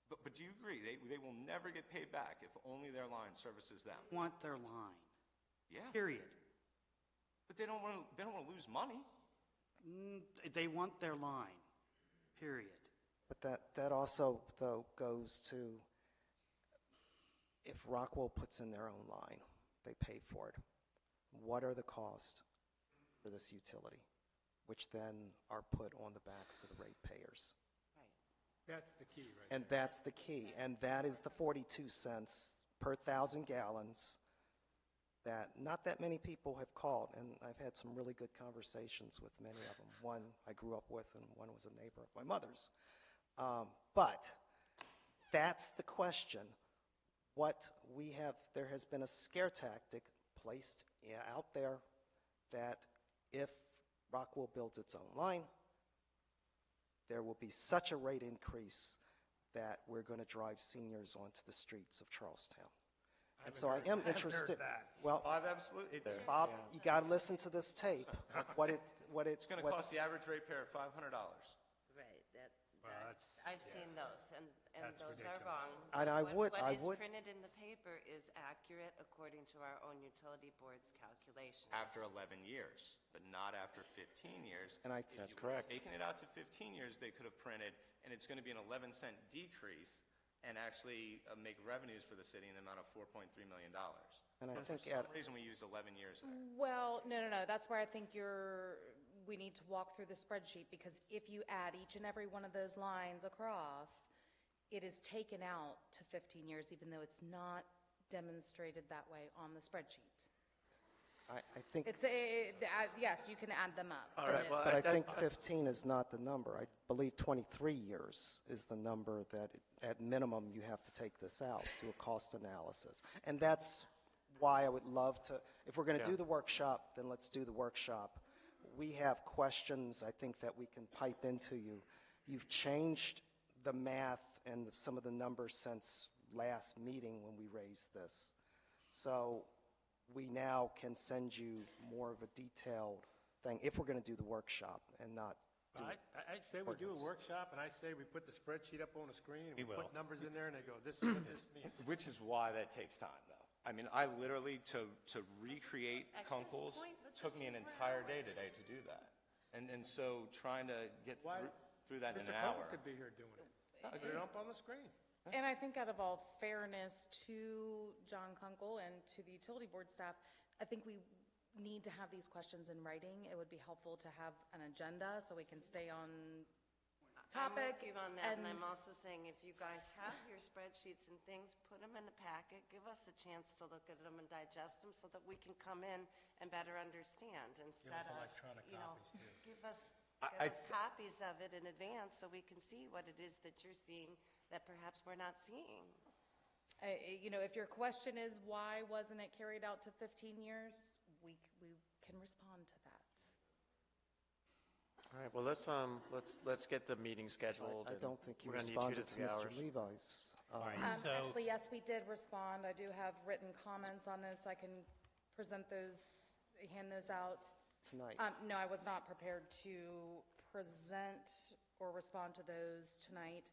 But do you agree they will never get paid back if only their line services them? Want their line. Yeah. Period. But they don't want to lose money. They want their line. Period. But that also, though, goes to if Rockwell puts in their own line, they pay for it. what are the costs for this utility, which then are put on the backs of the ratepayers. That's the key, right? And that's the key. And that is the 42 cents per 1,000 gallons that not that many people have called. And I've had some really good conversations with many of them. One I grew up with, and one was a neighbor of my mother's. But that's the question. What we have, there has been a scare tactic placed out there that if Rockwell builds its own line, there will be such a rate increase that we're going to drive seniors onto the streets of Charlestown. And so I am interested. Well, I've absolutely. Bob, you got to listen to this tape. It's going to cost the average ratepayer $500. Right, I've seen those, and those are wrong. And What is printed in the paper is accurate according to our own utility board's calculations. After 11 years, but not after 15 years. And That's correct. Making it out to 15 years, they could have printed, and it's going to be an 11-cent decrease, and actually make revenues for the city in the amount of $4.3 million. And I think for some reason we used 11 years there. Well, no. That's where I think we need to walk through the spreadsheet, because if you add each and every one of those lines across, it is taken out to 15 years, even though it's not demonstrated that way on the spreadsheet. I think. Yes, you can add them up. All right, well, But I think 15 is not the number. I believe 23 years is the number that, at minimum, you have to take this out, do a cost analysis. And that's why I would love to, if we're going to do the workshop, then let's do the workshop. We have questions, I think, that we can pipe into you. You've changed the math and some of the numbers since last meeting when we raised this. So we now can send you more of a detailed thing if we're going to do the workshop and not do I say we do a workshop, and I say we put the spreadsheet up on the screen, and we put numbers in there, and they go, this is what this means. Which is why that takes time, though. I mean, I literally, to recreate Kunkel's, took me an entire day today to do that. And so trying to get through that in an hour. Mr. Kunkel could be here doing it. Put it up on the screen. And I think out of all fairness to John Kunkel and to the utility board staff, I think we need to have these questions in writing. It would be helpful to have an agenda so we can stay on topic. I'm with you on that, and I'm also saying if you guys have your spreadsheets and things, put them in the packet, give us a chance to look at them and digest them so that we can come in and better understand instead of, electronic copies, too. give us copies of it in advance so we can see what it is that you're seeing that perhaps we're not seeing. If your question is why wasn't it carried out to 15 years, we can respond to that. All right, well, let's get the meeting scheduled. I don't think you we're gonna need 2 responded to to 3 Mr. hours. Levi's. Actually, yes, we did respond. I do have written comments on this. I can present those, hand those out. Tonight. No, I was not prepared to present or respond to those tonight.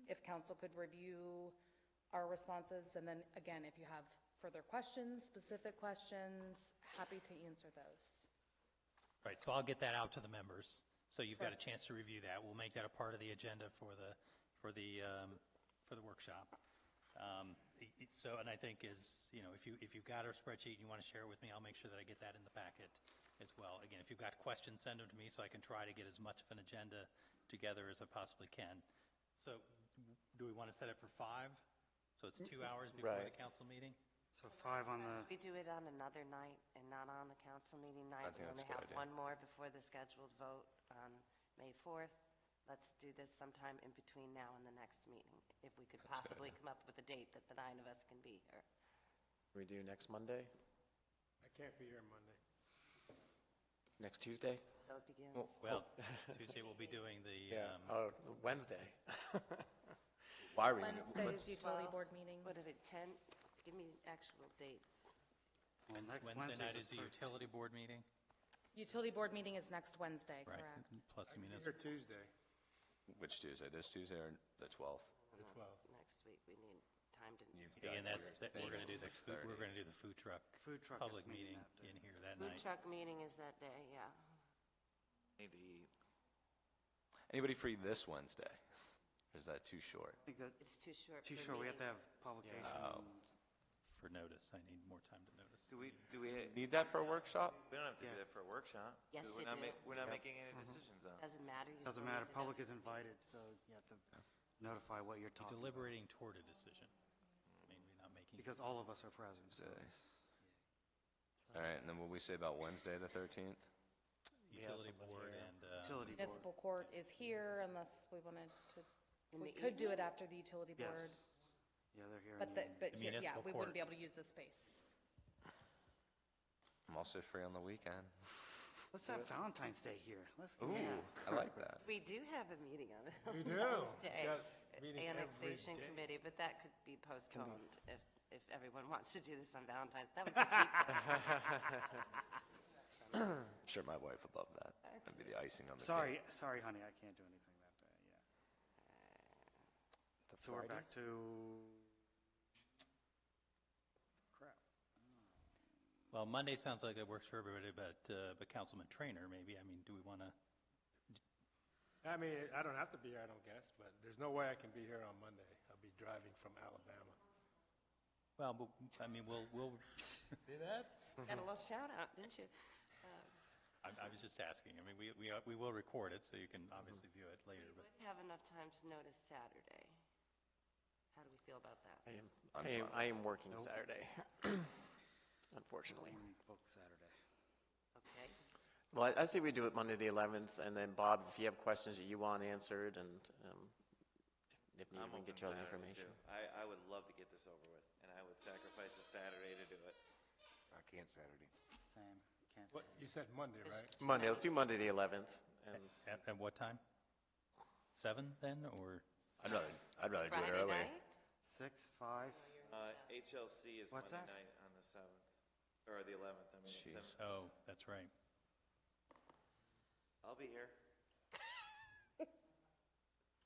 If council could review our responses, and then again, if you have further questions, specific questions, happy to answer those. Right, so I'll get that out to the members, so you've got a chance to review that. We'll make that a part of the agenda for the workshop. And I think if you've got our spreadsheet and you want to share it with me, I'll make sure that I get that in the packet as well. Again, if you've got questions, send them to me so I can try to get as much of an agenda together as I possibly can. So do we want to set it for 5? So it's 2 hours before the council meeting? So 5 on the... We do it on another night and not on the council meeting night. I think We that's only a good have idea. one more before the scheduled vote on May 4th. Let's do this sometime in between now and the next meeting, if we could possibly come up with a date that the 9 of us can be here. We do next Monday? I can't be here Monday. Next Tuesday? So it begins. Well, Tuesday we'll be doing the... Wednesday. Wednesday's utility 12, board meeting. What if it 10? Give me actual dates. Wednesday night is the utility board meeting? Utility board meeting is next Wednesday, Right, correct? plus the Here municipal. Tuesday, Which Tuesday? This Tuesday or the 12th? the 12th. Next week, we need time to. Again, we're going to do the food truck Food truck is public meeting meeting that day. in here that Food night. truck meeting is that day, yeah. Maybe Anybody free this Wednesday? Or is that too short? I think that It's too short too for short. We have to meeting. have publication. for notice. I need more time to notice. Do we Need that for a workshop? We don't have to do that for a workshop. Yes, we're you not do. We're not making any decisions on it. Doesn't matter. You Doesn't still matter, need to public is notice. invited, so you have to notify what you're You're talking about. deliberating toward a decision. Maybe not making. Because all of us are present, so it's. All right, and then what we say about Wednesday, the 13th? Utility board and. Utility board. Municipal court is here unless we wanted to, In we the could do it evening? after the utility board. Yes. Yeah, they're here. But, in the but, The here- yeah, municipal we court. wouldn't be able to use the space. I'm also free on the weekend. Let's have Valentine's Day here. Let's do Ooh, that. I like that. We do have a meeting on We do. Wednesday. Got a meeting every Annexation day. committee, but that could be postponed if everyone wants to do this on Valentine's. That would just be. I'm sure my wife would love that. That'd be the icing on the Sorry, cake. sorry, honey, I can't do anything that day, yeah. So we're back to, crap. Well, Monday sounds like it works for everybody, but Councilman Trainer, maybe, I mean, do we want to? I mean, I don't have to be here, I don't guess, but there's no way I can be here on Monday. I'll be driving from Alabama. Well, I mean, we'll. See that? Got a little shout out, didn't you? I was just asking. I mean, we will record it, so you can obviously view it later, We but. would have enough time to notice Saturday. How do we feel about that? I am working Saturday, unfortunately. Book Saturday. Okay. Well, I say we do it Monday the 11th, and then Bob, if you have questions that you want answered, and if needed, I'm we can get open you all the Saturday, information. too. I would love to get this over with, and I would sacrifice a Saturday to do it. I can't Saturday. Same, can't What, say. you said Monday, right? Monday, let's do Monday the 11th. And At what time? 7 then, or? I'd rather do it Friday early. night? 6, 5, HLC is What's Monday that? night on the 7th, or the 11th, I mean. Jeez. 7th. Oh, that's right. I'll be here.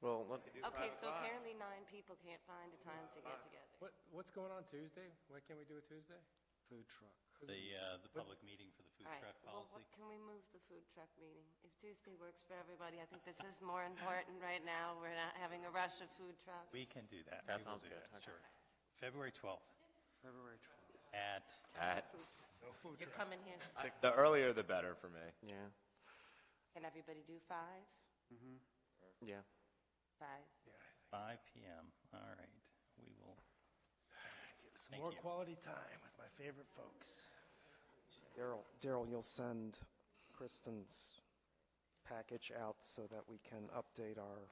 Well, We could do Okay, 5 so o'clock. apparently 9 people can't find a time to get together. What's going on Tuesday? Why can't we do it Tuesday? food truck. The public meeting for the food All right, truck well, policy. can we move the food truck meeting? If Tuesday works for everybody, I think this is more important right now. We're not having a rush of food trucks. We can do that. That We will sounds do good. that, Okay. Sure. February 12th February 12th. at, No food You're truck. coming here, The earlier the better for me. yeah, can everybody do 5? yeah. 5? 5 p.m. All right. We will. Some Thank more you. quality time with my favorite folks. Daryl, you'll send Kristen's package out so that we can update our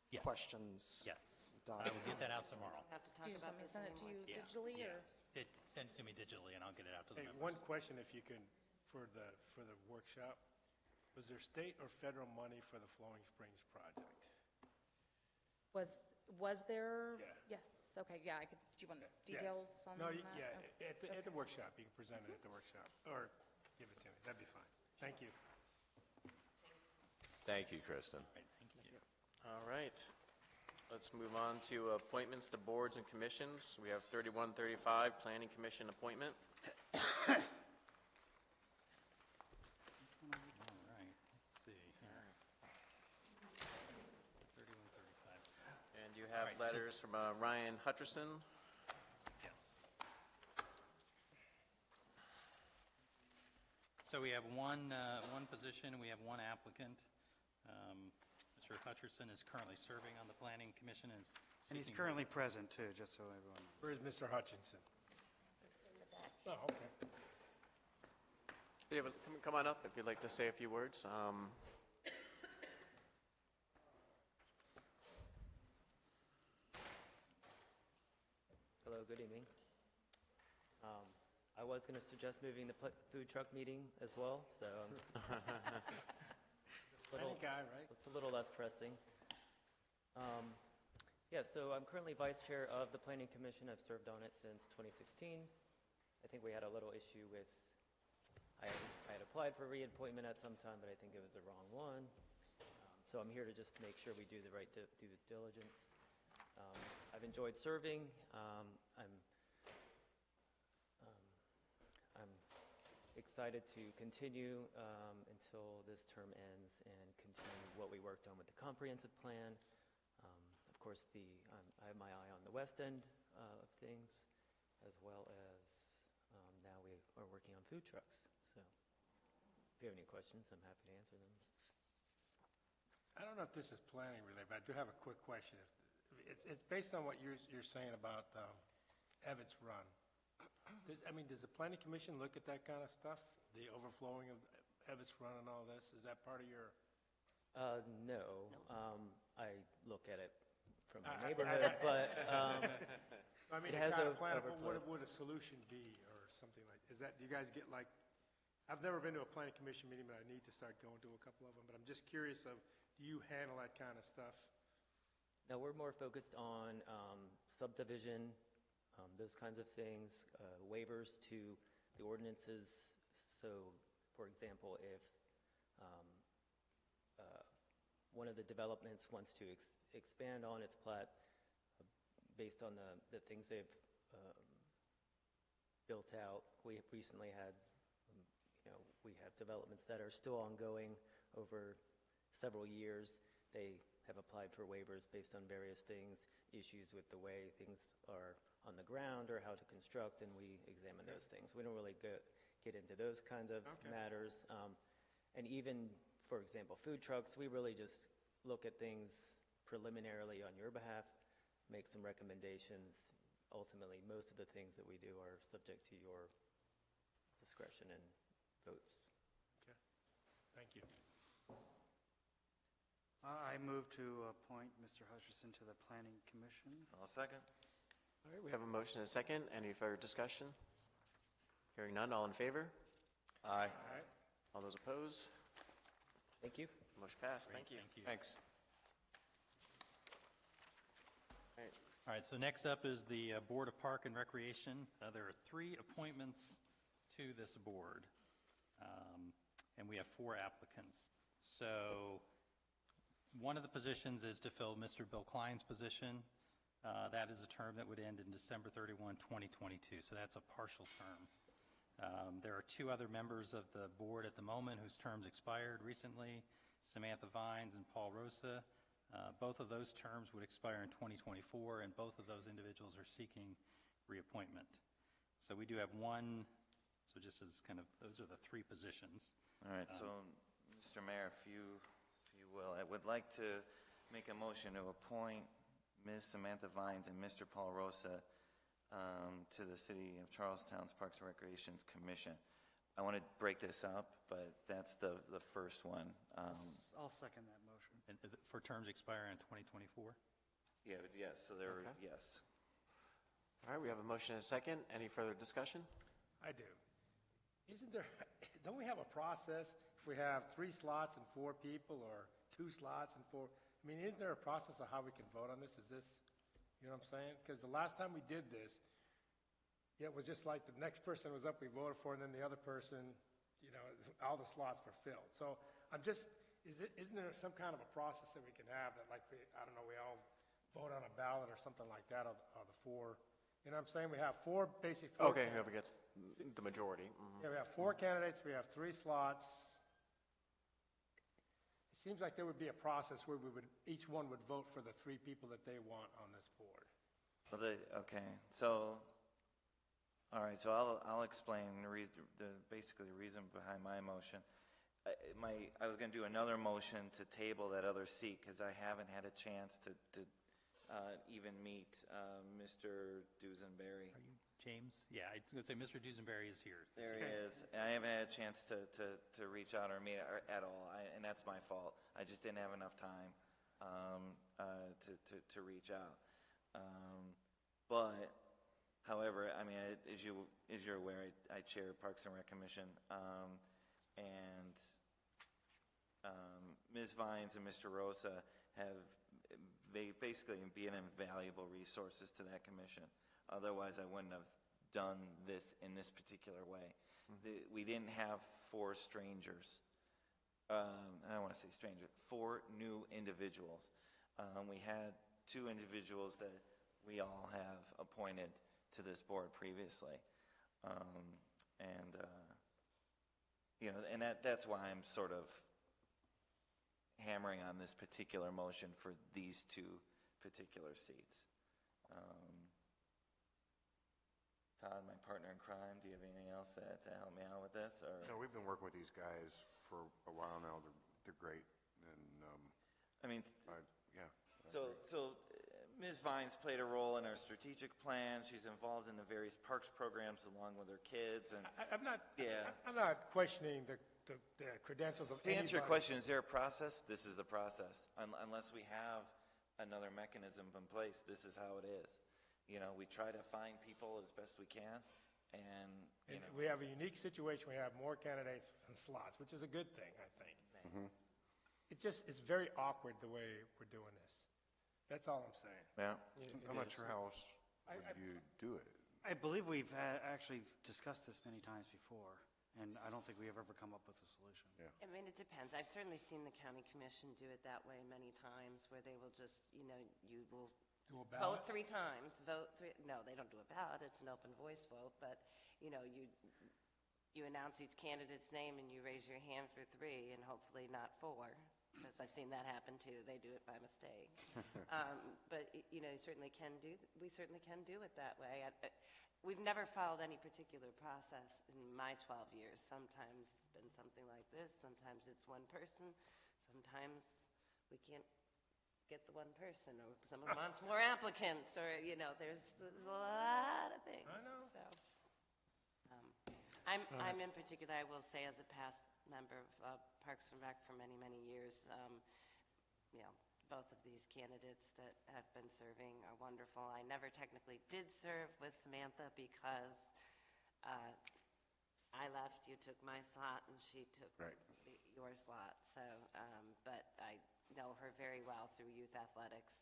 Yes. questions. Yes. I will get that out tomorrow. Have to talk Do you just about want me to this send it to you anymore. digitally, Yeah. or? Send it to me digitally, and I'll get it out to the Hey, members. one question, if you can, for the workshop. Was there state or federal money for the Flowing Springs project? Was there? Yeah. Yes, okay, yeah, do you want Yeah. details on No, that? yeah, at the workshop, you can present it at the workshop, or give it to me, that'd be fine. Thank you. Thank you, Kristen. Right, thank you. All right. Let's move on to appointments to boards and commissions. We have 3135, Planning Commission appointment. All right, let's see here. 3135. And you have right, so- letters from Ryan Hutcherson. Yes. So we have one position, and we have one applicant. Mr. Hutcherson is currently serving on the Planning Commission and is And he's seeking- currently present, too, just so everyone. Where's Mr. Hutchinson? Oh, okay. Yeah, but come on up if you'd like to say a few words. Hello, good evening. I was going to suggest moving the food truck meeting as well, so Funny guy, right? it's a little less pressing. Yeah, so I'm currently vice chair of the Planning Commission. I've served on it since 2016. I think we had a little issue with, I had applied for reappointment at some time, but I think it was the wrong one. So I'm here to just make sure we do the right due diligence. I've enjoyed serving. I'm excited to continue until this term ends and continue what we worked on with the comprehensive plan. Of course, I have my eye on the west end of things, as well as now we are working on food trucks. So if you have any questions, I'm happy to answer them. I don't know if this is planning related, but I do have a quick question. It's based on what you're saying about Evetts Run. Does the planning commission look at that kind of stuff? The overflowing of Evetts Run and all this? Is that part of your? No. I look at it from my neighborhood, but it has kind of plan, overflow. what would a solution be or something like, is that, do you guys get like, I've never been to a planning commission meeting, but I need to start going to a couple of them, but I'm just curious of, do you handle that kind of stuff? No, we're more focused on subdivision, those kinds of things, waivers to the ordinances. So, for example, if one of the developments wants to expand on its plat based on the things they've built out, we have recently had, we have developments that are still ongoing over several years. They have applied for waivers based on various things, issues with the way things are on the ground or how to construct, and we examine those things. We don't really get into those kinds of matters. And even, for example, food trucks, we really just look at things preliminarily on your behalf, make some recommendations. Ultimately, most of the things that we do are subject to your discretion and votes. Okay, thank you. I move to appoint Mr. Hutcherson to the Planning Commission. I'll second. All right, we have a motion and a second. Any further discussion? Hearing none, all in favor? Aye. All those opposed? Thank you. Motion passed. Thank you. Thanks. All right, so next up is the Board of Park and Recreation. There are 3 appointments to this board, and we have 4 applicants. So one of the positions is to fill Mr. Bill Klein's position. That is a term that would end in December 31, 2022, so that's a partial term. There are 2 other members of the board at the moment whose terms expired recently, Samantha Vines and Paul Rosa. Both of those terms would expire in 2024, and both of those individuals are seeking reappointment. So we do have one, so just as kind of, those are the 3 positions. All right, so, Mr. Mayor, if you will, I would like to make a motion to appoint Ms. Samantha Vines and Mr. Paul Rosa to the City of Charlestown's Parks and Recreations Commission. I want to break this up, but that's the first one. I'll second that motion. And for terms expire in 2024? Yeah, but yes, so there, Okay. yes. All right, we have a motion and a second. Any further discussion? I do. Don't we have a process if we have 3 slots and 4 people, or 2 slots and 4? Isn't there a process of how we can vote on this? Is this, you know what I'm saying? Because the last time we did this, it was just like the next person was up, we voted for, and then the other person, all the slots were filled. So I'm just, isn't there some kind of a process that we can have that, like, we all vote on a ballot or something like that, or the 4, you know what I'm saying? We have 4, basically 4. Okay, whoever gets the majority. Mhm. Yeah, we have 4 candidates, we have 3 slots. It seems like there would be a process where each one would vote for the 3 people that they want on this board. Well, okay, so, all right, so I'll explain basically the reason behind my motion. I was going to do another motion to table that other seat because I haven't had a chance to even meet Mr. Dusenberry. Are you James? Yeah, I was going to say Mr. Dusenberry is here. There he is. I haven't had a chance to reach out or meet at all, and that's my fault. I just didn't have enough time to reach out. But, however, as you're aware, I chair Parks and Rec Commission, and Ms. Vines and Mr. Rosa have basically been invaluable resources to that commission. Otherwise, I wouldn't have done this in this particular way. We didn't have 4 strangers. I don't want to say strangers, 4 new individuals. We had 2 individuals that we all have appointed to this board previously. And that's why I'm sort of hammering on this particular motion for these 2 particular seats. Todd, my partner in crime, do you have anything else to help me out with this? Or? So we've been working with these guys for a while now. They're great, and I mean, yeah. So Ms. Vines played a role in our strategic plan. She's involved in the various parks programs along with her kids. And I'm not. Yeah. I'm not questioning the credentials of To answer your anybody. question, is there a process? This is the process. Unless we have another mechanism in place, this is how it is. You know, we try to find people as best we can, and you And know. we have a unique situation. We have more candidates from slots, which is a good thing, I think. It's very awkward the way we're doing this. That's all I'm saying. Yeah. I'm not sure how else would you do it. I believe we've actually discussed this many times before, and I don't think we have ever come up with a solution. Yeah. I mean, it depends. I've certainly seen the county commission do it that way many times, where they will just, you will Do a vote ballot? 3 times, no, they don't do a ballot, it's an open voice vote, but, you announce each candidate's name and you raise your hand for 3 and hopefully not 4, because I've seen that happen too, they do it by mistake. But, you certainly can we certainly can do it that way. We've never followed any particular process in my 12 years. Sometimes it's been something like this, sometimes it's one person, sometimes we can't get the one person, or someone wants more applicants, or, there's a lot of things. I know. So, I'm in particular, I will say, as a past member of Parks and Rec for many, many years, both of these candidates that have been serving are wonderful. I never technically did serve with Samantha because I left, you took my slot, and she took your slot. So, but I know her very well through youth athletics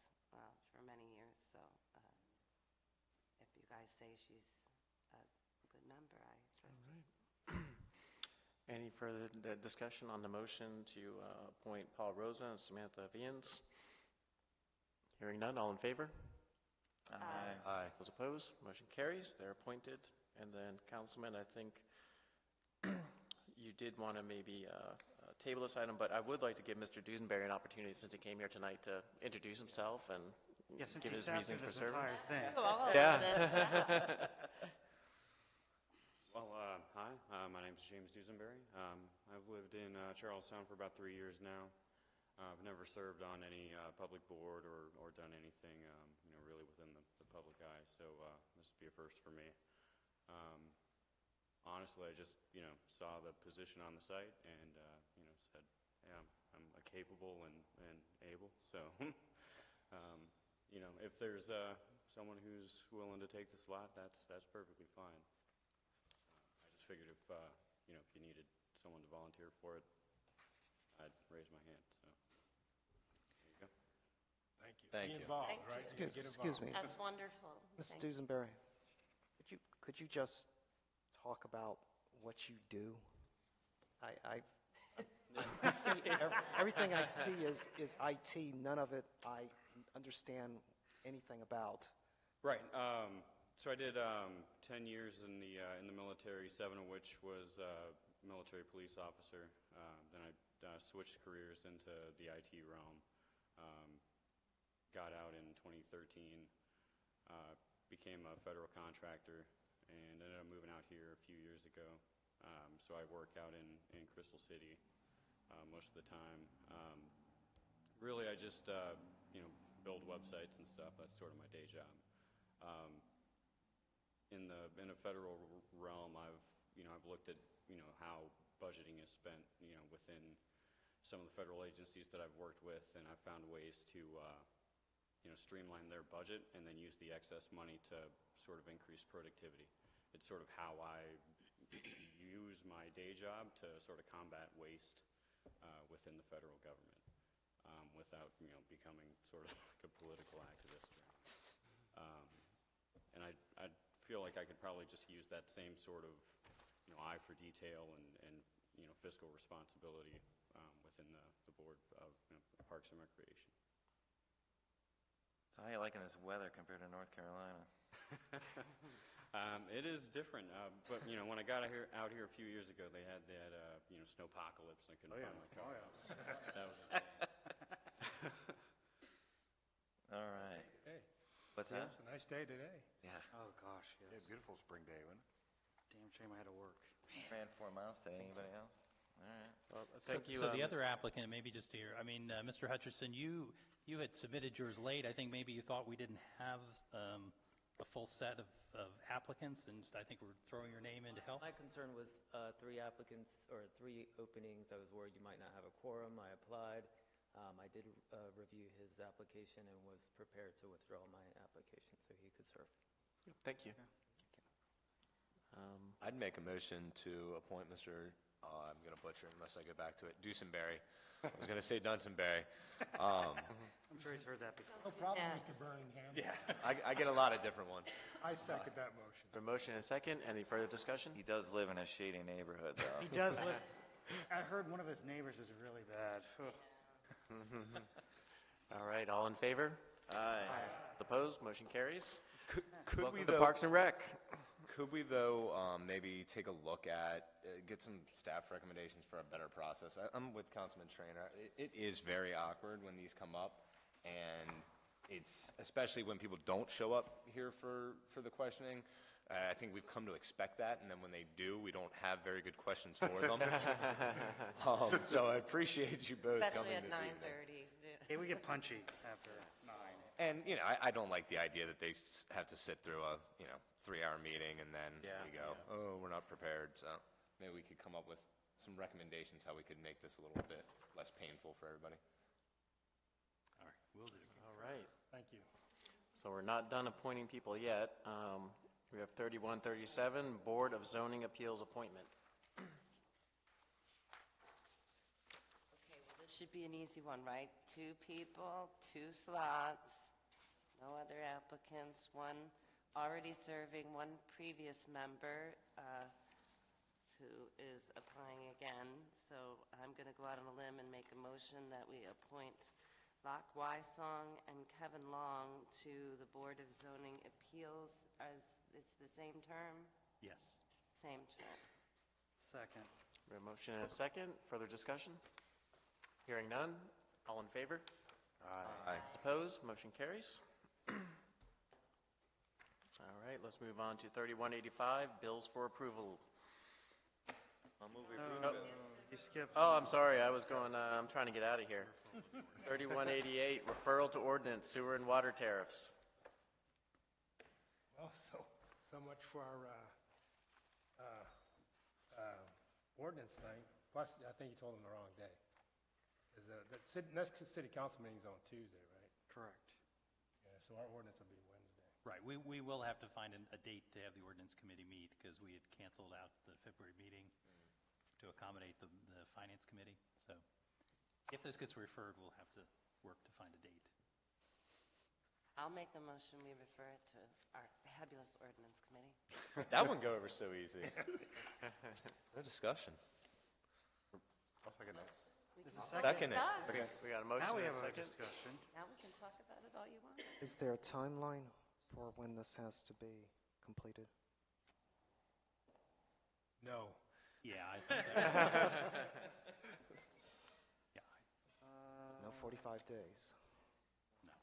for many years. So if you guys say she's a good member, I trust her. Any further discussion on the motion to appoint Paul Rosa and Samantha Vians? Hearing none, all in favor? Aye. Aye. Those opposed? Motion carries. They're appointed. And then, Councilman, I think you did want to maybe table this item, but I would like to give Mr. Dusenberry an opportunity, since he came here tonight, to introduce himself and Since give he his sat reason through for this serving. entire thing. Yeah. Well, hi, my name is James Dusenberry. I've lived in Charlestown for about 3 years now. I've never served on any public board or done anything, really within the public eye, so this would be a first for me. Honestly, I just, saw the position on the site and, said, yeah, I'm capable and able, so, if there's someone who's willing to take the slot, that's perfectly fine. I just figured if you needed someone to volunteer for it, I'd raise my hand, so. There you go. Thank you. Thank Be you. involved, Thank right? you. Get Excuse me. involved. That's wonderful. Ms. Thank you. Dusenberry, could you just talk about what you do? I see everything I see is IT. None of it I understand anything about. Right. So I did 10 years in the military, 7 of which was military police officer. Then I switched careers into the IT realm. Got out in 2013, became a federal contractor, and ended up moving out here a few years ago. So I work out in Crystal City most of the time. Really, I just build websites and stuff. That's sort of my day job. In a federal realm, I've looked at how budgeting is spent within some of the federal agencies that I've worked with, and I've found ways to streamline their budget and then use the excess money to sort of increase productivity. It's sort of how I use my day job to sort of combat waste within the federal government without becoming sort of like a political activist. And I feel like I could probably just use that same sort of eye for detail and fiscal responsibility within the board of Parks and Recreation. So how you liking this weather compared to North Carolina? It is different, but when I got out here a few years ago, they had snowpocalypse, and I couldn't find my car. That was All right. Hey. What's that? It's a nice day today. Yeah. Oh, gosh, yes. Yeah, beautiful spring day, wasn't it? Damn shame I had to work. Ran 4 miles today. Anybody else? All right. Well, thank you. So the other applicant, maybe just to hear, I mean, Mr. Hutcherson, you had submitted yours late. I think maybe you thought we didn't have a full set of applicants, and I think we're throwing your name in to help. My concern was 3 applicants, or 3 openings. I was worried you might not have a quorum. I applied. I did review his application and was prepared to withdraw my application so he could serve. Thank you. I'd make a motion to appoint Mr., I'm going to butcher it unless I go back to it, Dusenberry. I was going to say Dunsonberry. I'm sure he's heard that before. No problem, Yeah. Mr. Birmingham. Yeah, I get a lot of different ones. I second that motion. A motion and a second. Any further discussion? He does live in a shady neighborhood, though. He does live, I heard one of his neighbors is really bad. Ugh. All right, all in favor? Aye. Opposed? Motion carries. Could Welcome we, to though, Parks and Rec. Could we, though, maybe take a look at, get some staff recommendations for a better process? I'm with Councilman Trainer. It is very awkward when these come up, and it's, especially when people don't show up here for the questioning. I think we've come to expect that, and then when they do, we don't have very good questions for them. So I appreciate you both Especially coming at this evening. 9:30. Hey, we get punchy after 9. And, I don't like the idea that they have to sit through a, 3-hour meeting and then we go, oh, we're not prepared. So maybe we could come up with some recommendations how we could make this a little bit less painful for everybody. All right, will do. All right. Thank you. So we're not done appointing people yet. We have 3137, Board of Zoning Appeals appointment. Okay, well, this should be an easy one, right? 2 people, 2 slots, no other applicants, 1 already serving, 1 previous member who is applying again. So I'm going to go out on a limb and make a motion that we appoint Locke Wysong and Kevin Long to the Board of Zoning Appeals. It's the same term? Yes. Same term. Second. We have a motion and a second. Further discussion? Hearing none. All in favor? Aye. Opposed? Motion carries. All right, let's move on to 3185, bills for approval. I'll move You skipped. Oh, I'm sorry. I'm trying to get out of here. 3188, referral to ordinance, sewer and water tariffs. Well, so much for our ordinance thing. Plus, I think you told them the wrong day. The next city council meeting's on Tuesday, right? Correct. Yeah, so our ordinance will be Wednesday. Right, we will have to find a date to have the ordinance committee meet, because we had canceled out the February meeting to accommodate the finance committee. So if this gets referred, we'll have to work to find a date. I'll make a motion, we refer it to our fabulous ordinance committee. That wouldn't go over so easy. No discussion. I'll second that. We This can is second it. discuss. Okay, we got a motion Now we and have a a second. discussion. Now we can talk about it all you want. Is there a timeline for when this has to be completed? No. Yeah, I think so. Yeah, It's no 45 days. no.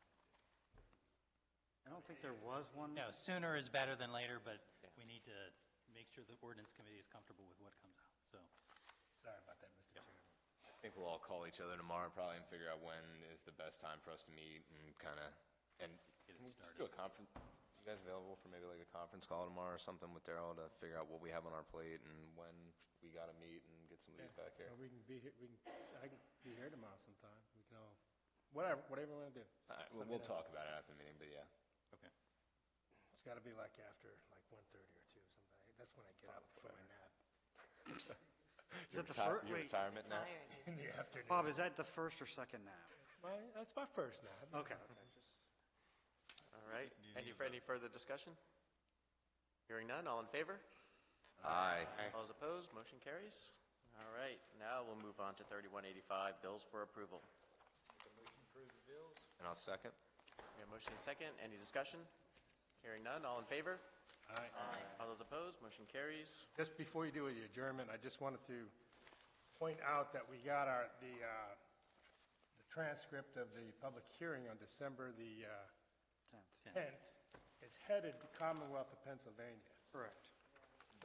I don't think there was one. No, sooner is better than later, but we need to make sure the ordinance committee is comfortable with what comes out, so. Sorry about that, Mr. Chairman. I think we'll all call each other tomorrow probably and figure out when is the best time for us to meet and kind of, and Get it can we just started. do a conference? You guys available for maybe like a conference call tomorrow or something with Daryl to figure out what we have on our plate and when we got to meet and get some of these back here? Well, we can be here, I can be here tomorrow sometime. We can all, whatever we want to do. All right, Just let me we'll know. talk about it after the meeting, but yeah. Okay. It's got to be like after 1:30 or 2 something. That's when I get up for my nap. Is it the first? Your Wait, retirement now? Tired. In the afternoon. Bob, is that the first or second nap? That's my first nap. Okay. All right. Any further discussion? Hearing none. All in favor? Aye. All those opposed? Motion carries. All right. Now we'll move on to 3185, bills for approval. And I'll second. We have motion and second. Any discussion? Hearing none. All in favor? Aye. All those opposed? Motion carries. Just before you do the adjournment, I just wanted to point out that we got the transcript of the public hearing on December the 10th. meant it's headed to Commonwealth of Pennsylvania. Correct.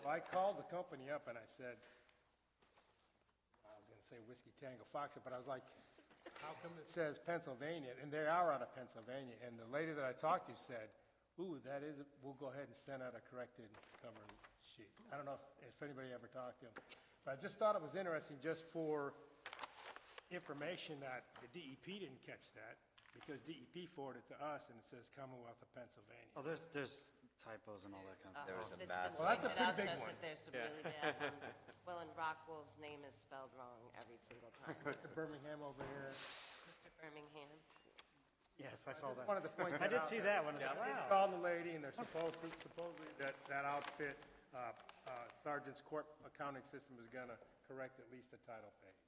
So I called the company up and I said, I was going to say Whiskey Tango Foxtrot, but I was like, how come it says Pennsylvania? And they are out of Pennsylvania. And the lady that I talked to said, ooh, that is, we'll go ahead and send out a corrected cover sheet. I don't know if anybody ever talked to him. But I just thought it was interesting just for information that the DEP didn't catch that, because DEP forwarded to us and it says Commonwealth of Pennsylvania. Oh, there's typos and all that kind of There stuff. was a It's massive. been Well, that's a pointed out pretty to big us one. that there's some really bad ones. Well, and Rockwell's name is spelled wrong every single time. Mr. Birmingham over here. Mr. Birmingham. Yes, I saw just that. wanted to point I that did out see that- that one. I was like, They wow. called the lady, and they're supposedly that outfit, Sergeant's Corp accounting system is going to correct at least the title page.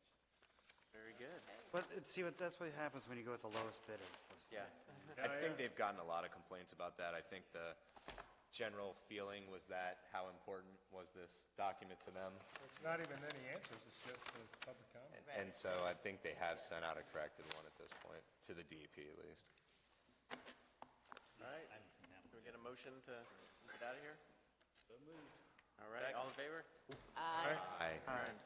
Very good. But that's what happens when you go with the lowest bidder. those Yeah. things. I think they've gotten a lot of complaints about that. I think the general feeling was that how important was this document to them? It's not even any answers, it's just as public comment. And so I think they have sent out a corrected one at this point, to the DEP at least. All right. Can we get a motion to get out of here? So moved. All right, all in favor? Aye. Aye. Adjourned.